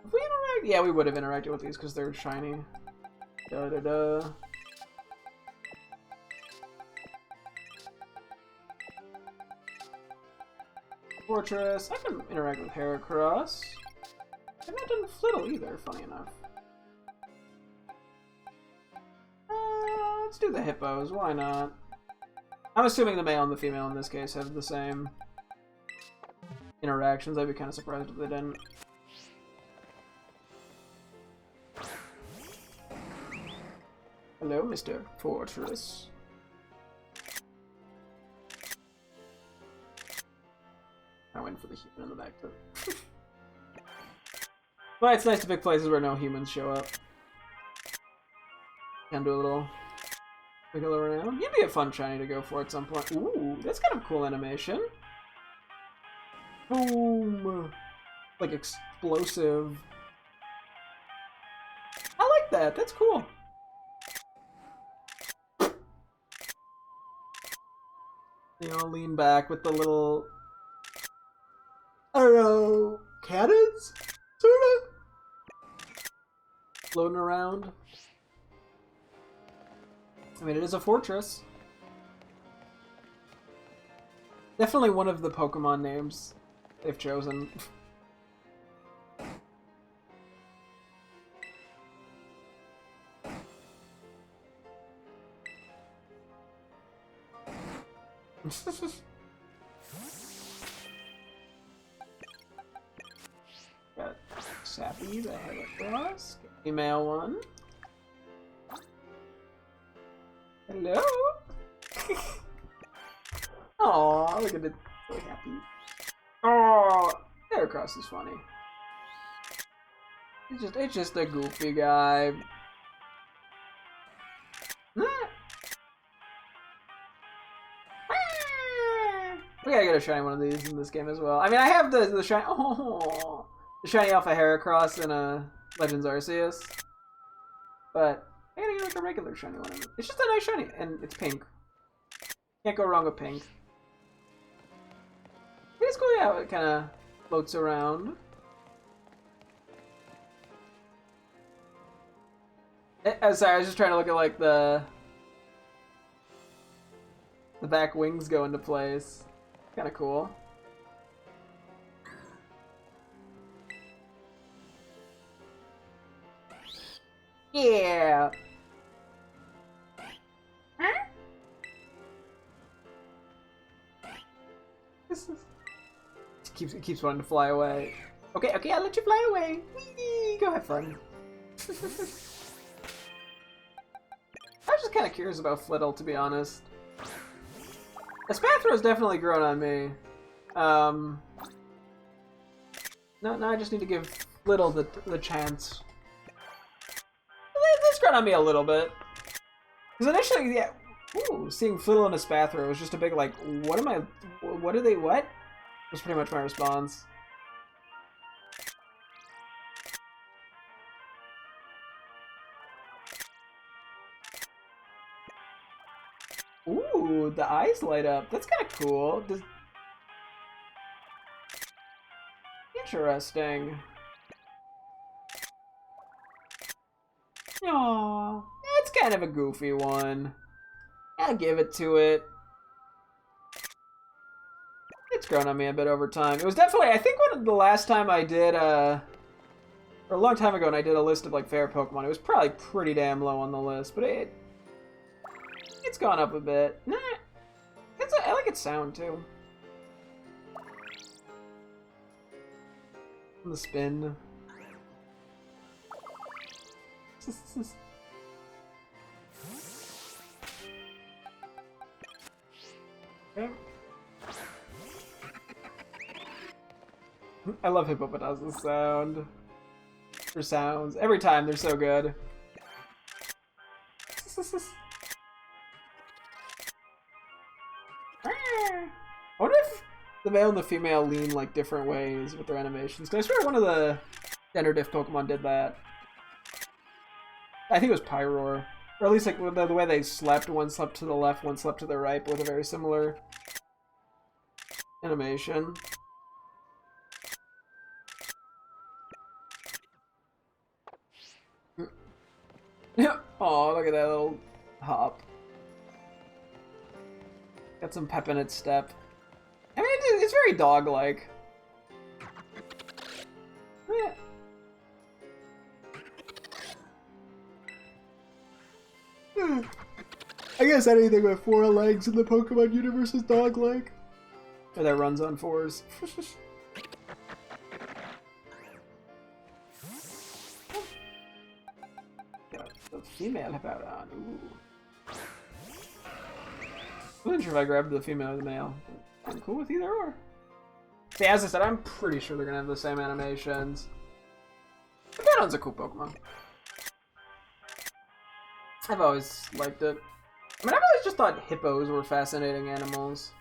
If we interact, yeah, we would have interacted with these because they're shiny. Da da da. Fortress. I can interact with Heracross. I've not done Flittle either, funny enough. Let's do the hippos, why not? I'm assuming the male and the female in this case have the same interactions. I'd be kind of surprised if they didn't. Hello, Mr. Fortress. I went for the human in the back too. But it's nice to pick places where no humans show up. Can do a little Wiggle around. You'd be a fun shiny to go for at some point. Ooh, that's kind of cool animation. Boom! Like explosive. I like that. That's cool. You know, lean back with the little, I don't know, cannons? Sorta? Floating around. I mean, it is a fortress. Definitely one of the Pokemon names they've chosen. Got Sappy that head across. Female one. Hello? Aww, look at it. So happy. Oh, Heracross is funny. It's just a goofy guy. We gotta get a shiny one of these in this game as well. I mean, I have the shiny. Oh, the shiny Alpha Heracross in Legends Arceus, but I gotta get like a regular shiny one. It's just a nice shiny, and it's pink. Can't go wrong with pink. It's cool, yeah. It kind of floats around. Sorry, I was just trying to look at like the back wings go into place. Kind of cool. Yeah. Huh? It keeps wanting to fly away. Okay, I'll let you fly away. Whee! Go have fun. I was just kind of curious about Flittle, to be honest. Espathra has definitely grown on me. No, I just need to give Flittle the chance. It's grown on me a little bit. Because initially, yeah, seeing Flittle and Espathra was just a big, like, what was pretty much my response. Ooh, the eyes light up. That's kind of cool. Interesting. Aww, that's kind of a goofy one. I'll give it to it. It's grown on me a bit over time. It was definitely, I think the last time I did, or a long time ago when I did a list of like favorite Pokemon, it was probably pretty damn low on the list, but it's gone up a bit. Nah, I like its sound too. The spin. Okay. I love Hippopotaz's sound. Or sounds. Every time, they're so good. I wonder if the male and the female lean like different ways with their animations. Because I swear one of the gender diff Pokemon did that. I think it was Pyroar. Or at least like the way they slept. One slept to the left, one slept to the right, but with a very similar animation. Oh, look at that little hop. Got some pep in its step. I mean, it's very dog-like. Yeah. I guess anything with 4 legs in the Pokemon universe is dog-like. Or that runs on 4s. The female Hippowdon. Ooh. I'm not sure if I grabbed the female or the male. I'm cool with either or. See, as I said, I'm pretty sure they're gonna have the same animations. Hippowdon's a cool Pokemon. I've always liked it. I mean, I've always just thought hippos were fascinating animals.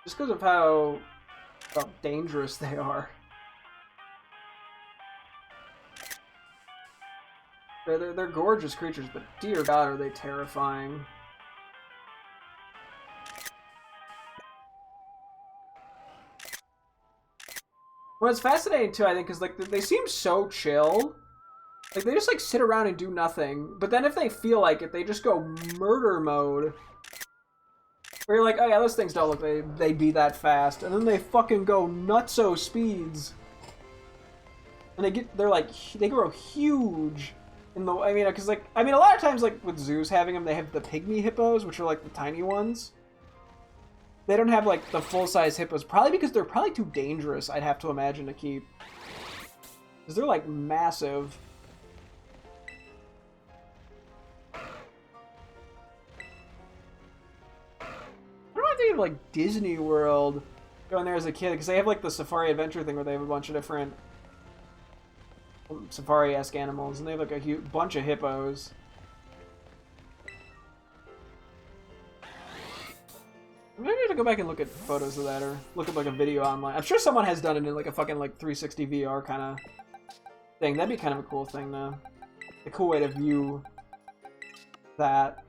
Just because of how dangerous they are. They're gorgeous creatures, but dear God, are they terrifying. Well, it's fascinating too, I think, because like they seem so chill. Like they just like sit around and do nothing. But then if they feel like it, they just go murder mode. Where you're like, oh yeah, those things don't look they'd be that fast, and then they fucking go nutso speeds. And they grow huge. I mean, because like, a lot of times like with zoos having them, they have the pygmy hippos, which are like the tiny ones. They don't have like the full-size hippos, probably because they're probably too dangerous, I'd have to imagine, to keep. Because they're like massive. I don't know if they have like Disney World going there as a kid, because they have like the Safari Adventure thing where they have a bunch of different safari-esque animals, and they have like a huge bunch of hippos. Maybe I have to go back and look at photos of that, or look at like a video online. I'm sure someone has done it in like a fucking like 360 VR kind of thing. That'd be kind of a cool thing, though. A cool way to view that.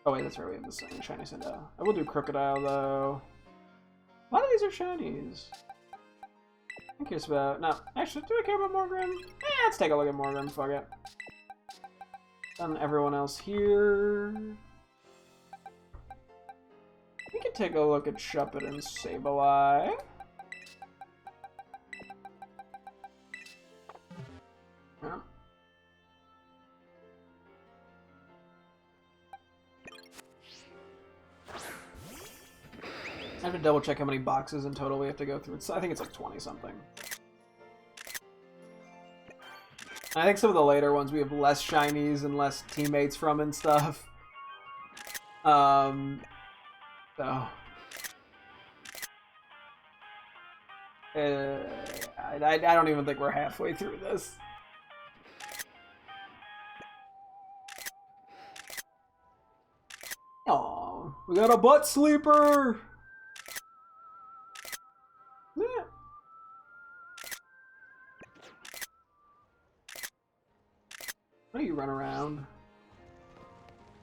Oh wait, that's right, we have this shiny Sindel. I will do Crocodile, though. A lot of these are shinies. I'm curious about... No, actually, do I care about Morgrim? Let's take a look at Morgrim, fuck it. Done everyone else here. We can take a look at Shuppet and Sableye. Yeah. I have to double check how many boxes in total we have to go through. I think it's like 20 something. I think some of the later ones we have less shinies and less teammates from and stuff. So I don't even think we're halfway through this. Aw, we got a butt sleeper. Yeah. Why do you run around?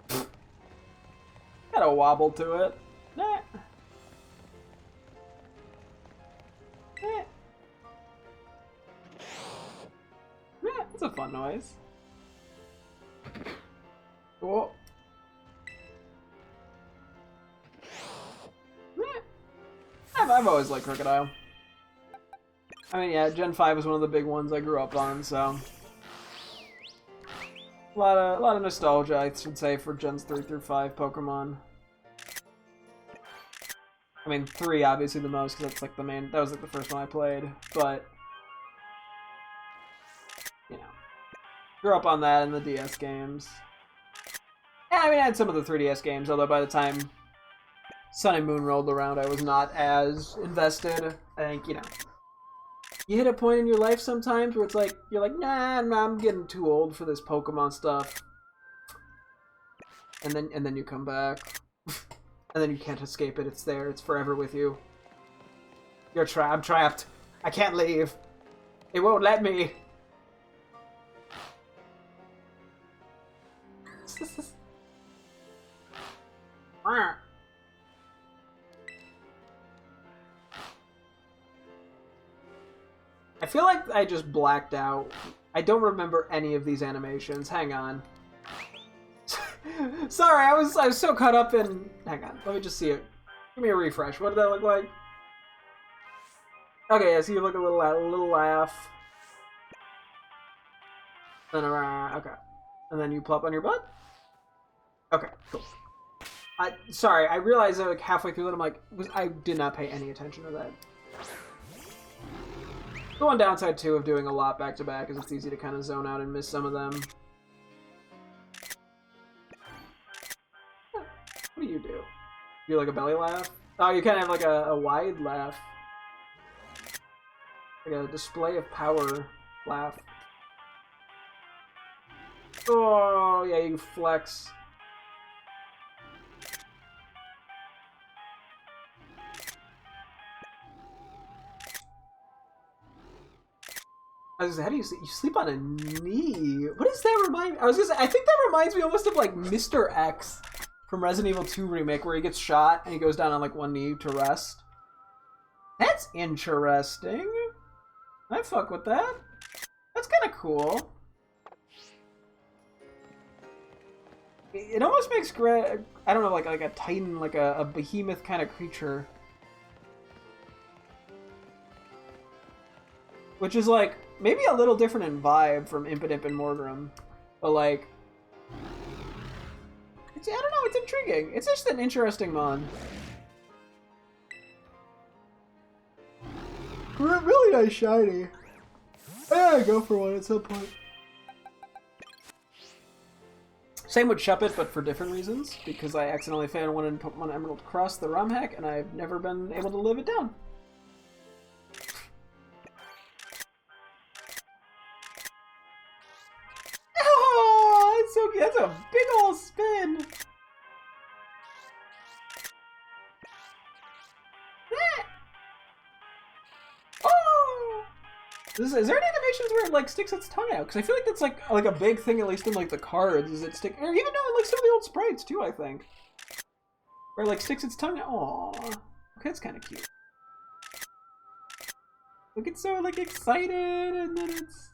Got a wobble to it. Nah. Yeah. Yeah, it's a fun noise. Cool. Yeah. I've always liked Crocodile. I mean, yeah, Gen 5 was one of the big ones I grew up on, so a lot of nostalgia, I should say, for Gens 3 through 5 Pokemon. I mean, 3 obviously the most, because that's like the main. That was like the first one I played, but you know, grew up on that and the DS games. Yeah, I mean, I had some of the 3DS games, although by the time Sun and Moon rolled around, I was not as invested. I think, you know, you hit a point in your life sometimes where it's like, you're like, nah, I'm getting too old for this Pokemon stuff. And then you come back. And then you can't escape it. It's there. It's forever with you. You're trapped. I'm trapped. I can't leave. It won't let me. I feel like I just blacked out. I don't remember any of these animations. Hang on. Sorry, I was so caught up in... Hang on, let me just see it. Give me a refresh. What did that look like? Okay, yeah, so you look a little laugh. Then okay. And then you plop on your butt? Okay, cool. Sorry, I realized that like halfway through that I'm like, I did not pay any attention to that. The one downside, too, of doing a lot back-to-back is it's easy to kind of zone out and miss some of them. you do? You do like a belly laugh? Oh, you kind of have like a wide laugh. Like a display of power laugh. Oh, yeah, you flex. I was gonna say, how do you sleep? You sleep on a knee. What does that remind me? I was gonna say, I think that reminds me almost of like Mr. X from Resident Evil 2 Remake, where he gets shot and he goes down on like one knee to rest. That's interesting. I fuck with that. That's kind of cool. It almost makes I don't know, like a titan, like a behemoth kind of creature. Which is like maybe a little different in vibe from Impid Imp and Morgrim, but like, I don't know, it's intriguing. It's just an interesting mon. Really nice shiny. Yeah, go for one at some point. Same with Shuppet, but for different reasons, because I accidentally found one in Pokemon Emerald Cross, the ROM hack, and I've never been able to live it down. Oh, it's so good. That's a big old spin. Oh! Is there any animations where it like sticks its tongue out? Because I feel like that's like a big thing, at least in like the cards, is it stick, or even in like some of the old sprites too, I think. Where it like sticks its tongue out. Aww. Okay, that's kind of cute. Look, it's so like excited, and then it's.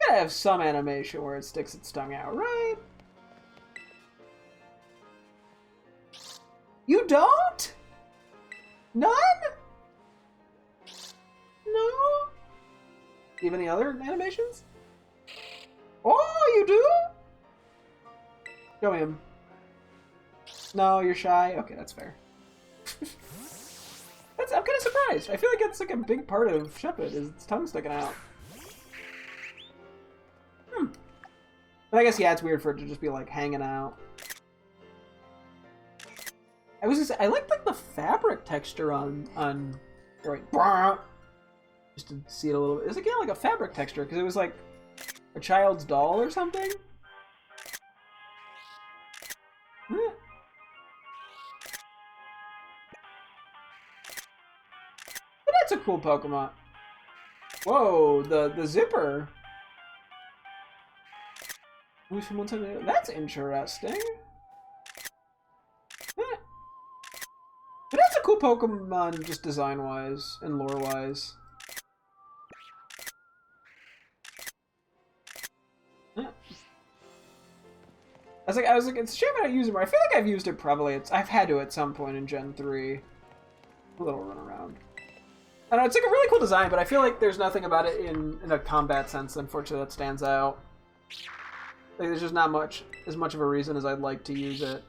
Gotta have some animation where it sticks its tongue out, right? You don't? None? No? Do you have any other animations? Oh, you do? Show me him. No, you're shy? Okay, that's fair. I'm kind of surprised. I feel like it's like a big part of Shuppet is its tongue sticking out. But I guess, yeah, it's weird for it to just be like hanging out. I was just, I like the fabric texture on right, just to see it a little bit. It's again like a fabric texture because it was like a child's doll or something. But that's a cool Pokemon. Whoa, the zipper. That's interesting. But that's a cool Pokemon, just design-wise and lore-wise. I was like, it's a shame I don't use it more. I feel like I've used it probably. I've had to at some point in Gen 3. A little run around. I don't know, it's like a really cool design, but I feel like there's nothing about it in a combat sense, unfortunately, that stands out. Like, there's just not as much of a reason as I'd like to use it.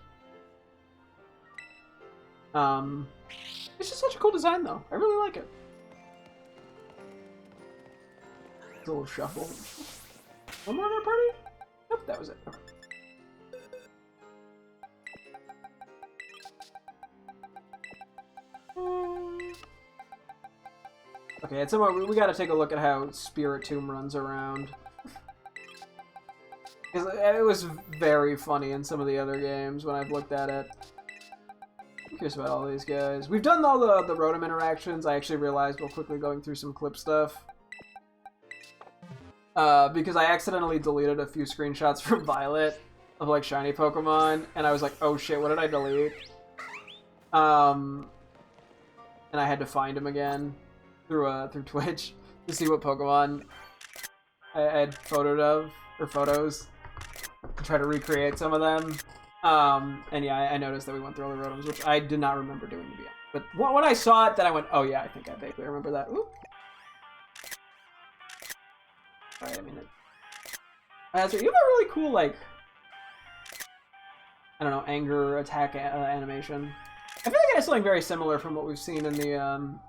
It's just such a cool design, though. I really like it. It's a little shuffle. One more in our party? Nope, that was it. Okay. Okay, at some point we gotta take a look at how Spiritomb runs around. It was very funny in some of the other games when I've looked at it. I'm curious about all these guys. We've done all the Rotom interactions. I actually realized while quickly going through some clip stuff. Because I accidentally deleted a few screenshots from Violet of like shiny Pokemon, and I was like, oh shit, what did I delete? And I had to find him again through Twitch to see what Pokemon I had photos to try to recreate some of them. And yeah, I noticed that we went through all the Rotoms, which I did not remember doing to be honest. But when I saw it, then I went, oh yeah, I think I vaguely remember that. Ooh. Alright, I mean, so you have a really cool, like, I don't know, anger attack animation. I feel like it has something very similar from what we've seen in the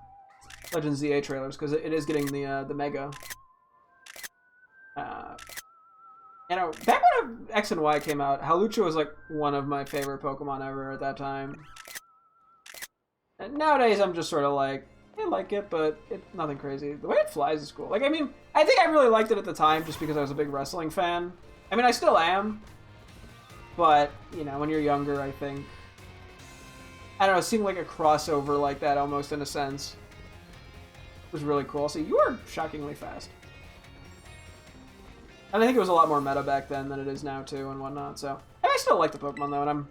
Legends ZA trailers, because it is getting the Mega. You know, back when X and Y came out, Hawlucha was like one of my favorite Pokemon ever at that time. And nowadays, I'm just sort of like, I like it, but it's nothing crazy. The way it flies is cool. Like, I mean, I think I really liked it at the time just because I was a big wrestling fan. I mean, I still am. But, you know, when you're younger, I think... I don't know, it seemed like a crossover like that almost in a sense. It was really cool. So you are shockingly fast. And I think it was a lot more meta back then than it is now too and whatnot. So I still like the Pokemon though,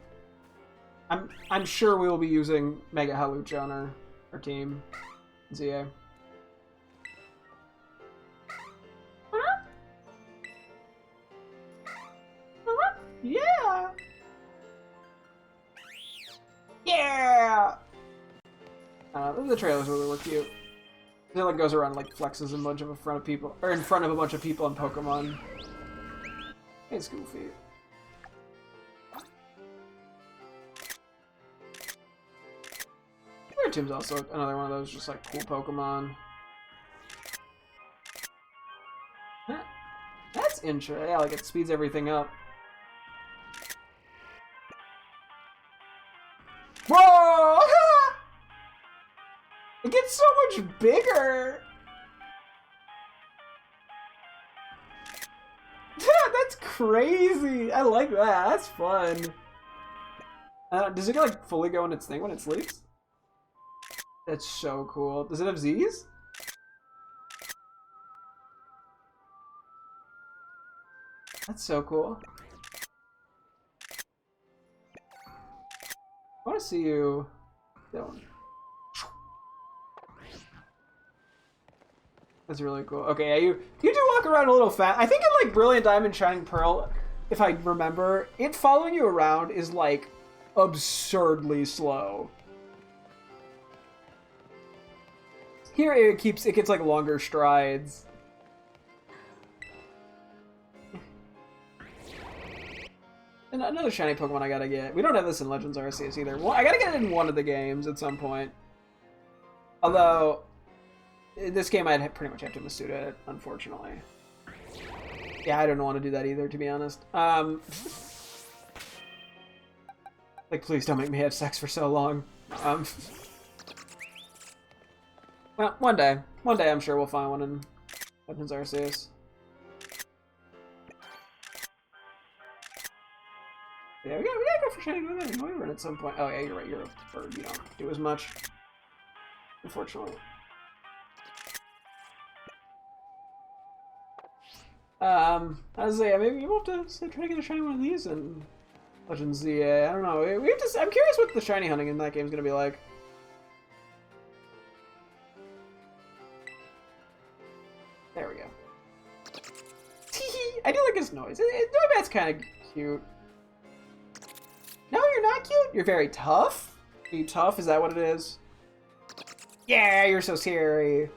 and I'm sure we will be using Mega Hawlucha on our team. ZA. Yeah! Yeah! The trailers really look cute. It like goes around like flexes in front of a bunch of people in Pokemon. It's goofy. Team's also another one of those just like cool Pokemon. That's interesting. Yeah, like it speeds everything up. Whoa! It gets so much bigger. That's crazy. I like that. That's fun. Does it like fully go in its thing when it sleeps? That's so cool. Does it have Z's? That's so cool. I want to see you. That's really cool. Okay, yeah, you do walk around a little fast. I think in like Brilliant Diamond, Shining Pearl, if I remember, it following you around is like absurdly slow. Here it gets like longer strides. And another shiny Pokemon I gotta get. We don't have this in Legends Arceus either. Well, I gotta get it in one of the games at some point. Although, in this game I'd pretty much have to Masuda it, unfortunately. Yeah, I don't want to do that either, to be honest. Like, please don't make me have sex for so long. Well, one day I'm sure we'll find one in Legends Arceus. Yeah, we gotta go for shiny Wyvern at some point. Oh yeah, you're right, you're a bird, you don't do as much. Unfortunately. I was saying, maybe we'll have to try to get a shiny one of these in Legends ZA. I don't know. We have to. I'm curious what the shiny hunting in that game is gonna be like. There we go. I do like his noise. Noibat's kind of cute. No, you're not cute. You're very tough. Are you tough? Is that what it is? Yeah, you're so scary.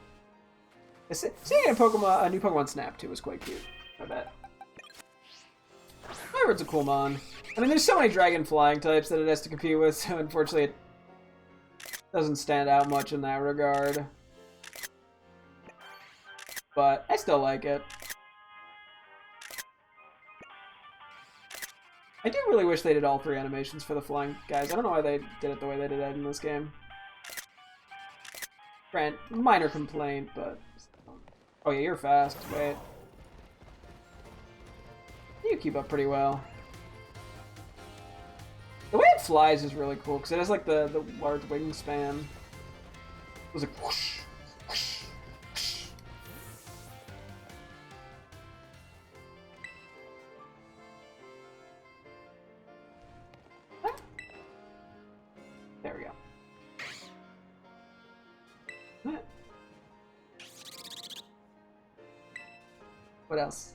Seeing a new Pokemon Snap too was quite cute. I bet. Wyvern's a cool mon. I mean, there's so many dragon flying types that it has to compete with, so unfortunately it doesn't stand out much in that regard. But I still like it. I do really wish they did all 3 animations for the flying guys. I don't know why they did it the way they did it in this game. Grant, minor complaint, but... Oh yeah, you're fast. Wait. You keep up pretty well. The way it flies is really cool, because it has like the large wingspan. It was like whoosh, whoosh, whoosh. There we go. What else?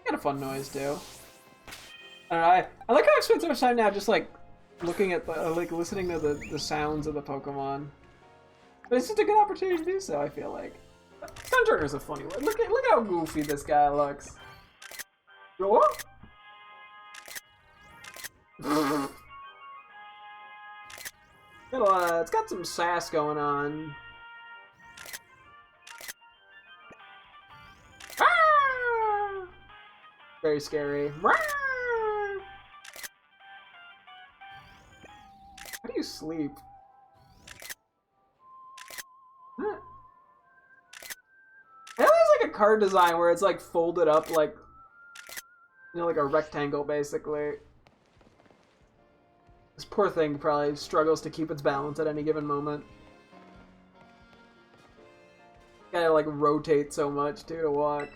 Got a fun noise too. I don't know, I like how I spend so much time now just like looking at the like listening to the sounds of the Pokemon. But it's just a good opportunity to do so, I feel like. Stunturner's a funny one. Look how goofy this guy looks. Go up. It's got some sass going on. Very scary. How do you sleep? Huh. I know there's like a card design where it's like folded up like, you know, like a rectangle basically. This poor thing probably struggles to keep its balance at any given moment. Gotta like rotate so much too to walk.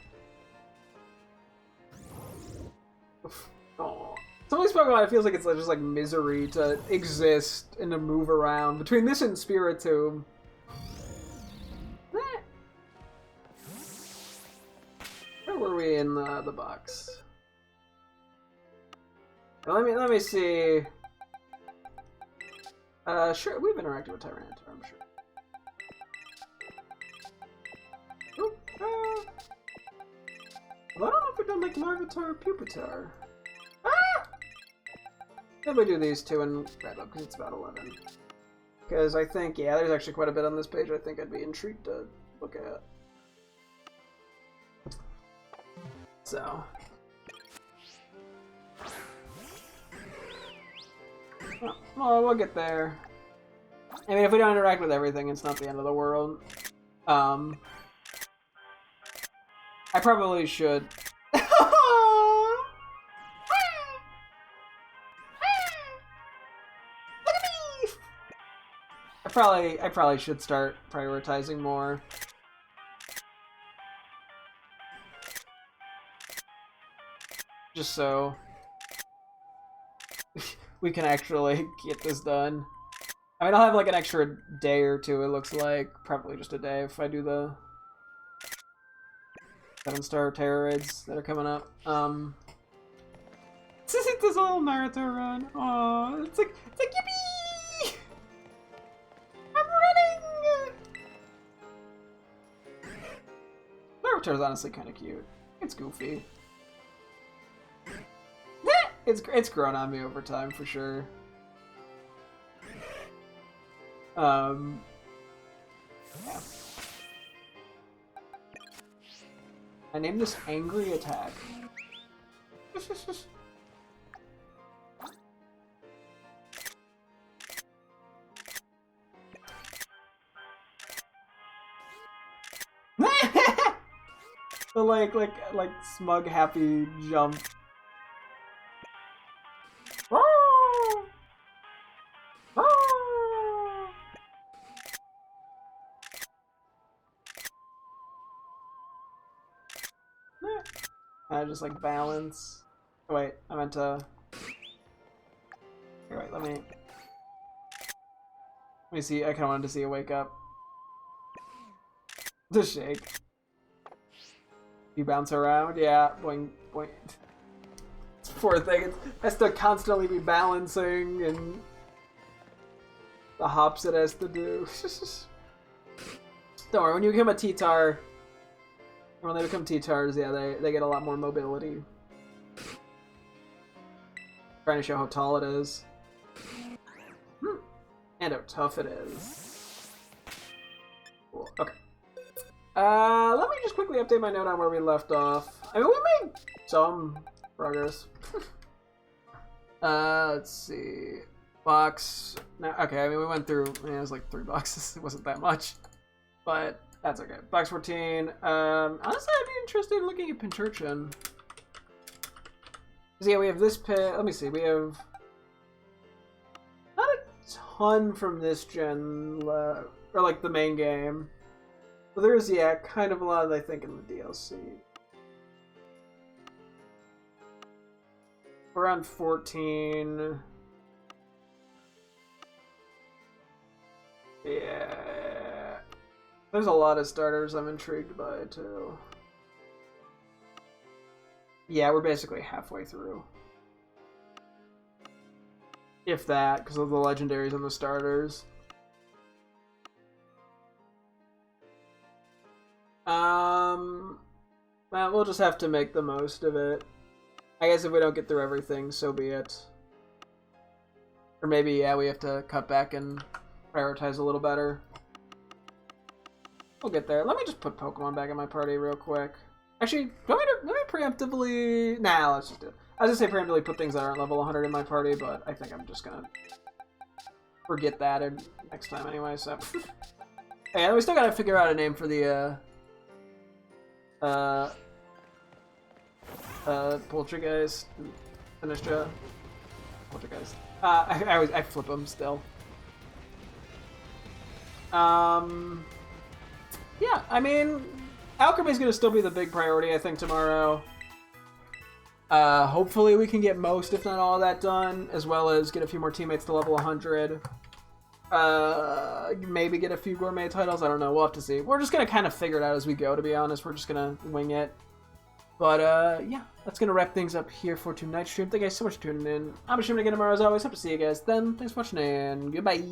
Oh. Some of these Pokemon, it feels like it's just like misery to exist and to move around. Between this and Spiritomb. Where were we in the box? Let me see. Sure, we've interacted with Tyranitar, I'm sure. Oop, well, I don't know if we've done like Larvitar or Pupitar. Ah! Maybe we do these two and wrap up because it's about 11. Because I think, yeah, there's actually quite a bit on this page I think I'd be intrigued to look at. So. Well, we'll get there. I mean, if we don't interact with everything, it's not the end of the world. I probably should. I probably should start prioritizing more. Just so we can actually get this done. I mean, I'll have like an extra day or two, it looks like. Probably just a day if I do the 7-star Terror Raids that are coming up. This little marathon run. Aww, it's like yippee! I'm running! Larvitar's honestly kind of cute. It's goofy. It's grown on me over time for sure. Yeah. I named this Angry Attack. The like smug happy jump. I just like balance. Oh, wait, I meant to. Here, wait, let me see. I kind of wanted to see it wake up. The shake. You bounce around, yeah. Boing, boing. Poor thing. It has to constantly be balancing and the hops it has to do. Don't worry, when you become a T-Tar, when they become T-Tars, yeah, they get a lot more mobility. Trying to show how tall it is. And how tough it is. Cool, okay. Let me just quickly update my note on where we left off. I mean, we made some progress. Let's see. Box. No, okay, I mean, we went through, it was like 3 boxes. It wasn't that much. But that's okay. Box 14. Honestly, I'd be interested in looking at Pincurchin. So yeah, we have this pit. Let me see. We have not a ton from this gen, or like the main game. But there's, yeah, kind of a lot, I think, in the DLC. Around 14. Yeah. There's a lot of starters I'm intrigued by, too. Yeah, we're basically halfway through. If that, because of the legendaries and the starters. Well, we'll just have to make the most of it. I guess if we don't get through everything, so be it. Or maybe, yeah, we have to cut back and prioritize a little better. We'll get there. Let me just put Pokemon back in my party real quick. Actually, do I let me preemptively... Nah, let's just do it. I was gonna say preemptively put things that aren't level 100 in my party, but I think I'm just gonna forget that next time anyway, so... Yeah, we still gotta figure out a name for the, Poltergeist. Sinistra. Poltergeist. I flip them still. Yeah, I mean, Alcremie is gonna still be the big priority, I think, tomorrow. Hopefully we can get most, if not all of that done, as well as get a few more teammates to level 100. Maybe get a few gourmet titles, I don't know, we'll have to see. We're just gonna kind of figure it out as we go, to be honest. We're just gonna wing it. But, yeah, that's gonna wrap things up here for tonight's stream. Thank you guys so much for tuning in. I'm streaming again tomorrow, as always. Hope to see you guys then. Thanks for watching, and goodbye!